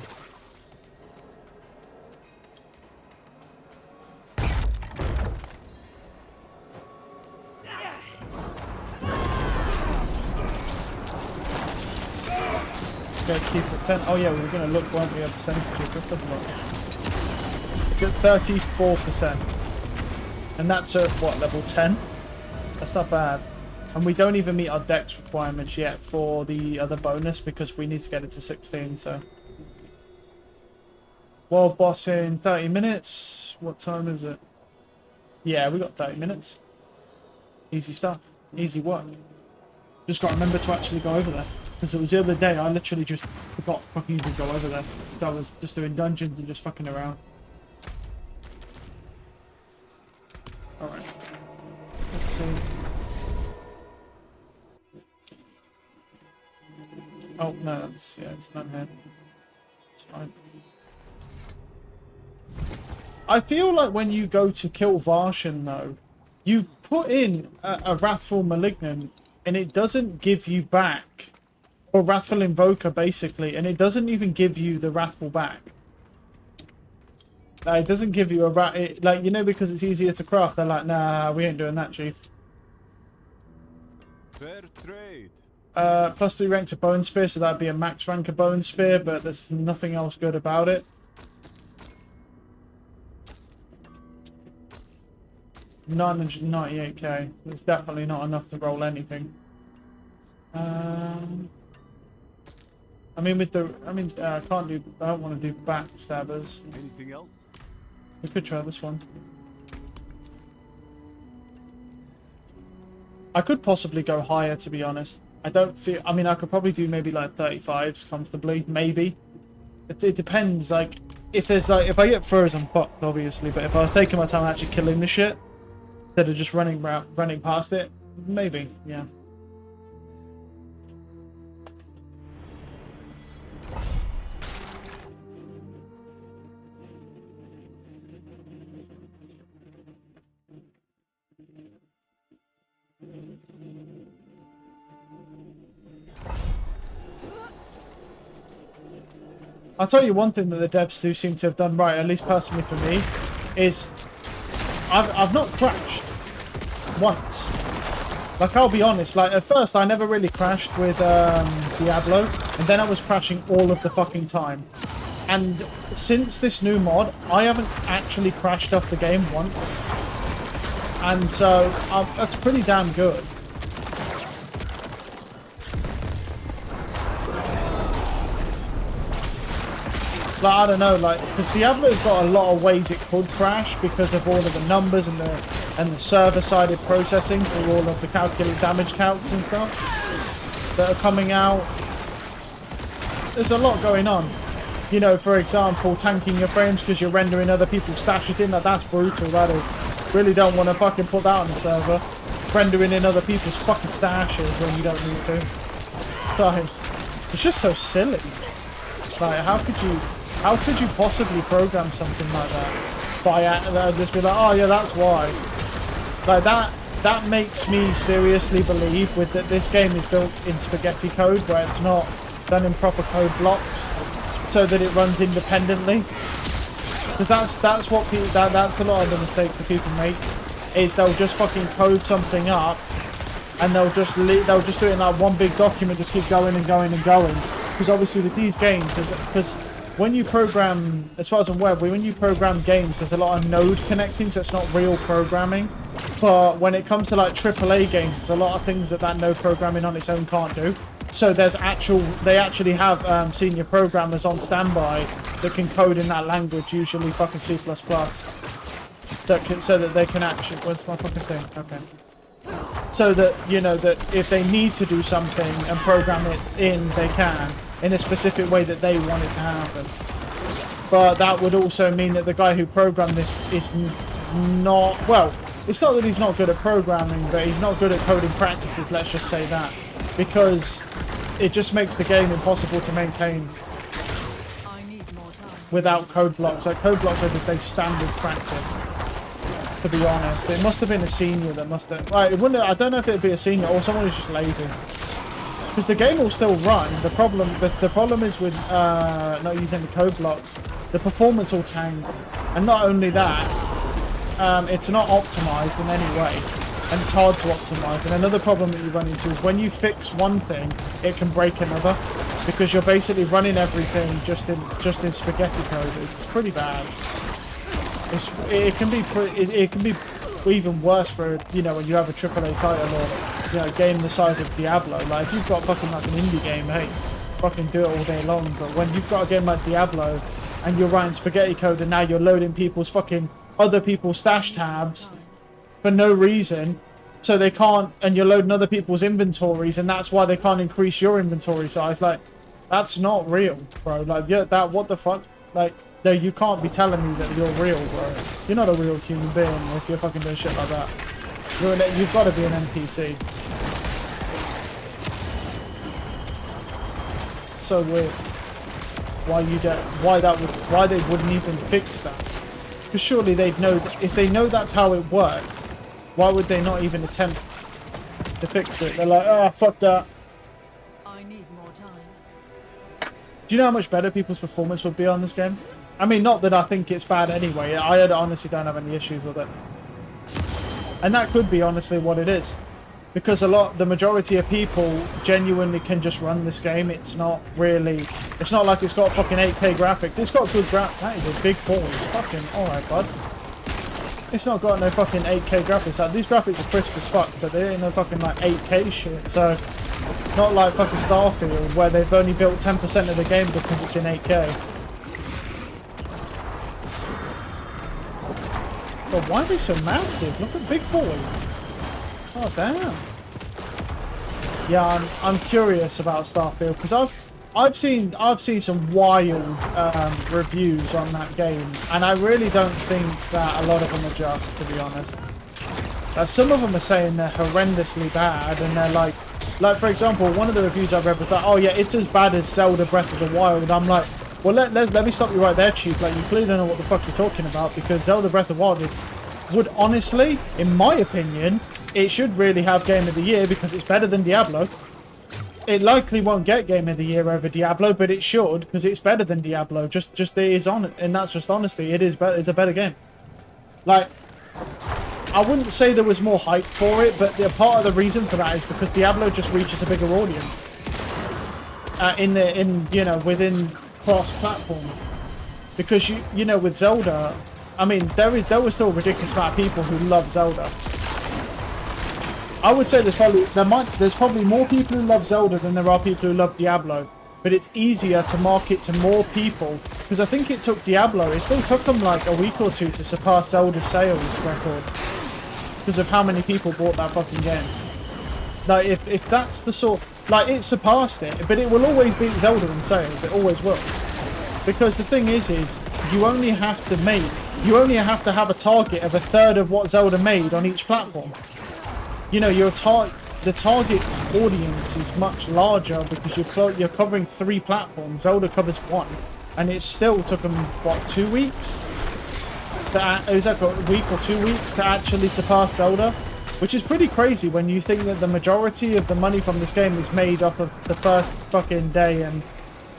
[SPEAKER 1] percent. Oh yeah, we were gonna look, weren't we, at percentages? Let's have a look. It's at 34%. And that's at what, level 10? That's not bad. And we don't even meet our dex requirements yet for the other bonus because we need to get it to 16, so. World boss in 30 minutes. What time is it? Yeah, we got 30 minutes. Easy stuff. Easy work. Just got to remember to actually go over there. Because it was the other day, I literally just forgot to fucking even go over there. So I was just doing dungeons and just fucking around. Alright. Let's see. Oh, no, that's, yeah, it's none here. It's fine. I feel like when you go to kill Varshan, though, you put in a Wrathful Malignant, and it doesn't give you back, or Wrathful Invoker, basically, and it doesn't even give you the Wrathful back. It doesn't give you a like, you know, because it's easier to craft, they're like, nah, we ain't doing that, chief.
[SPEAKER 4] Fair trade.
[SPEAKER 1] +3 rank to Bone Spear, so that'd be a max rank of Bone Spear, but there's nothing else good about it. 998k. There's definitely not enough to roll anything. I mean, with the, I can't do, I don't want to do backstabbers.
[SPEAKER 4] Anything else?
[SPEAKER 1] We could try this one. I could possibly go higher, to be honest. I don't feel, I mean, I could probably do maybe like 35s comfortably, maybe. It depends, like, if there's like, if I get furs, I'm fucked, obviously, but if I was taking my time actually killing this shit, instead of just running past it, maybe, yeah. I'll tell you one thing that the devs do seem to have done right, at least personally for me, is I've not crashed once. Like, I'll be honest, like, at first I never really crashed with Diablo, and then I was crashing all of the fucking time. And since this new mod, I haven't actually crashed off the game once. And so, that's pretty damn good. Like, I don't know, like, because Diablo's got a lot of ways it could crash because of all of the numbers and the server-sided processing for all of the calculated damage calcs and stuff that are coming out. There's a lot going on. You know, for example, tanking your frames because you're rendering other people's stashes in. Like, that's brutal, that is. Really don't want to fucking put that on the server. Rendering in other people's fucking stashes when you don't need to. So, it's just so silly. Like, how could you possibly program something like that? By just be like, oh yeah, that's why. Like, that makes me seriously believe with that this game is built in spaghetti code where it's not done in proper code blocks so that it runs independently. Because that's what people, that's a lot of the mistakes that people make, is they'll just fucking code something up and they'll just do it in like one big document, just keep going and going and going. Because obviously with these games, because when you program, as far as I'm aware, when you program games, there's a lot of node connecting, so it's not real programming. But when it comes to like AAA games, there's a lot of things that node programming on its own can't do. So they actually have senior programmers on standby that can code in that language, usually fucking C++, so that they can actually, where's my fucking thing? Okay. So that, you know, that if they need to do something and program it in, they can, in a specific way that they want it to happen. But that would also mean that the guy who programmed this is not, well, it's not that he's not good at programming, but he's not good at coding practices, let's just say that. Because it just makes the game impossible to maintain
[SPEAKER 3] I need more time.
[SPEAKER 1] without code blocks. Like, code blocks are just a standard practice, to be honest. It must have been a senior that must have, right, it wouldn't, I don't know if it'd be a senior or someone who's just lazy. Because the game will still run. The problem is with not using the code blocks, the performance will tank. And not only that, it's not optimized in any way. and it's hard to optimize. And another problem that you run into is when you fix one thing, it can break another, because you're basically running everything just in spaghetti code. It's pretty bad. It can be even worse for, you know, when you have a AAA title or, you know, a game the size of Diablo. Like, if you've got fucking like an indie game, hey, fucking do it all day long. But when you've got a game like Diablo and you're writing spaghetti code and now you're loading other people's stash tabs for no reason, so they can't, and you're loading other people's inventories, and that's why they can't increase your inventory size. Like, that's not real, bro. Like, yeah, what the fuck? Like, no, you can't be telling me that you're real, bro. You're not a real human being if you're fucking doing shit like that. You've got to be an NPC. So weird. Why they wouldn't even fix that? Because surely they'd know that if they know that's how it works, why would they not even attempt to fix it? They're like, oh, fuck that.
[SPEAKER 3] I need more time.
[SPEAKER 1] Do you know how much better people's performance would be on this game? I mean, not that I think it's bad anyway. I honestly don't have any issues with it. And that could be honestly what it is. Because the majority of people genuinely can just run this game. It's not like it's got fucking 8K graphics. It's got good graphics. That is a big ball. Fucking alright, bud. It's not got no fucking 8K graphics. Like, these graphics are crisp as fuck, but they ain't no fucking like 8K shit. So, not like fucking Starfield, where they've only built 10% of the game because it's in 8K. But why are they so massive? Look at big boy. Oh damn. Yeah, I'm curious about Starfield because I've seen some wild reviews on that game, and I really don't think that a lot of them are just, to be honest. Some of them are saying they're horrendously bad, and they're like for example, one of the reviews I read was like, oh yeah, it's as bad as Zelda Breath of the Wild. I'm like, well, let me stop you right there, Chief. Like, you clearly don't know what the fuck you're talking about, because Zelda Breath of the Wild would honestly, in my opinion, it should really have Game of the Year because it's better than Diablo. It likely won't get Game of the Year over Diablo, but it should because it's better than Diablo. Just it is on it, and that's just honesty. It is better. It's a better game. Like, I wouldn't say there was more hype for it, but part of the reason for that is because Diablo just reaches a bigger audience. Within cross-platform, because you know, with Zelda, I mean, there was still a ridiculous amount of people who love Zelda. I would say there's probably more people who love Zelda than there are people who love Diablo, but it's easier to market to more people because I think it took Diablo. It still took them like a week or two to surpass Zelda's sales record because of how many people bought that fucking game. Like, if that's the sort, like, it surpassed it, but it will always beat Zelda in sales. It always will, because the thing is you only have to have a target of a third of what Zelda made on each platform. You know, the target audience is much larger because you're covering 3 platforms. Zelda covers 1, and it still took them what, 2 weeks? It was like a week or 2 weeks to actually surpass Zelda, which is pretty crazy when you think that the majority of the money from this game is made off of the first fucking day and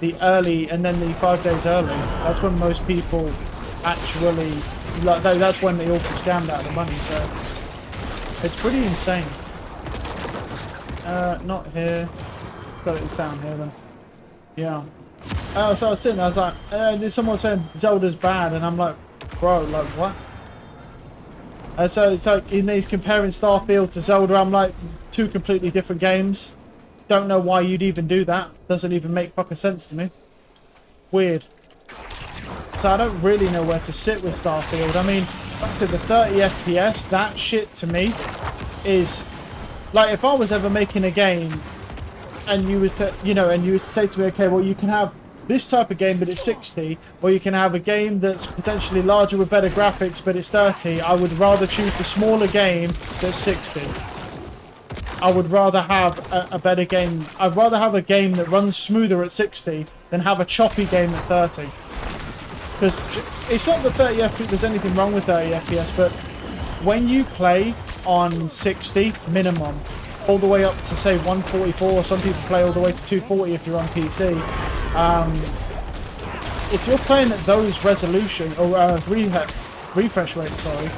[SPEAKER 1] then the 5 days early. That's when most people actually, like, that's when they all get scammed out of the money. So it's pretty insane. Not here. Got it, it's down here then. Yeah. So I was sitting there, I was like, there's someone saying Zelda's bad, and I'm like, bro, like, what? So it's like, he's comparing Starfield to Zelda. I'm like, 2 completely different games. Don't know why you'd even do that. Doesn't even make fucking sense to me. Weird. So I don't really know where to sit with Starfield. I mean, back to the 30 FPS, that shit to me is like, if I was ever making a game and you was to say to me, okay, well, you can have this type of game but it's 60, or you can have a game that's potentially larger with better graphics but it's 30, I would rather choose the smaller game that's 60. I would rather have a better game. I'd rather have a game that runs smoother at 60 than have a choppy game at 30. Because it's not that 30 FPS, there's anything wrong with 30 FPS, but when you play on 60 minimum, all the way up to say 144, some people play all the way to 240 if you're on PC. If you're playing at those resolution or refresh rates, sorry,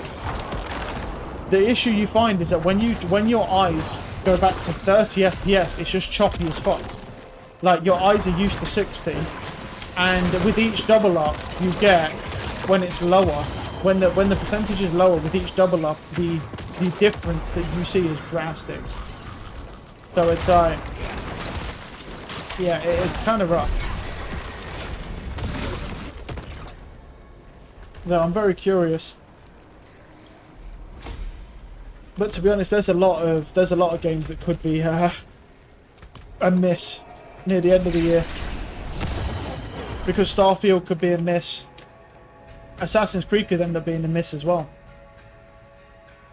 [SPEAKER 1] the issue you find is that when your eyes go back to 30 FPS, it's just choppy as fuck. Like your eyes are used to 60, and with each double up you get, when it's lower, when the percentage is lower with each double up, the difference that you see is drastic. So it's like, yeah, it's kind of rough. No, I'm very curious. But to be honest, there's a lot of games that could be a miss near the end of the year. Because Starfield could be a miss. Assassin's Creed could end up being a miss as well.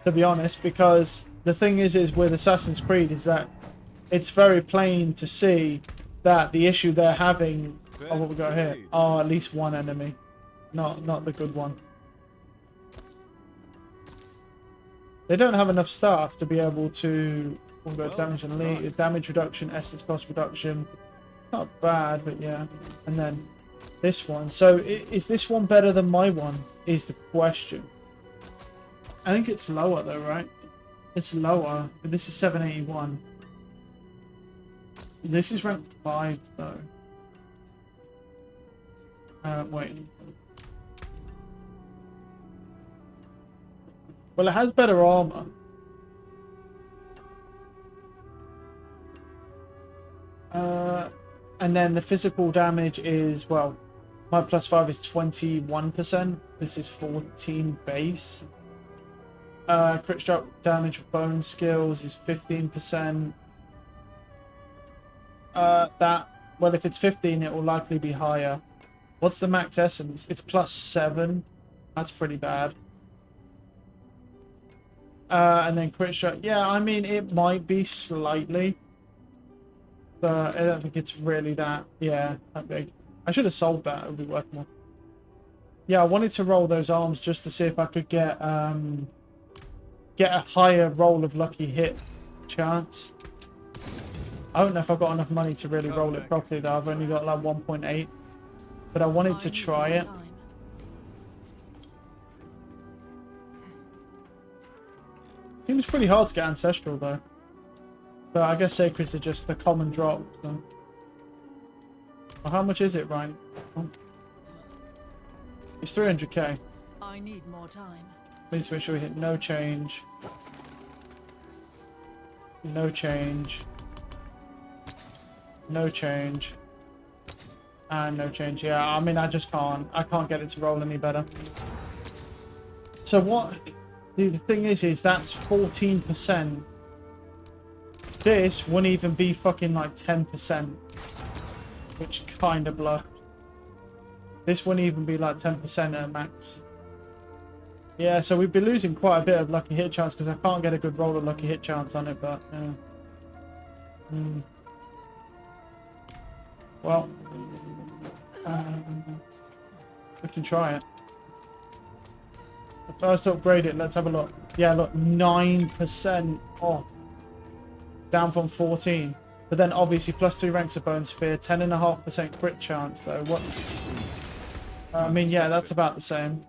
[SPEAKER 1] To be honest, because the thing is with Assassin's Creed is that it's very plain to see that the issue they're having, oh, what we got here, are at least one enemy, not the good one. They don't have enough staff to be able to damage and lead, damage reduction, essence cost reduction. Not bad, but yeah. And then this one. So is this one better than my one? Is the question. I think it's lower though, right? It's lower, but this is 781. This is ranked 5 though. Wait. Well, it has better armor. And then the physical damage is, well, my +5 is 21%. This is 14 base. Crit strike damage with bone skills is 15%. Well, if it's 15, it will likely be higher. What's the max essence? It's +7. That's pretty bad. And then crit strike. Yeah, I mean, it might be slightly. But I don't think it's really that big. I should have sold that. It would be worth more. Yeah, I wanted to roll those arms just to see if I could get a higher roll of lucky hit chance. I don't know if I've got enough money to really roll it properly though. I've only got like 1.8. But I wanted to try it. Seems pretty hard to get Ancestral though. But I guess Sacreds are just the common drop. So. Well, how much is it, Ryan? Oh. It's 300k.
[SPEAKER 3] I need more time.
[SPEAKER 1] We need to make sure we hit no change. No change. No change. And no change. Yeah, I mean, I just can't. I can't get it to roll any better. So what... The thing is that's 14%. This wouldn't even be fucking like 10%. Which kind of bluffed. This wouldn't even be like 10% at max. Yeah, so we'd be losing quite a bit of lucky hit chance because I can't get a good roll of lucky hit chance on it, but yeah. Well, we can try it. First upgrade it, let's have a look. Yeah, look, 9% off. Down from 14. But then obviously +3 ranks of Bone Spear, 10.5% crit chance though. What's... I mean, yeah, that's about the same.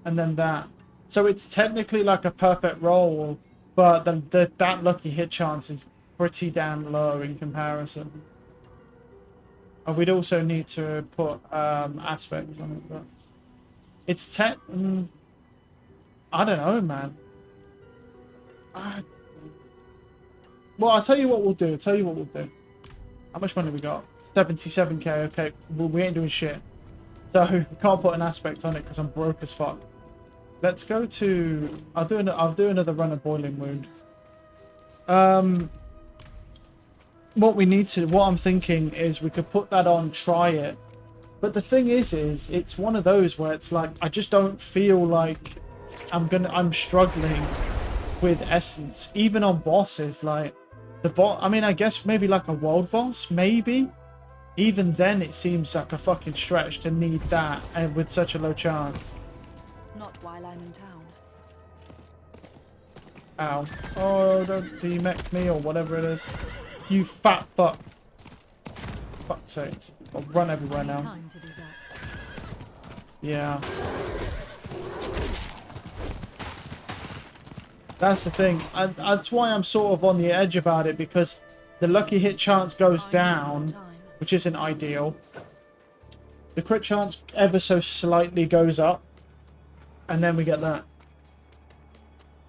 [SPEAKER 1] And then that. So it's technically like a perfect roll, but that lucky hit chance is pretty damn low in comparison. And we'd also need to put aspect on it, but... It's I don't know, man. Well, I'll tell you what we'll do. How much money we got? 77k. Okay, well, we ain't doing shit. So we can't put an aspect on it because I'm broke as fuck. Let's go to... I'll do another run of Boiling Wound. What I'm thinking is we could put that on, try it. But the thing is it's one of those where it's like, I just don't feel like I'm struggling with essence. Even on bosses, like, I mean, I guess maybe like a world boss, maybe. Even then, it seems like a fucking stretch to need that, and with such a low chance.
[SPEAKER 3] Not while I'm in town.
[SPEAKER 1] Ow. Oh, don't demech me or whatever it is. You fat fuck. Fuck's sake. I'll run everywhere now.
[SPEAKER 3] Time to do that.
[SPEAKER 1] Yeah. That's the thing. That's why I'm sort of on the edge about it, because the lucky hit chance goes
[SPEAKER 3] I need more
[SPEAKER 1] down,
[SPEAKER 3] time.
[SPEAKER 1] which isn't ideal. The crit chance ever so slightly goes up, and then we get that.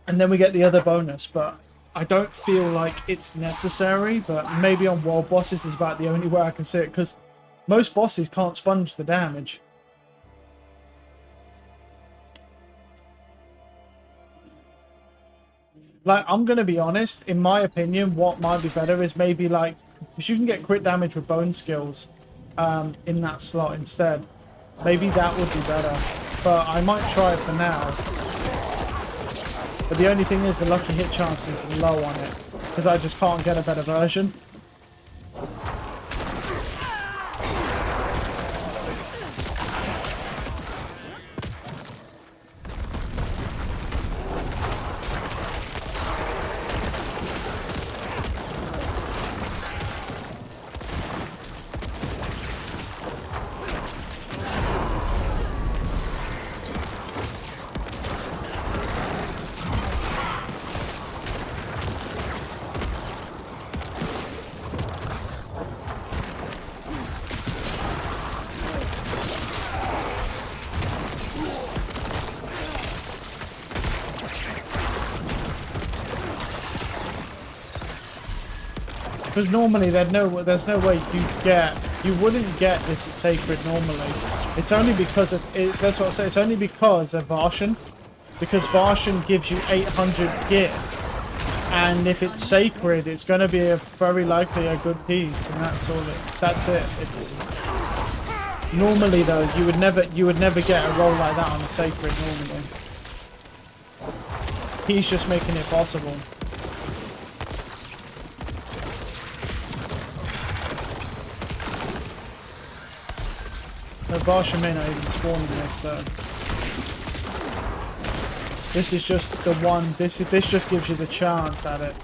[SPEAKER 1] And then we get the other bonus, but I don't feel like it's necessary, but maybe on world bosses is about the only way I can see it, because most bosses can't sponge the damage. Like, I'm going to be honest, in my opinion, what might be better is maybe like, because you can get crit damage with bone skills in that slot instead. Maybe that would be better, but I might try it for now. But the only thing is the lucky hit chance is low on it, because I just can't get a better version. Because normally there's no way you wouldn't get this at Sacred normally. It's only because of it, that's what I say. It's only because of Varshan, because Varshan gives you 800 gear, and if it's Sacred, it's going to be very likely a good piece, and that's all. That's it. It's normally though you would never get a roll like that on a Sacred normally. He's just making it possible. No, Varshan may not even spawn in this, so this is just the one. This just gives you the chance at it.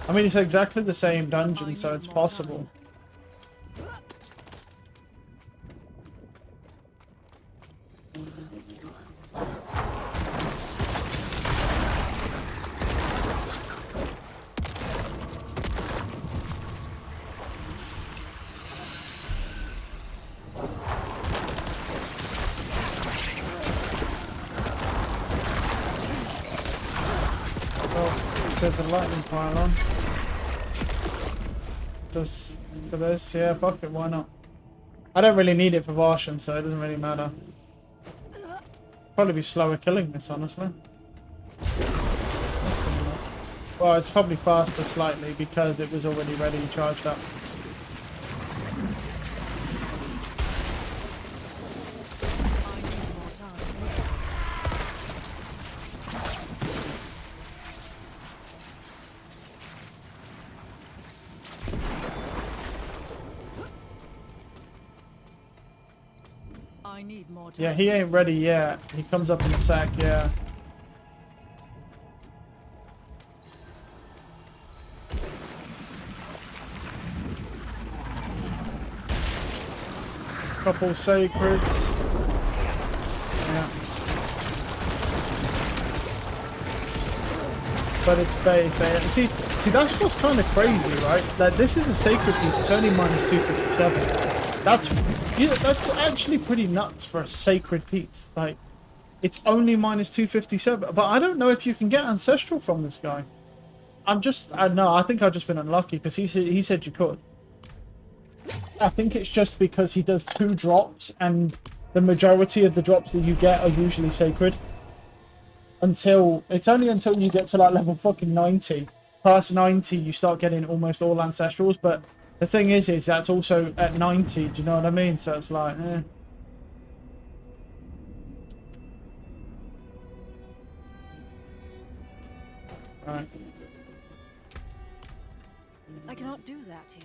[SPEAKER 1] I mean, it's exactly the same dungeon, so it's possible. There's a lightning pylon. Just for this, yeah, fuck it, why not? I don't really need it for Varshan, so it doesn't really matter. Probably be slower killing this, honestly. Well, it's probably faster slightly because it was already ready, charged up.
[SPEAKER 3] I need more time.
[SPEAKER 1] Yeah, he ain't ready yet. He comes up in a sec, yeah. Couple sacreds. Yeah. But it's base. See, that's what's kind of crazy, right? Like, this is a sacred piece. It's only minus 257. That's actually pretty nuts for a sacred piece. Like, it's only minus 257. But I don't know if you can get ancestral from this guy. No, I think I've just been unlucky because he said you could. I think it's just because he does 2 drops, and the majority of the drops that you get are usually sacred. It's only until you get to like level fucking 90. Past 90, you start getting almost all ancestrals, but the thing is that's also at 90, do you know what I mean? So it's like, Alright.
[SPEAKER 3] I cannot do that here.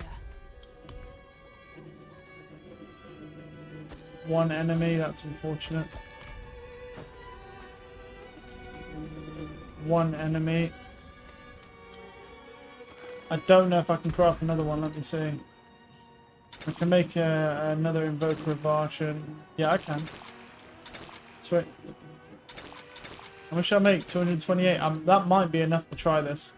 [SPEAKER 1] One enemy, that's unfortunate. One enemy. I don't know if I can craft another one, let me see. I can make another invoker of Varshan. Yeah, I can. Sweet. How much shall I make? 228. That might be enough to try this.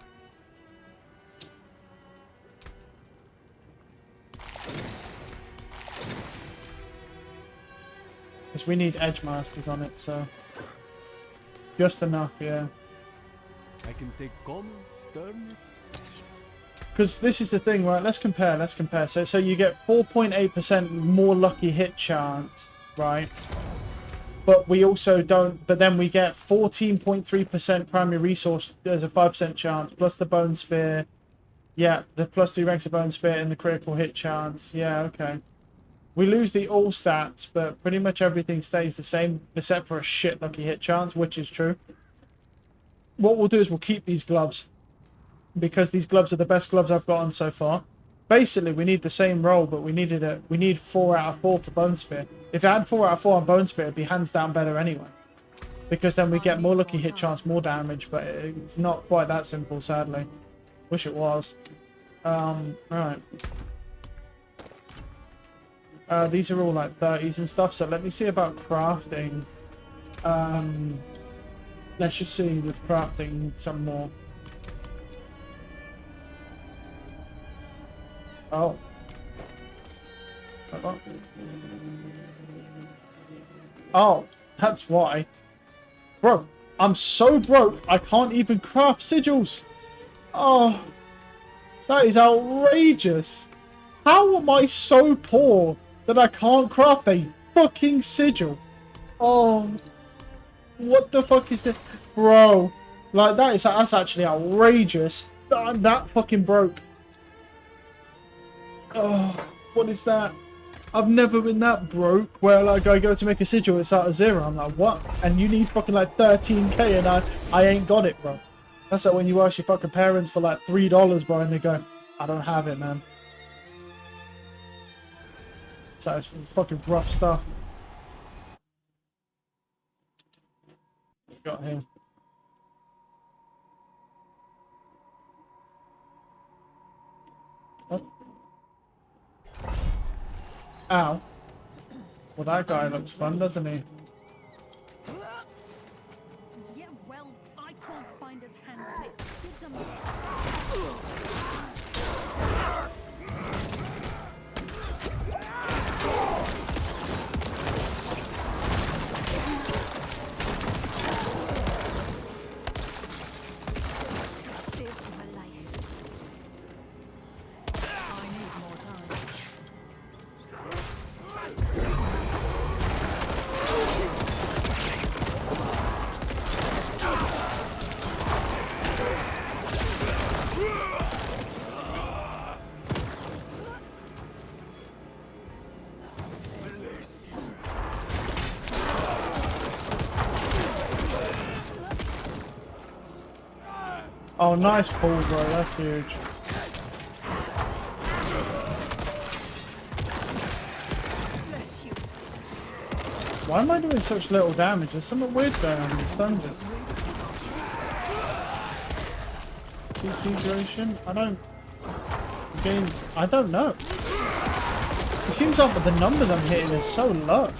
[SPEAKER 1] Because we need edge masters on it, so... Just enough, yeah.
[SPEAKER 4] I can take common, turn it special.
[SPEAKER 1] Because this is the thing, right? Let's compare. So you get 4.8% more lucky hit chance, right? But we also don't... But then we get 14.3% primary resource. There's a 5% chance. Plus the bone spear. Yeah, the plus 3 ranks of bone spear and the critical hit chance. Yeah, okay. We lose the all stats, but pretty much everything stays the same, except for a shit lucky hit chance, which is true. What we'll do is we'll keep these gloves, because these gloves are the best gloves I've gotten so far. Basically, we need the same roll, but we need 4 out of 4 for Bone Spear. If I had 4 out of 4 on Bone Spear, it'd be hands down better anyway. Because then we get more lucky hit chance, more damage, but it's not quite that simple, sadly. Wish it was. Right. These are all like 30s and stuff, so let me see about crafting. Let's just see with crafting some more. Oh. Oh, that's why. Bro, I'm so broke, I can't even craft sigils. Oh, that is outrageous. How am I so poor that I can't craft a fucking sigil? Oh, what the fuck is this? Bro, like that's actually outrageous. I'm that fucking broke. Oh, what is that? I've never been that broke where like I go to make a sigil, it's out of 0. I'm like, what? And you need fucking like 13k and I ain't got it, bro. That's like when you ask your fucking parents for like $3, bro, and they go, I don't have it, man. So it's fucking rough stuff. What we got here? Oh. Ow. Well, that guy looks fun, doesn't he?
[SPEAKER 2] Yeah, well, I can't find his handpicked. Did some... Saved my life.
[SPEAKER 3] I need more time.
[SPEAKER 1] Oh, nice pull, bro. That's huge.
[SPEAKER 2] Bless you.
[SPEAKER 1] Why am I doing such little damage? There's something weird going on in this dungeon. CC duration? I don't know. It seems like the numbers I'm hitting is so low.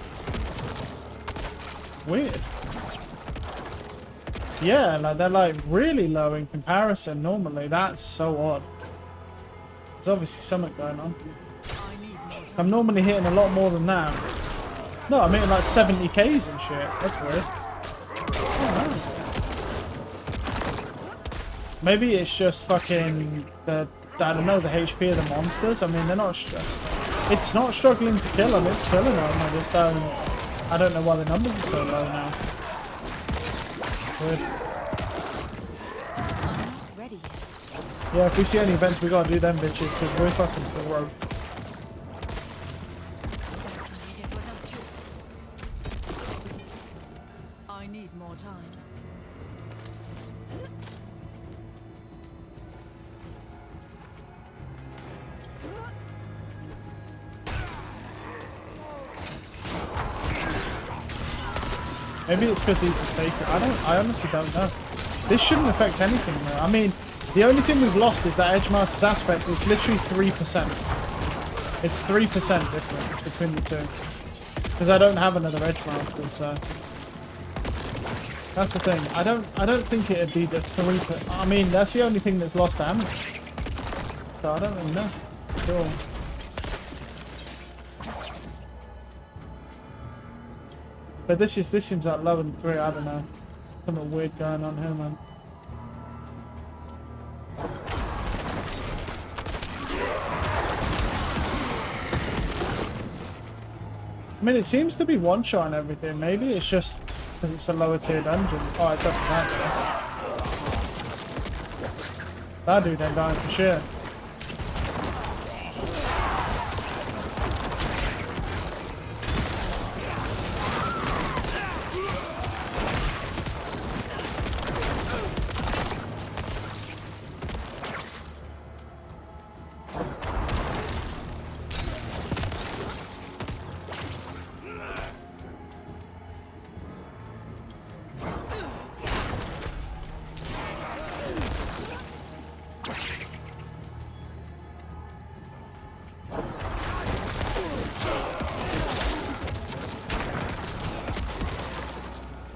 [SPEAKER 1] Weird. Yeah, like they're like really low in comparison normally. That's so odd. There's obviously something going on. I'm normally hitting a lot more than that. No, I'm hitting like 70Ks and shit. That's weird. Oh, no. Maybe it's just fucking the, I don't know, the HP of the monsters. I mean, they're not, it's not struggling to kill them, it's killing them. I don't know why the numbers are so low now. Weird.
[SPEAKER 2] Ready yet?
[SPEAKER 1] Yeah, if we see any events, we gotta do them bitches, because we're fucking broke.
[SPEAKER 3] I need more time.
[SPEAKER 1] Maybe it's because these are sacred. I honestly don't know. This shouldn't affect anything though. I mean, the only thing we've lost is that Edgemaster's aspect. It's literally 3%. It's 3% difference between the two. Because I don't have another Edgemaster, so... That's the thing. I don't think it'd be the 3. I mean, that's the only thing that's lost damage. So I don't really know. Sure. But this seems like lower than 3. I don't know. Something weird going on here, man. I mean, it seems to be one-shot and everything. Maybe it's just because it's a lower tier dungeon. Oh, it doesn't matter. That dude ain't dying for sure.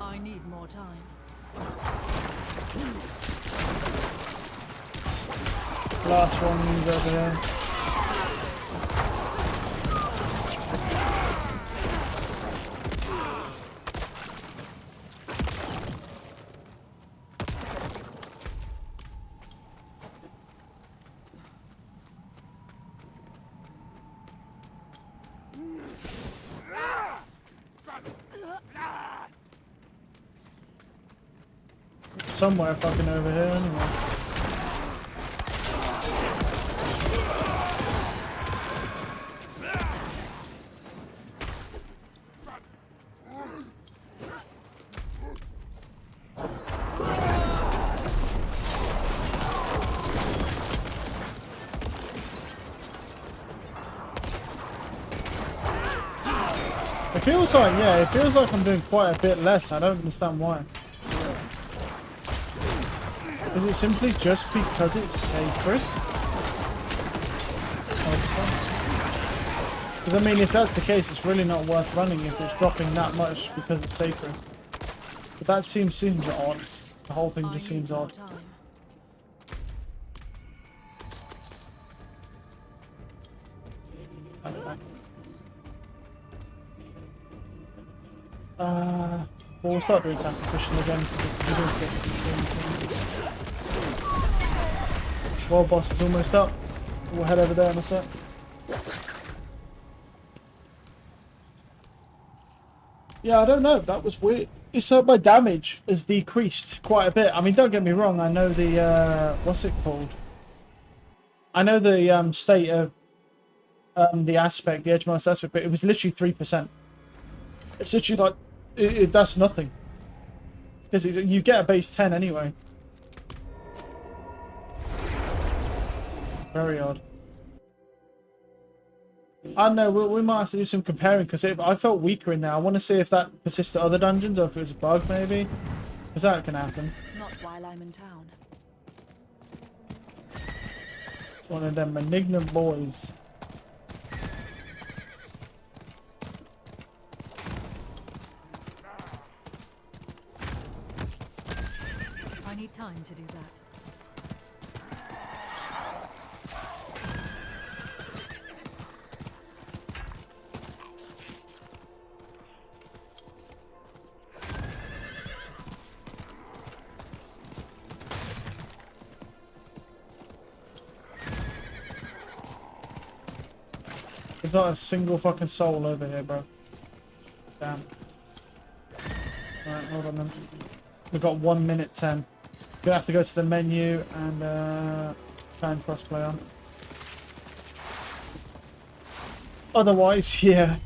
[SPEAKER 3] I need more time.
[SPEAKER 1] Last one's over there. Somewhere fucking over here anyway. It feels like, yeah, it feels like I'm doing quite a bit less. I don't understand why. Is it simply just because it's sacred? Because I mean, if that's the case, it's really not worth running if it's dropping that much because it's sacred. But that seems odd. The whole thing just seems odd. Well, we'll start doing sacrificial again. World boss is almost up. We'll head over there in a sec. Yeah, I don't know. That was weird. It's my damage has decreased quite a bit. I mean, don't get me wrong. I know the what's it called? I know the state of the aspect, the edge master aspect, but it was literally 3%. It's literally like that's nothing because you get a base 10 anyway. Very odd. I don't know, we might have to do some comparing because I felt weaker in there. I want to see if that persists to other dungeons or if it was a bug maybe. Because that can happen.
[SPEAKER 3] Not while I'm in town.
[SPEAKER 1] One of them malignant boys.
[SPEAKER 3] I need time to do that.
[SPEAKER 1] There's not a single fucking soul over here, bro. Damn. Alright, hold on then. We've got 1 minute 10. Gonna have to go to the menu and try and crossplay on. Otherwise, yeah.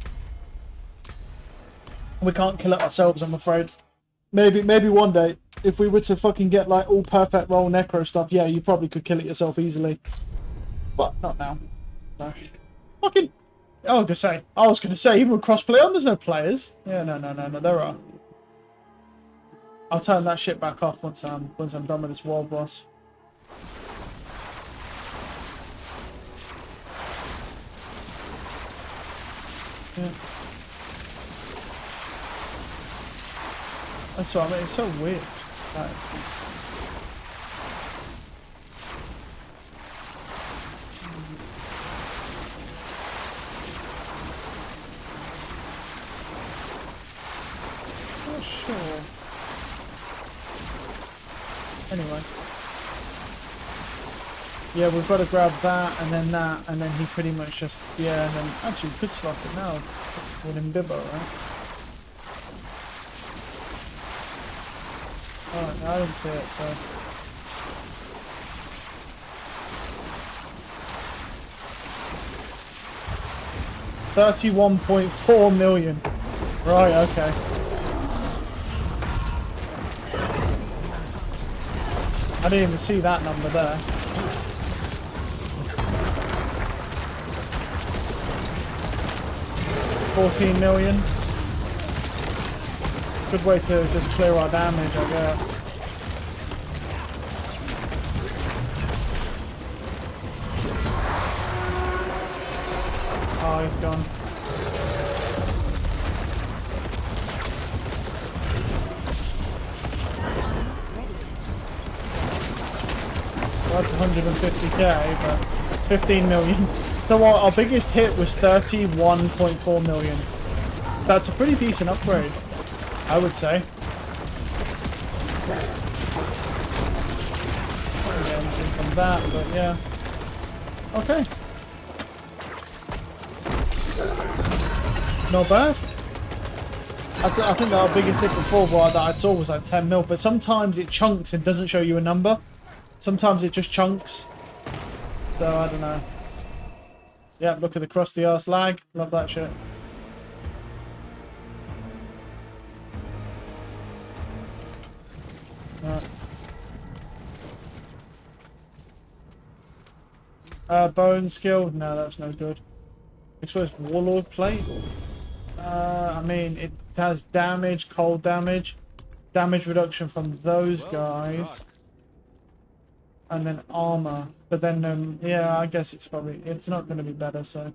[SPEAKER 1] We can't kill it ourselves, I'm afraid. Maybe one day, if we were to fucking get like all perfect roll necro stuff, yeah, you probably could kill it yourself easily. But not now. So fucking I was gonna say, even with crossplay on, there's no players. Yeah, no, there are. I'll turn that shit back off once I'm done with this world boss. Yeah. That's what I mean. It's so weird. Like, not sure. Anyway. Yeah, we've got to grab that and then that, and then he pretty much just, yeah, and then actually we could slot it now with him Bibbo, right? Alright, I didn't see it, so. $31.4 million. Right, okay. I didn't even see that number there. $14 million. Good way to just clear our damage, I guess. Oh, he's gone. Well, that's 150k, but 15 million. So our biggest hit was 31.4 million. That's a pretty decent upgrade, I would say. Can't get anything from that, but yeah. Okay. Not bad. I think that our biggest hit before that I saw was like 10 mil, but sometimes it chunks and doesn't show you a number. Sometimes it just chunks. So I don't know. Yeah, look at the crusty ass lag. Love that shit. Bone skill? No, that's no good. Exposed warlord plate? I mean, it has damage, cold damage, damage reduction from those guys, and then armor. But then, yeah, I guess it's not going to be better. So,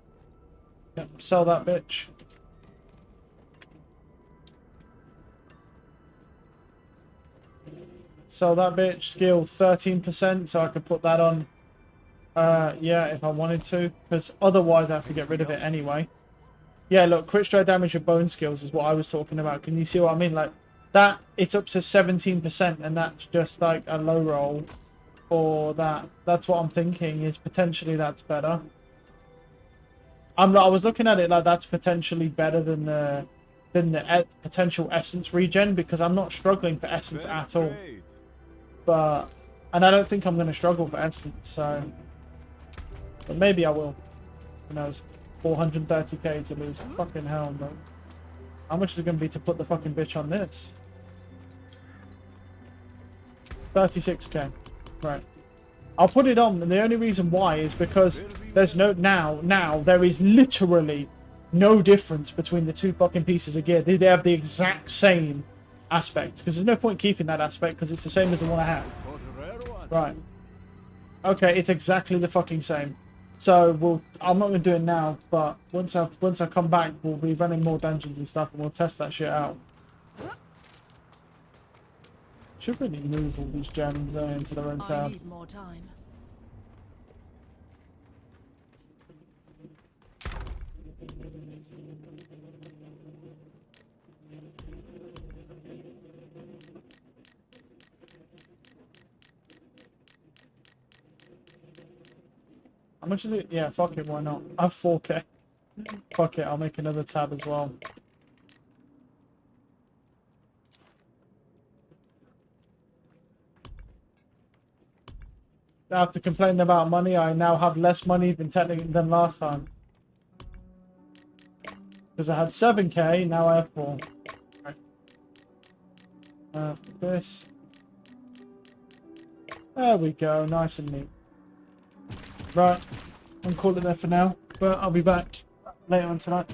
[SPEAKER 1] yeah, sell that bitch. Sell that bitch. Skill 13%, so I could put that on. Yeah, if I wanted to, because otherwise I have to get rid of it anyway. Yeah, look, crit strike damage with bone skills is what I was talking about. Can you see what I mean? Like that, it's up to 17%, and that's just like a low roll for that. That's what I'm thinking is potentially that's better. I was looking at it like that's potentially better than the potential essence regen, because I'm not struggling for essence at all. And I don't think I'm going to struggle for essence, so. But maybe I will. Who knows? 430k to lose. Fucking hell, bro. How much is it going to be to put the fucking bitch on this? 36k. Right. I'll put it on, and the only reason why is because there's no... Now, there is literally no difference between the two fucking pieces of gear. They have the exact same aspect. Because there's no point keeping that aspect, because it's the same as the one I have. Right. Okay, it's exactly the fucking same. So I'm not gonna do it now, but once I come back, we'll be running more dungeons and stuff, and we'll test that shit out. Should really move all these gems into their own
[SPEAKER 3] I
[SPEAKER 1] tab.
[SPEAKER 3] need more time.
[SPEAKER 1] How much is it? Yeah, fuck it, why not? I have 4k. Fuck it, I'll make another tab as well. After complaining about money, I now have less money than last time. Because I had 7k, now I have 4. Right. This. There we go, nice and neat. Right, I'm calling it there for now, but I'll be back later on tonight.